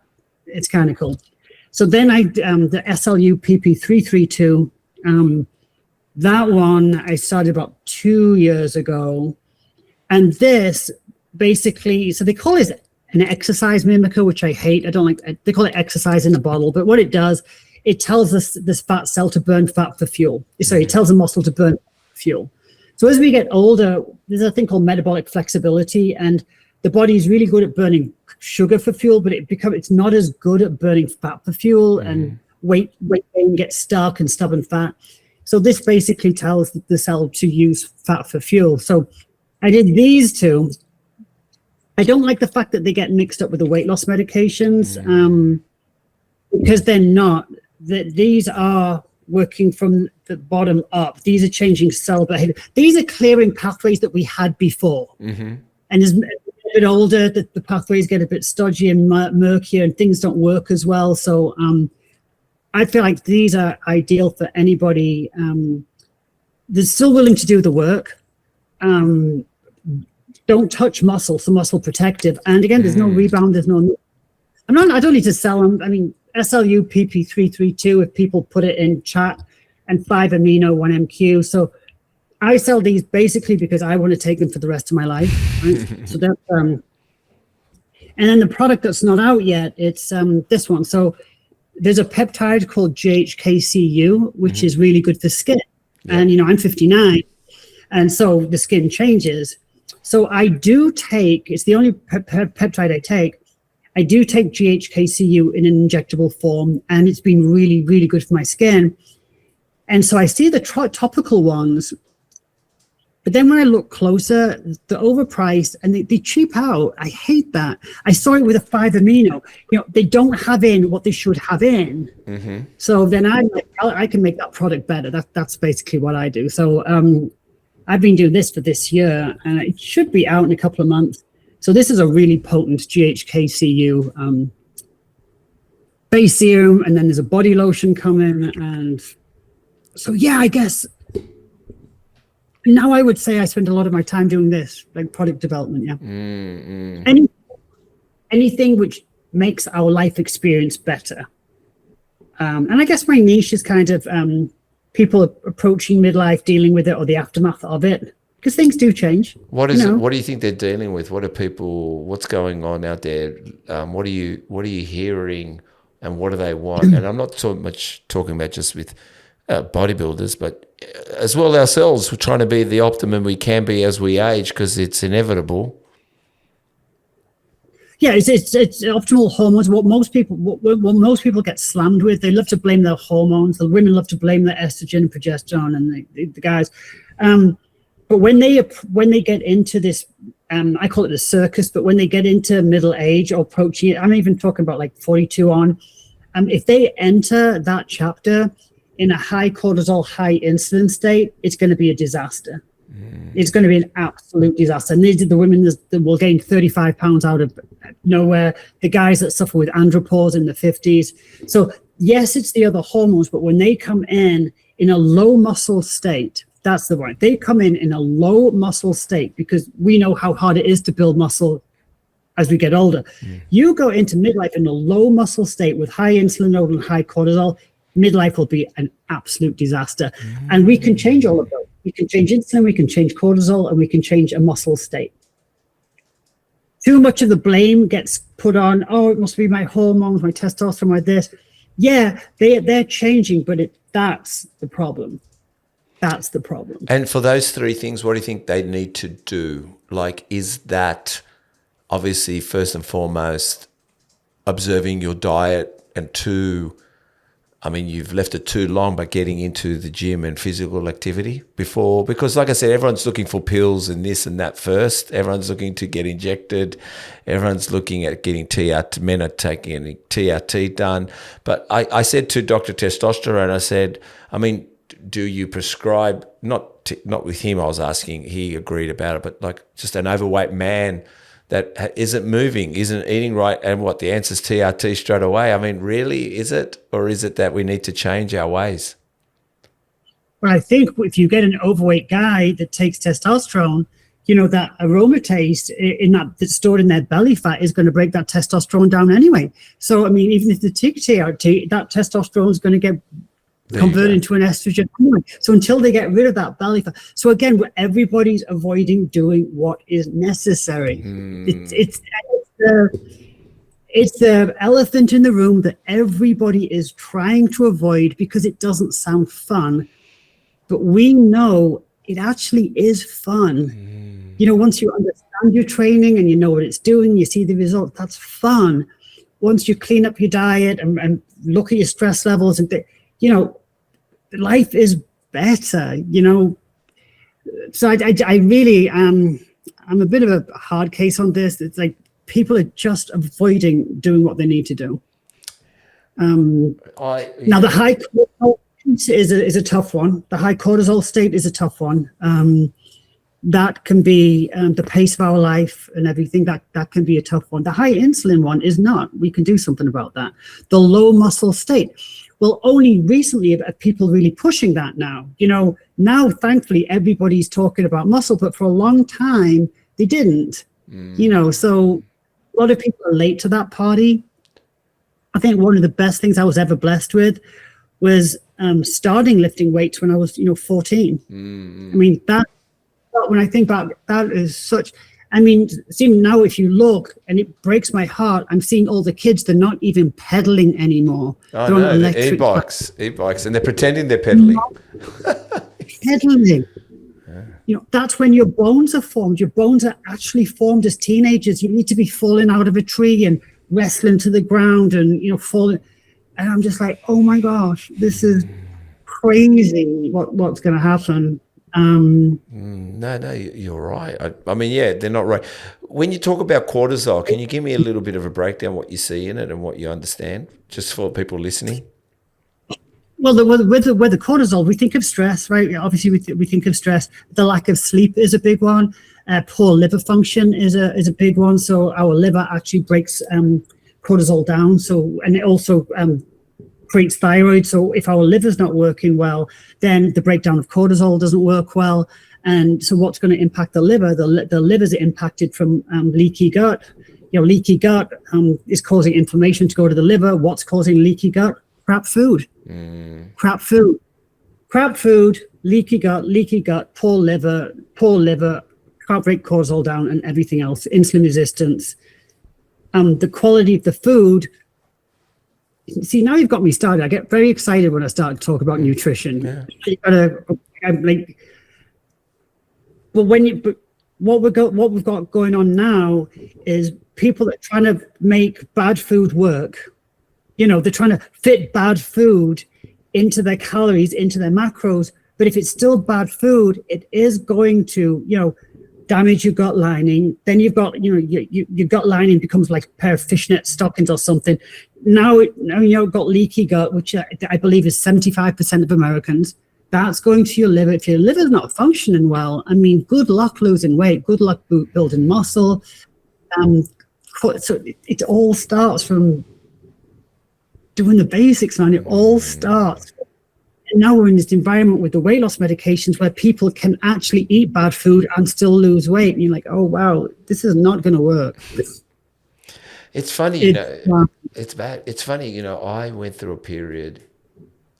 it's kind of cool. So then the SLU PP332, that one I started about 2 years ago. And this basically, so they call it an exercise mimicker, which I hate. I don't like, they call it exercise in a bottle. But what it does, it tells this fat cell to burn fat for fuel. Sorry, it tells the muscle to burn fuel. So as we get older, there's a thing called metabolic flexibility, and the body is really good at burning sugar for fuel, but it's not as good at burning fat for fuel, and weight gain gets stuck and stubborn fat. So this basically tells the cell to use fat for fuel. So I did these two. I don't like the fact that they get mixed up with the weight loss medications, because they're not. These are working from the bottom up. These are changing cell behavior. These are clearing pathways that we had before. And as a bit older, the pathways get a bit stodgy and murkier, and things don't work as well. So I feel like these are ideal for anybody that's still willing to do the work. Don't touch muscle, so muscle protective. And again, there's no rebound. There's no. I don't need to sell them. I mean, SLU PP332, if people put it in chat, and 5-amino 1MQ. So I sell these basically because I want to take them for the rest of my life. Right? So that's and then the product that's not out yet, it's this one. So there's a peptide called GHKCU, which is really good for skin. And I'm 59, and so the skin changes. So I do take, it's the only peptide I take. I do take GHKCU in an injectable form, and it's been really, really good for my skin. And so I see the topical ones, but then when I look closer, they're overpriced and they cheap out. I hate that. I saw it with a 5-amino. They don't have in what they should have in. So then I'm like, I can make that product better. That's basically what I do. So I've been doing this for this year, and it should be out in a couple of months. So this is a really potent GHKCU base serum, and then there's a body lotion coming. And so, yeah, I guess now I would say I spend a lot of my time doing this, like product development. Yeah. Anything which makes our life experience better. And I guess my niche is kind of people approaching midlife, dealing with it, or the aftermath of it. Because things do change. What is it? What do you think they're dealing with? What are people? What's going on out there? What are you hearing, and what do they want? And I'm not so much talking about just with bodybuilders, but as well ourselves. We're trying to be the optimum we can be as we age, because it's inevitable. Yeah, it's optimal hormones. What most people get slammed with, they love to blame their hormones. The women love to blame their estrogen and progesterone, and the guys. But when they get into this, I call it the circus, but when they get into middle age or approaching it, I'm even talking about like 42 on, if they enter that chapter in a high cortisol, high insulin state, it's going to be a disaster. It's going to be an absolute disaster. And these are the women that will gain 35 pounds out of nowhere, the guys that suffer with andropause in the 50s. So yes, it's the other hormones, but when they come in a low muscle state, that's the one. They come in a low muscle state, because we know how hard it is to build muscle as we get older. You go into midlife in a low muscle state with high insulin load and high cortisol, midlife will be an absolute disaster. And we can change all of those. We can change insulin, we can change cortisol, and we can change a muscle state. Too much of the blame gets put on, it must be my hormones, my testosterone, my this. Yeah, they're changing, but that's the problem. That's the problem. And for those three things, what do you think they need to do? Like, is that obviously, first and foremost, observing your diet, and two, I mean, you've left it too long by getting into the gym and physical activity before, because like I said, everyone's looking for pills and this and that first. Everyone's looking to get injected. Everyone's looking at getting TRT. Men are taking TRT done. But I said to Dr. Testosterone, I said, I mean, do you prescribe, not with him, I was asking, he agreed about it, but like just an overweight man that isn't moving, isn't eating right, and what the answer is TRT straight away. I mean, really, is it? Or is it that we need to change our ways? Well, I think if you get an overweight guy that takes testosterone, that aromatase that's stored in their belly fat is going to break that testosterone down anyway. So, I mean, even if they take TRT, that testosterone is going to get converted into an estrogen anyway. So until they get rid of that belly fat. So again, everybody's avoiding doing what is necessary. It's the elephant in the room that everybody is trying to avoid because it doesn't sound fun. But we know it actually is fun. Once you understand your training and you know what it's doing, you see the results, that's fun. Once you clean up your diet and look at your stress levels and life is better, So I really I'm a bit of a hard case on this. It's like people are just avoiding doing what they need to do. Now the high cortisol is a tough one. The high cortisol state is a tough one. That can be the pace of our life and everything. That can be a tough one. The high insulin one is not. We can do something about that. The low muscle state. Well, only recently are people really pushing that now. Now, thankfully, everybody's talking about muscle, but for a long time, they didn't. So a lot of people are late to that party. I think one of the best things I was ever blessed with was starting lifting weights when I was, 14. I mean, when I think about that is such... I mean, see now if you look, and it breaks my heart, I'm seeing all the kids, they're not even pedaling anymore. Oh, no, the e-bikes, and they're pretending they're pedaling. Pedaling. That's when your bones are formed. Your bones are actually formed as teenagers. You need to be falling out of a tree and wrestling to the ground and, falling. And I'm just like, oh my gosh, this is crazy what's going to happen. No, you're right. I mean, yeah, they're not right. When you talk about cortisol, can you give me a little bit of a breakdown what you see in it and what you understand, just for people listening? Well, with the cortisol, we think of stress, right? Obviously, we think of stress. The lack of sleep is a big one. Poor liver function is a big one. So our liver actually breaks cortisol down. And it also creates thyroid. So if our liver's not working well, then the breakdown of cortisol doesn't work well. And so what's going to impact the liver? The liver's impacted from leaky gut. Leaky gut is causing inflammation to go to the liver. What's causing leaky gut? Crap food. Crap food, leaky gut, poor liver, can't break cortisol down, and everything else, insulin resistance. The quality of the food. See, now you've got me started. I get very excited when I start to talk about nutrition. Yeah. But what we've got going on now is people that are trying to make bad food work. They're trying to fit bad food into their calories, into their macros. But if it's still bad food, it is going to, damage your gut lining. Then you've got, your gut lining becomes like a pair of fishnet stockings or something. Now you've got leaky gut, which I believe is 75% of Americans. That's going to your liver. If your liver's not functioning well, I mean, good luck losing weight. Good luck building muscle. So it all starts from doing the basics, man. It all starts. And now we're in this environment with the weight loss medications where people can actually eat bad food and still lose weight. And you're like, oh, wow, this is not going to work. It's funny, it's bad. It's funny, I went through a period,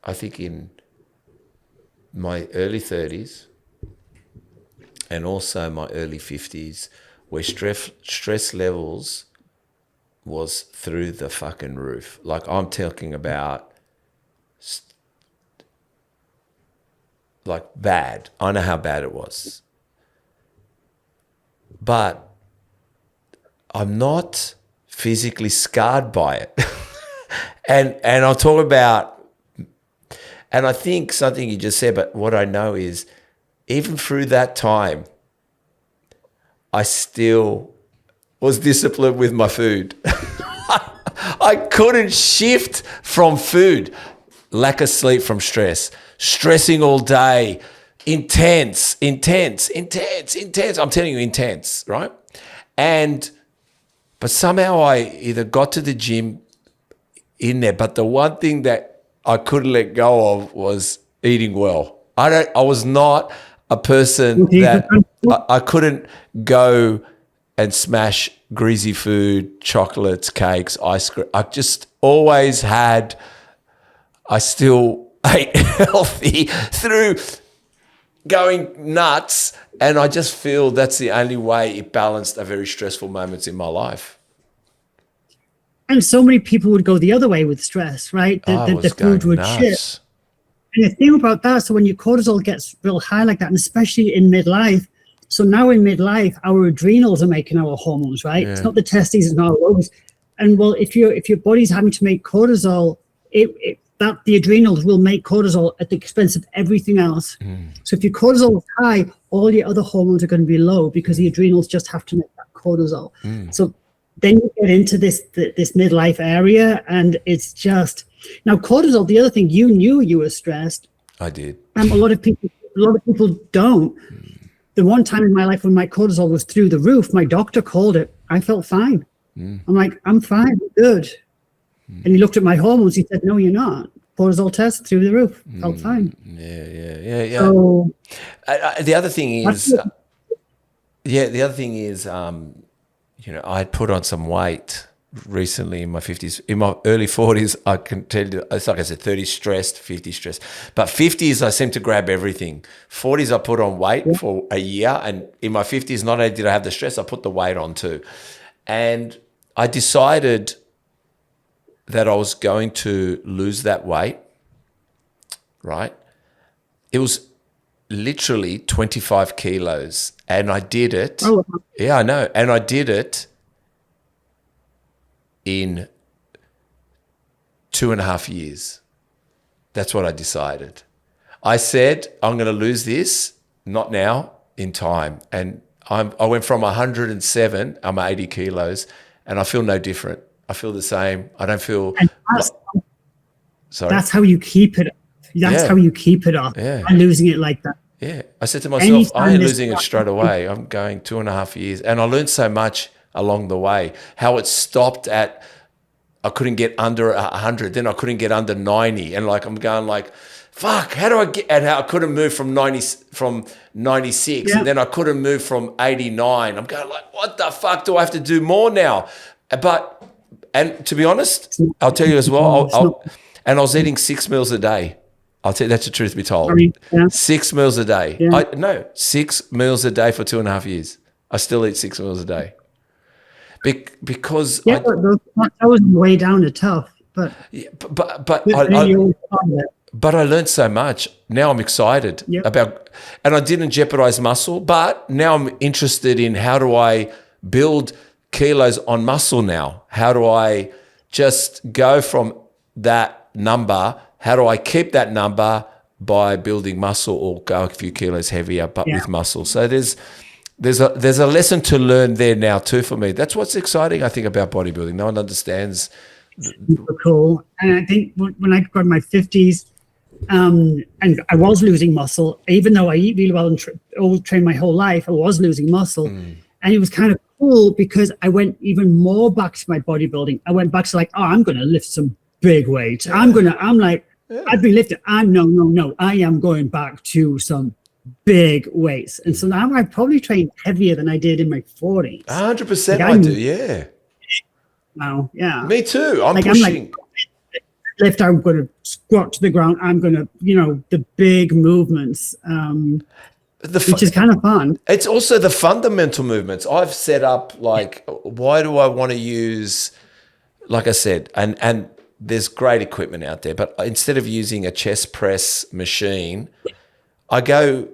I think in my early 30s and also my early 50s, where stress levels was through the fucking roof. Like, I'm talking about like bad. I know how bad it was. But I'm not physically scarred by it. and I'll talk about, and I think something you just said, but what I know is even through that time, I still was disciplined with my food. I couldn't shift from food. Lack of sleep from stress, stressing all day, intense. I'm telling you, intense, right? But somehow I either got to the gym in there, but the one thing that I couldn't let go of was eating well. I was not a person that I couldn't go and smash greasy food, chocolates, cakes, ice cream. I just always had, I still ate healthy through going nuts. And I just feel that's the only way it balanced a very stressful moments in my life. And so many people would go the other way with stress, right? The food would shift. And the thing about that, so when your cortisol gets real high like that, and especially in midlife, so now in midlife, our adrenals are making our hormones, right? Yeah. It's not the testes, it's not our ovaries. And well, if your body's having to make cortisol, the adrenals will make cortisol at the expense of everything else. So if your cortisol is high, all your other hormones are going to be low because the adrenals just have to make that cortisol. So then you get into this midlife area, and it's just now cortisol. The other thing, you knew you were stressed. I did. A lot of people don't. The one time in my life when my cortisol was through the roof, my doctor called it. I felt fine. I'm like, I'm fine, good. And he looked at my hormones. He said, "No, you're not. Cortisol test through the roof. Felt fine." Yeah. So, the other thing is, I had put on some weight recently in my 50s. In my early 40s, I can tell you, it's like I said, 30 stressed, 50 stressed. But 50s, I seem to grab everything. 40s, I put on weight for a year. And in my 50s, not only did I have the stress, I put the weight on too. And I decided that I was going to lose that weight, right? It was literally 25 kilos. And I did it. Oh. Yeah, I know. And I did it in 2.5 years. That's what I decided. I said, I'm going to lose this, not now, in time. And I went from 107, I'm 80 kilos, and I feel no different. I feel the same. I don't feel... Sorry. That's how you keep it. That's how you keep it off. Yeah. And losing it like that. Yeah. I said to myself, I ain't losing it straight away. I'm going 2.5 years. And I learned so much along the way, how it stopped at, I couldn't get under 100, then I couldn't get under 90. And like, I'm going like, fuck, how do I get, and how I couldn't move from 96, and then I couldn't move from 89. I'm going like, what the fuck do I have to do more now? And to be honest, I'll tell you as well, I was eating 6 meals a day. I'll tell you, that's the truth be told. 6 meals a day. 6 meals a day for 2.5 years. I still eat 6 meals a day. Because that was way down to tough, but I learned so much. Now I'm excited about, and I didn't jeopardize muscle, but now I'm interested in how do I build kilos on muscle now? How do I just go from that number? How do I keep that number by building muscle, or go a few kilos heavier, but with muscle? So there's a lesson to learn there now too for me. That's what's exciting, I think, about bodybuilding. No one understands. Super cool. And I think when I got in my 50s, and I was losing muscle, even though I eat really well and trained my whole life, I was losing muscle. And it was kind of cool because I went even more back to my bodybuilding. I went back to like, oh, I'm going to lift some big weights. I've been lifting. No. I am going back to some big weights. And so now I probably train heavier than I did in my 40s. 100% I do, yeah. Now, yeah. Me too. I'm pushing. Lift, I'm going to squat to the ground. I'm going to, the big movements, which is kind of fun. It's also the fundamental movements. I've set up like, why do I want to use, like I said, and there's great equipment out there, but instead of using a chest press machine, I go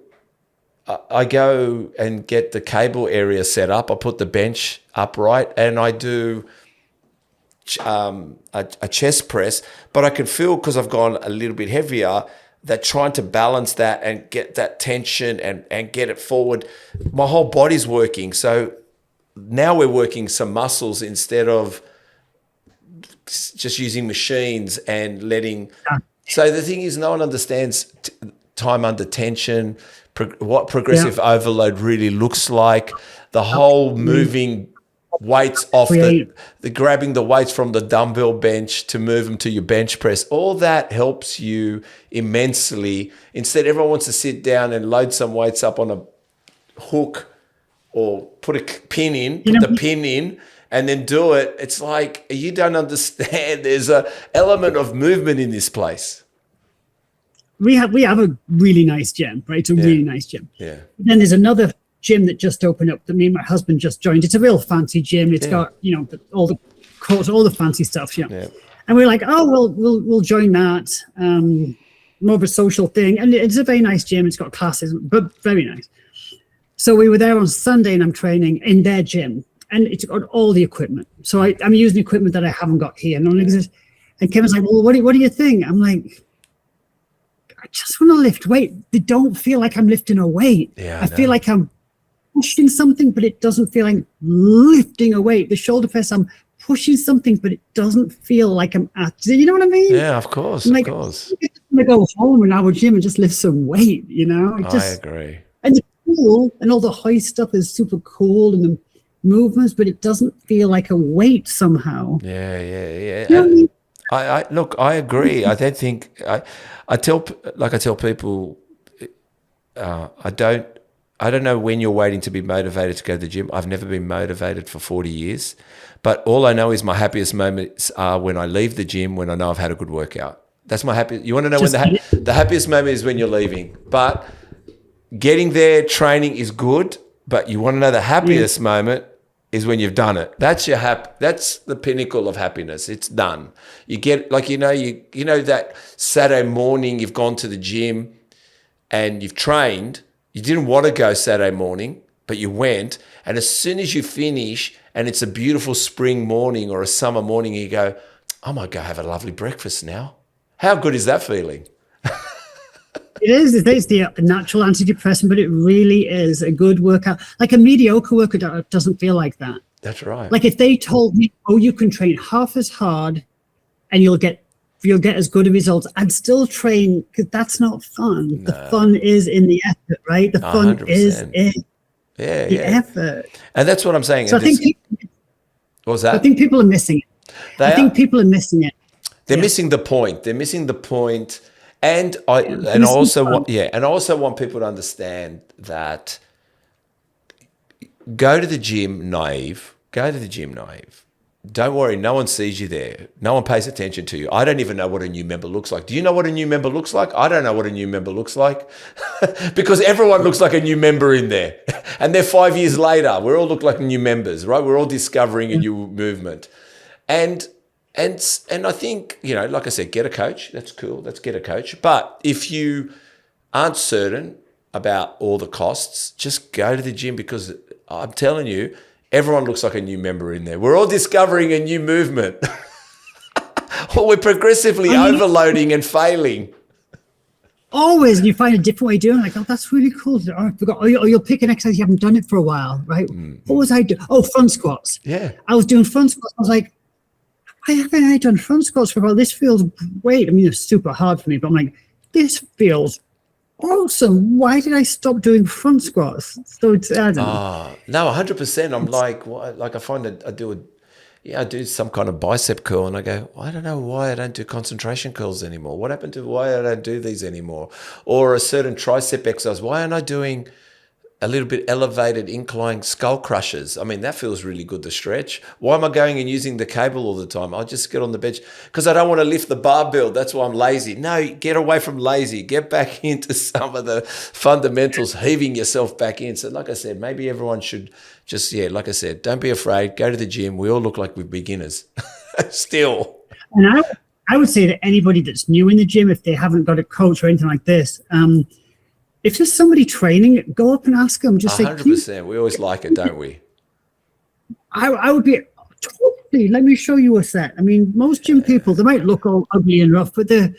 I go and get the cable area set up. I put the bench upright, and I do a chest press. But I can feel, because I've gone a little bit heavier, that trying to balance that and get that tension and get it forward, my whole body's working. So now we're working some muscles instead of just using machines and letting. So the thing is, no one understands time under tension, what progressive overload really looks like, the whole moving weights off the grabbing the weights from the dumbbell bench to move them to your bench press. All that helps you immensely. Instead, everyone wants to sit down and load some weights up on a hook or put a pin in, put the pin in, and then do it. It's like, you don't understand. There's a element of movement in this place. We have a really nice gym, right? It's a really nice gym. Yeah. Then there's another gym that just opened up that me and my husband just joined. It's a real fancy gym. It's got, all the courts, all the fancy stuff. Yeah. And we're like, oh, we'll join that. More of a social thing. And it's a very nice gym. It's got classes, but very nice. So we were there on Sunday, and I'm training in their gym, and it's got all the equipment. So I'm using equipment that I haven't got here. And Kevin's like, well, what do you think? I'm like, I just want to lift weight. They don't feel like I'm lifting a weight. Yeah, I feel like I'm pushing something, but it doesn't feel like lifting a weight. The shoulder press, I'm pushing something, but it doesn't feel like I'm at. You know what I mean? Yeah, of course, like, of course. I'm going to go home in our gym and just lift some weight, I agree. And it's cool, and all the high stuff is super cool, and the movements, but it doesn't feel like a weight somehow. Yeah. You know what I mean? Look, I agree. I don't think I tell people, I don't know when you're waiting to be motivated to go to the gym. I've never been motivated for 40 years, but all I know is my happiest moments are when I leave the gym, when I know I've had a good workout. That's my happy. You want to know when the happiest moment is? When you're leaving. But getting there, training is good, but you want to know the happiest moment is when you've done it. That's that's the pinnacle of happiness. It's done. You get, like, you know that Saturday morning you've gone to the gym and you've trained. You didn't want to go Saturday morning, but you went. And as soon as you finish and it's a beautiful spring morning or a summer morning, you go, I might go have a lovely breakfast now. How good is that feeling? It is. It's the natural antidepressant, but it really is a good workout. Like a mediocre workout doesn't feel like that. That's right. Like if they told me, oh, you can train half as hard and you'll get as good a results, I'd still train, because that's not fun. No. The fun is in the effort, right? The fun 100%. Is in the effort. And that's what I'm saying. So I think people are missing it. I think people are missing it. They're missing the point. They're missing the point. And I also want people to understand that go to the gym naive. Don't worry, no one sees you there. No one pays attention to you. I don't even know what a new member looks like. Do you know what a new member looks like? I don't know what a new member looks like because everyone looks like a new member in there. And they're 5 years later. We all look like new members, right? We're all discovering a new movement. And I think, like I said, get a coach. That's cool. Let's get a coach. But if you aren't certain about all the costs, just go to the gym, because I'm telling you, everyone looks like a new member in there. We're all discovering a new movement. Or we're progressively overloading and failing. Always, and you find a different way of doing it. Like, oh, that's really cool. Oh, I forgot. Or you'll pick an exercise you haven't done it for a while, right? What was I doing? Oh, front squats. Yeah. I was doing front squats. I was like, why haven't I done front squats for a while? This feels great. I mean, it's super hard for me, but I'm like, this feels awesome. Why did I stop doing front squats? So it's, I don't know. No, 100%. I'm like, what? Like I find that I do some kind of bicep curl, and I go, I don't know why I don't do concentration curls anymore. What happened to why I don't do these anymore? Or a certain tricep exercise. Why aren't I doing a little bit elevated incline skull crushers? I mean, that feels really good to stretch. Why am I going and using the cable all the time? I'll just get on the bench because I don't want to lift the barbell. That's why I'm lazy. No, get away from lazy. Get back into some of the fundamentals, heaving yourself back in. So like I said, maybe everyone should just, like I said, don't be afraid. Go to the gym. We all look like we're beginners still. And I would say to anybody that's new in the gym, if they haven't got a coach or anything like this, if there's somebody training, go up and ask them. Just say, 100%. We always like it, don't we? I would be totally. Let me show you a set. I mean, most gym people, they might look all ugly and rough, but they're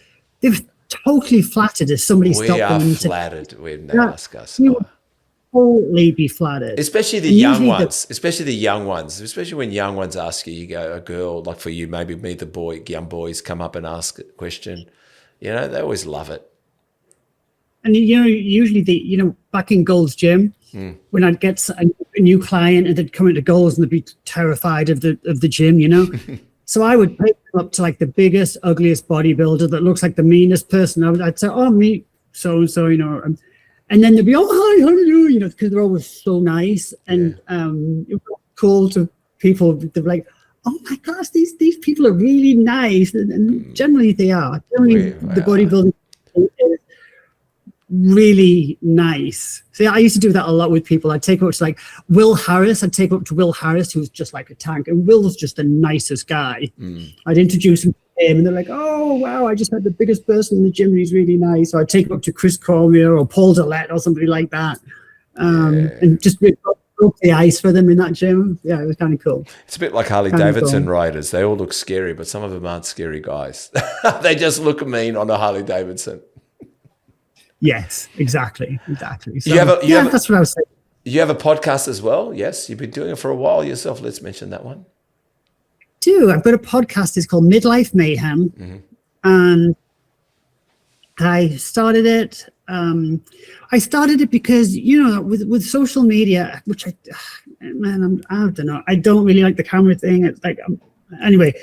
totally flattered if somebody stopped them. We are and flattered when they Yeah, ask us. you would totally be flattered. Especially the And young usually ones. Especially when young ones ask you, you go, a girl, like for you, maybe me, the boy, young boys come up and ask a question. You know, they always love it. And usually back in Gold's Gym, when I'd get a new client and they'd come into Gold's and they'd be terrified of the gym, So I would take them up to like the biggest, ugliest bodybuilder that looks like the meanest person. I'd say, oh, me, so and so, and then they'd be, oh, hi, how are you? Because they're always so nice and it was cool to people. They're like, oh my gosh, these people are really nice, and generally they are. Generally, the bodybuilding is really nice. See, I used to do that a lot with people. I'd take up to like Will Harris. I'd take up to Will Harris, who's just like a tank, and Will's just the nicest guy. I'd introduce him to him, and they're like, "Oh wow, I just met the biggest person in the gym. He's really nice." So I'd take him up to Chris Cormier or Paul Dillette or somebody like that, and just broke the ice for them in that gym. Yeah, it was kind of cool. It's a bit like Harley Davidson riders. They all look scary, but some of them aren't scary guys. They just look mean on a Harley Davidson. Yes, exactly. So, that's what I was saying. You have a podcast as well? Yes, you've been doing it for a while yourself. Let's mention that one. I've got a podcast. It's called Midlife Mayhem, and I started it. I started it because with social media, which I don't know. I don't really like the camera thing. It's like anyway,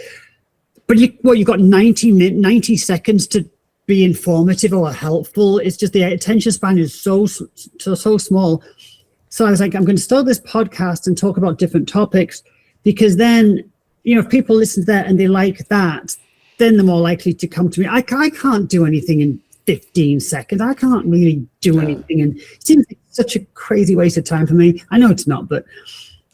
but you've got 90 seconds to be informative or helpful. It's just the attention span is so small. So I was like, I'm going to start this podcast and talk about different topics, because then, if people listen to that and they like that, then they're more likely to come to me. I can't do anything in 15 seconds. I can't really do anything. And it seems like such a crazy waste of time for me. I know it's not, but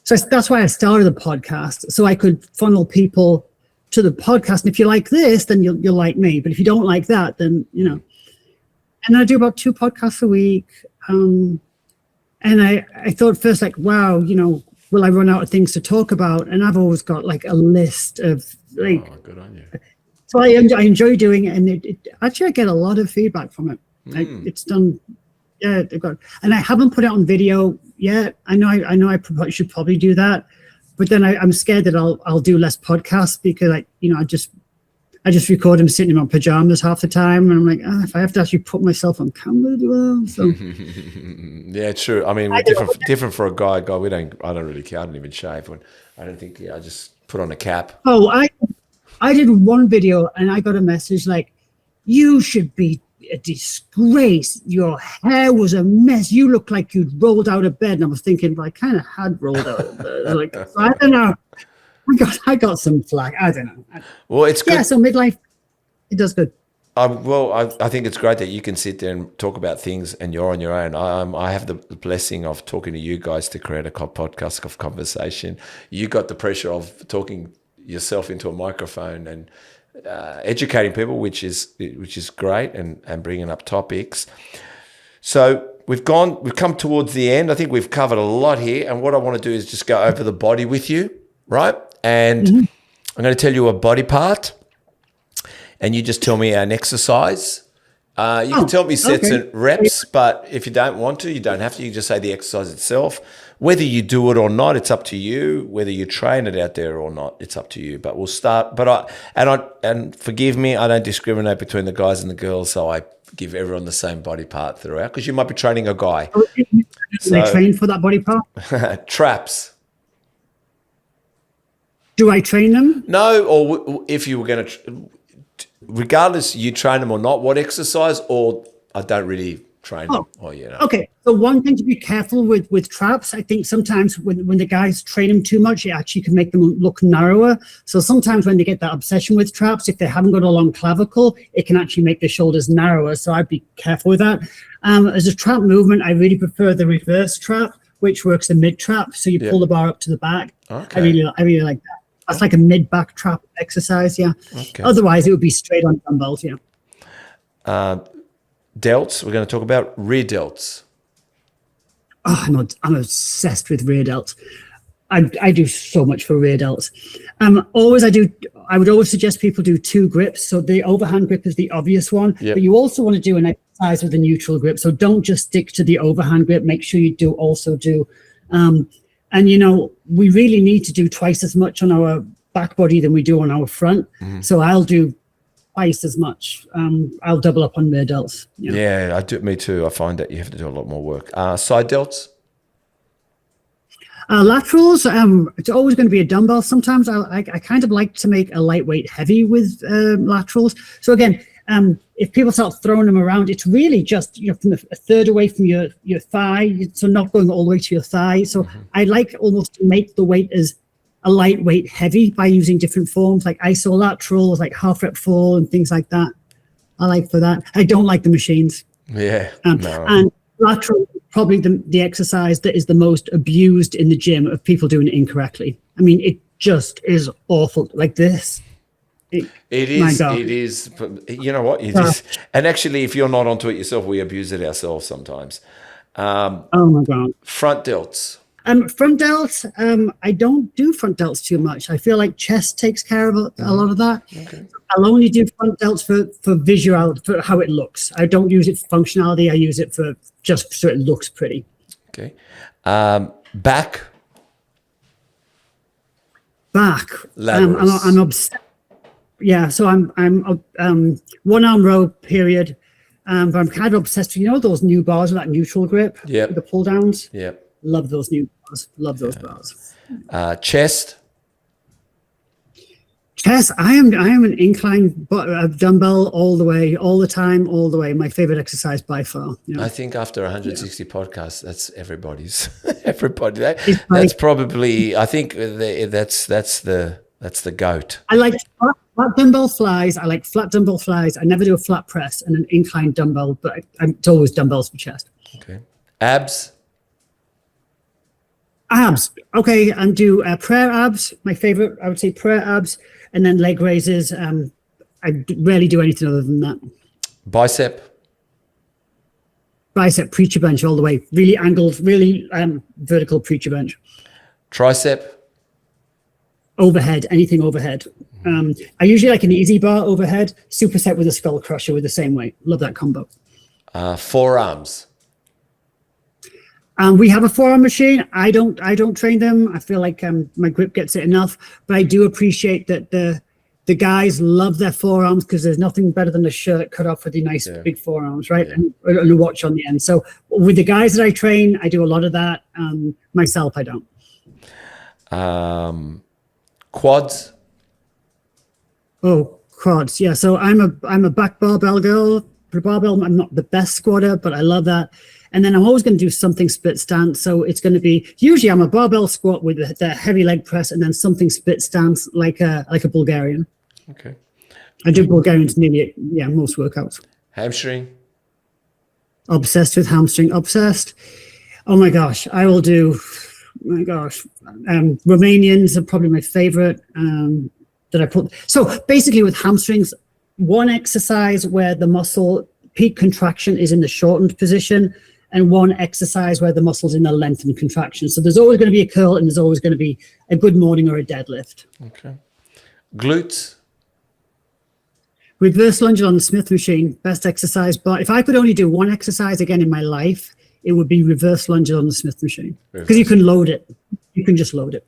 so that's why I started the podcast, so I could funnel people to the podcast. And if you like this, then you'll like me. But if you don't like that, then, and I do about 2 podcasts a week. And I thought first, like, wow, will I run out of things to talk about? And I've always got like a list of like, good on you. So I enjoy doing it. And it actually, I get a lot of feedback from it. It's done. Yeah. And I haven't put it on video yet. I know I should probably do that. But then I'm scared that I'll do less podcasts, because I just record them sitting in my pajamas half the time, and I'm like, if I have to actually put myself on camera, so yeah, true. I mean, we're different for a guy. I don't really care. I don't even shave. I don't think. I just put on a cap. Oh, I did one video and I got a message like, you should be a disgrace. Your hair was a mess. You look like you'd rolled out of bed. And I was thinking, well, I kind of had rolled out of bed. Like, so I don't know. I got some flack. I don't know. Well, it's good. Yeah, so midlife, it does good. I think it's great that you can sit there and talk about things and you're on your own. I have the blessing of talking to you guys to create a podcast of conversation. You got the pressure of talking yourself into a microphone and educating people, which is great, and bringing up topics. So we've come towards the end. I think we've covered a lot here, and what I want to do is just go over the body with you, right? And I'm going to tell you a body part, and you just tell me an exercise. You can tell me sets and reps, but if you don't want to, you don't have to. You can just say the exercise itself. Whether you do it or not, it's up to you. Whether you train it out there or not, it's up to you. But we'll start. And forgive me, I don't discriminate between the guys and the girls, so I give everyone the same body part throughout, because you might be training a guy. They train for that body part? Traps. Do I train them? No, or if you were going to, regardless you train them or not, what exercise, or I don't really train them. Or, Okay, so one thing to be careful with traps, I think sometimes when the guys train them too much, it actually can make them look narrower. So sometimes when they get that obsession with traps, if they haven't got a long clavicle, it can actually make the shoulders narrower. So I'd be careful with that. As a trap movement, I really prefer the reverse trap, which works the mid trap. So you pull the bar up to the back. Okay. I really like that. That's like a mid-back trap exercise, yeah. Okay. Otherwise, it would be straight on dumbbells, yeah. delts. We're going to talk about rear delts. Oh, I'm obsessed with rear delts. I do so much for rear delts. I would always suggest people do 2 grips. So the overhand grip is the obvious one, but you also want to do an exercise with a neutral grip. So don't just stick to the overhand grip. Make sure you also do. And we really need to do twice as much on our back body than we do on our front. So I'll do twice as much. I'll double up on rear delts. Yeah, I do. Me too. I find that you have to do a lot more work. Side delts. Laterals, it's always going to be a dumbbell. Sometimes I kind of like to make a lightweight heavy with laterals. So again, if people start throwing them around, it's really just from a third away from your thigh, so not going all the way to your thigh. So I like almost to make the weight as a lightweight heavy by using different forms like isolaterals, like half rep full and things like that. I like for that. I don't like the machines. Yeah. No. And lateral is probably the exercise that is the most abused in the gym of people doing it incorrectly. I mean, it just is awful. Like this. It is. You know what? It is. And actually, if you're not onto it yourself, we abuse it ourselves sometimes. Oh my God. Front delts. Front delts, I don't do front delts too much. I feel like chest takes care of a lot of that. Okay. I'll only do front delts for visual, for how it looks. I don't use it for functionality. I use it for just so it looks pretty. Okay. Back. I'm obsessed. Yeah, so I'm one arm row period. But I'm kind of obsessed with those new bars with that neutral grip. Yeah. The pull downs. Yeah. Love those new bars. Love those bars. Chest. Chest. I am an incline dumbbell all the way, all the time, all the way. My favorite exercise by far. I think after 160 podcasts, that's everybody's. That's probably. I think that's the goat. I like flat dumbbell flies. I like flat dumbbell flies. I never do a flat press and an incline dumbbell, but it's always dumbbells for chest. Okay. Abs. Okay, and do prayer abs. My favorite, I would say prayer abs, and then leg raises. I rarely do anything other than that. Bicep preacher bench all the way. Really angled, really vertical preacher bench. Tricep. Overhead, anything overhead. I usually like an easy bar overhead, superset with a skull crusher with the same weight. Love that combo. Forearms. We have a forearm machine. I don't train them. I feel like my grip gets it enough, but I do appreciate that the guys love their forearms because there's nothing better than a shirt cut off with the nice big forearms, right? Yeah. And a watch on the end. So with the guys that I train, I do a lot of that. Myself, I don't. Quads. Oh, quads. Yeah. So I'm a back barbell girl. Barbell, I'm not the best squatter, but I love that. And then I'm always going to do something split stance. So it's going to be, usually I'm a barbell squat with the heavy leg press and then something split stance like a Bulgarian. Okay. I do Bulgarians nearly, most workouts. Hamstring. Obsessed with hamstring, obsessed. Oh my gosh, I will do, Romanians are probably my favorite that I put. So basically with hamstrings, one exercise where the muscle peak contraction is in the shortened position and one exercise where the muscle's in the lengthened contraction. So there's always going to be a curl and there's always going to be a good morning or a deadlift. Okay. Glutes. Reverse lunge on the Smith machine, best exercise. But if I could only do one exercise again in my life, it would be reverse lunge on the Smith machine. Because you can load it. You can just load it.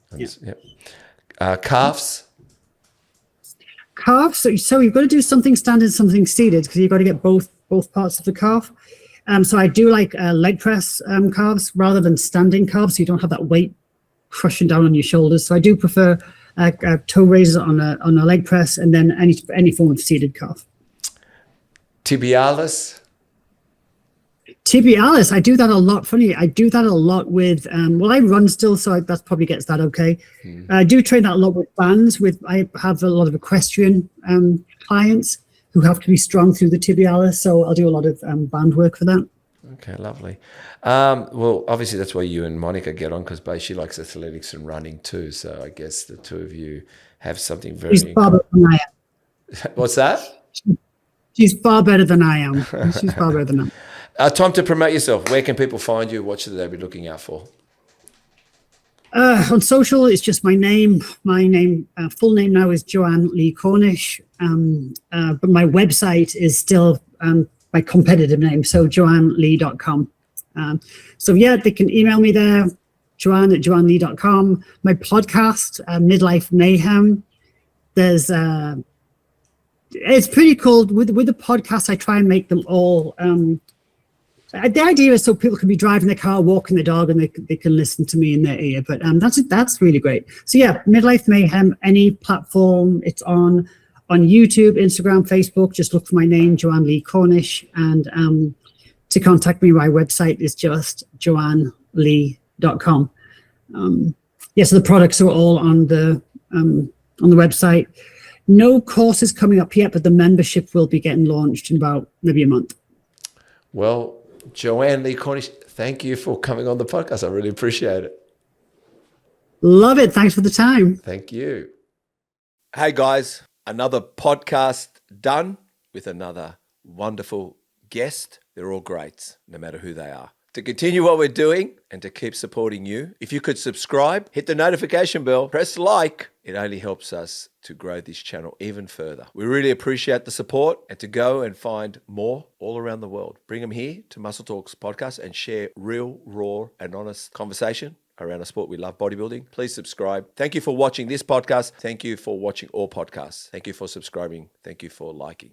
Calves. Calves. So you've got to do something standing, something seated, because you've got to get both parts of the calf. So I do like leg press calves rather than standing calves, so you don't have that weight crushing down on your shoulders. So I do prefer toe raises on a leg press and then any form of seated calf. Tibialis. I do that a lot. Funny, I do that a lot with, I run still, so that probably gets that okay. I do train that a lot with bands. I have a lot of equestrian clients who have to be strong through the tibialis, so I'll do a lot of band work for that. Okay, lovely. Well, obviously that's why you and Monica get on, because she likes athletics and running too, so I guess the two of you have something very... She's farther than I am. What's that? She's far better than I am. She's far better than I am. Time to promote yourself. Where can people find you? What should they be looking out for? On social, it's just my name. My name, full name now is Joanne Lee Cornish. But my website is still my competitive name, so joannelee.com. So yeah, they can email me there, joanne@joannelee.com. My podcast, Midlife Mayhem. There's it's pretty cool. With the podcast, I try and make them all. The idea is so people can be driving their car, walking their dog, and they can listen to me in their ear. But that's really great. So yeah, Midlife Mayhem, any platform it's on YouTube, Instagram, Facebook. Just look for my name, Joanne Lee Cornish, and to contact me, my website is just joannelee.com. Yeah, so the products are all on the website. No courses coming up yet, but the membership will be getting launched in about maybe a month. Well, Joanne Lee Cornish, thank you for coming on the podcast. I really appreciate it. Love it. Thanks for the time. Thank you. Hey guys, another podcast done with another wonderful guest. They're all greats, no matter who they are. To continue what we're doing and to keep supporting you, if you could subscribe, hit the notification bell, press like, it only helps us to grow this channel even further. We really appreciate the support, and to go and find more all around the world. Bring them here to Muscle Talks podcast and share real, raw and honest conversation around a sport we love, bodybuilding. Please subscribe. Thank you for watching this podcast. Thank you for watching all podcasts. Thank you for subscribing. Thank you for liking.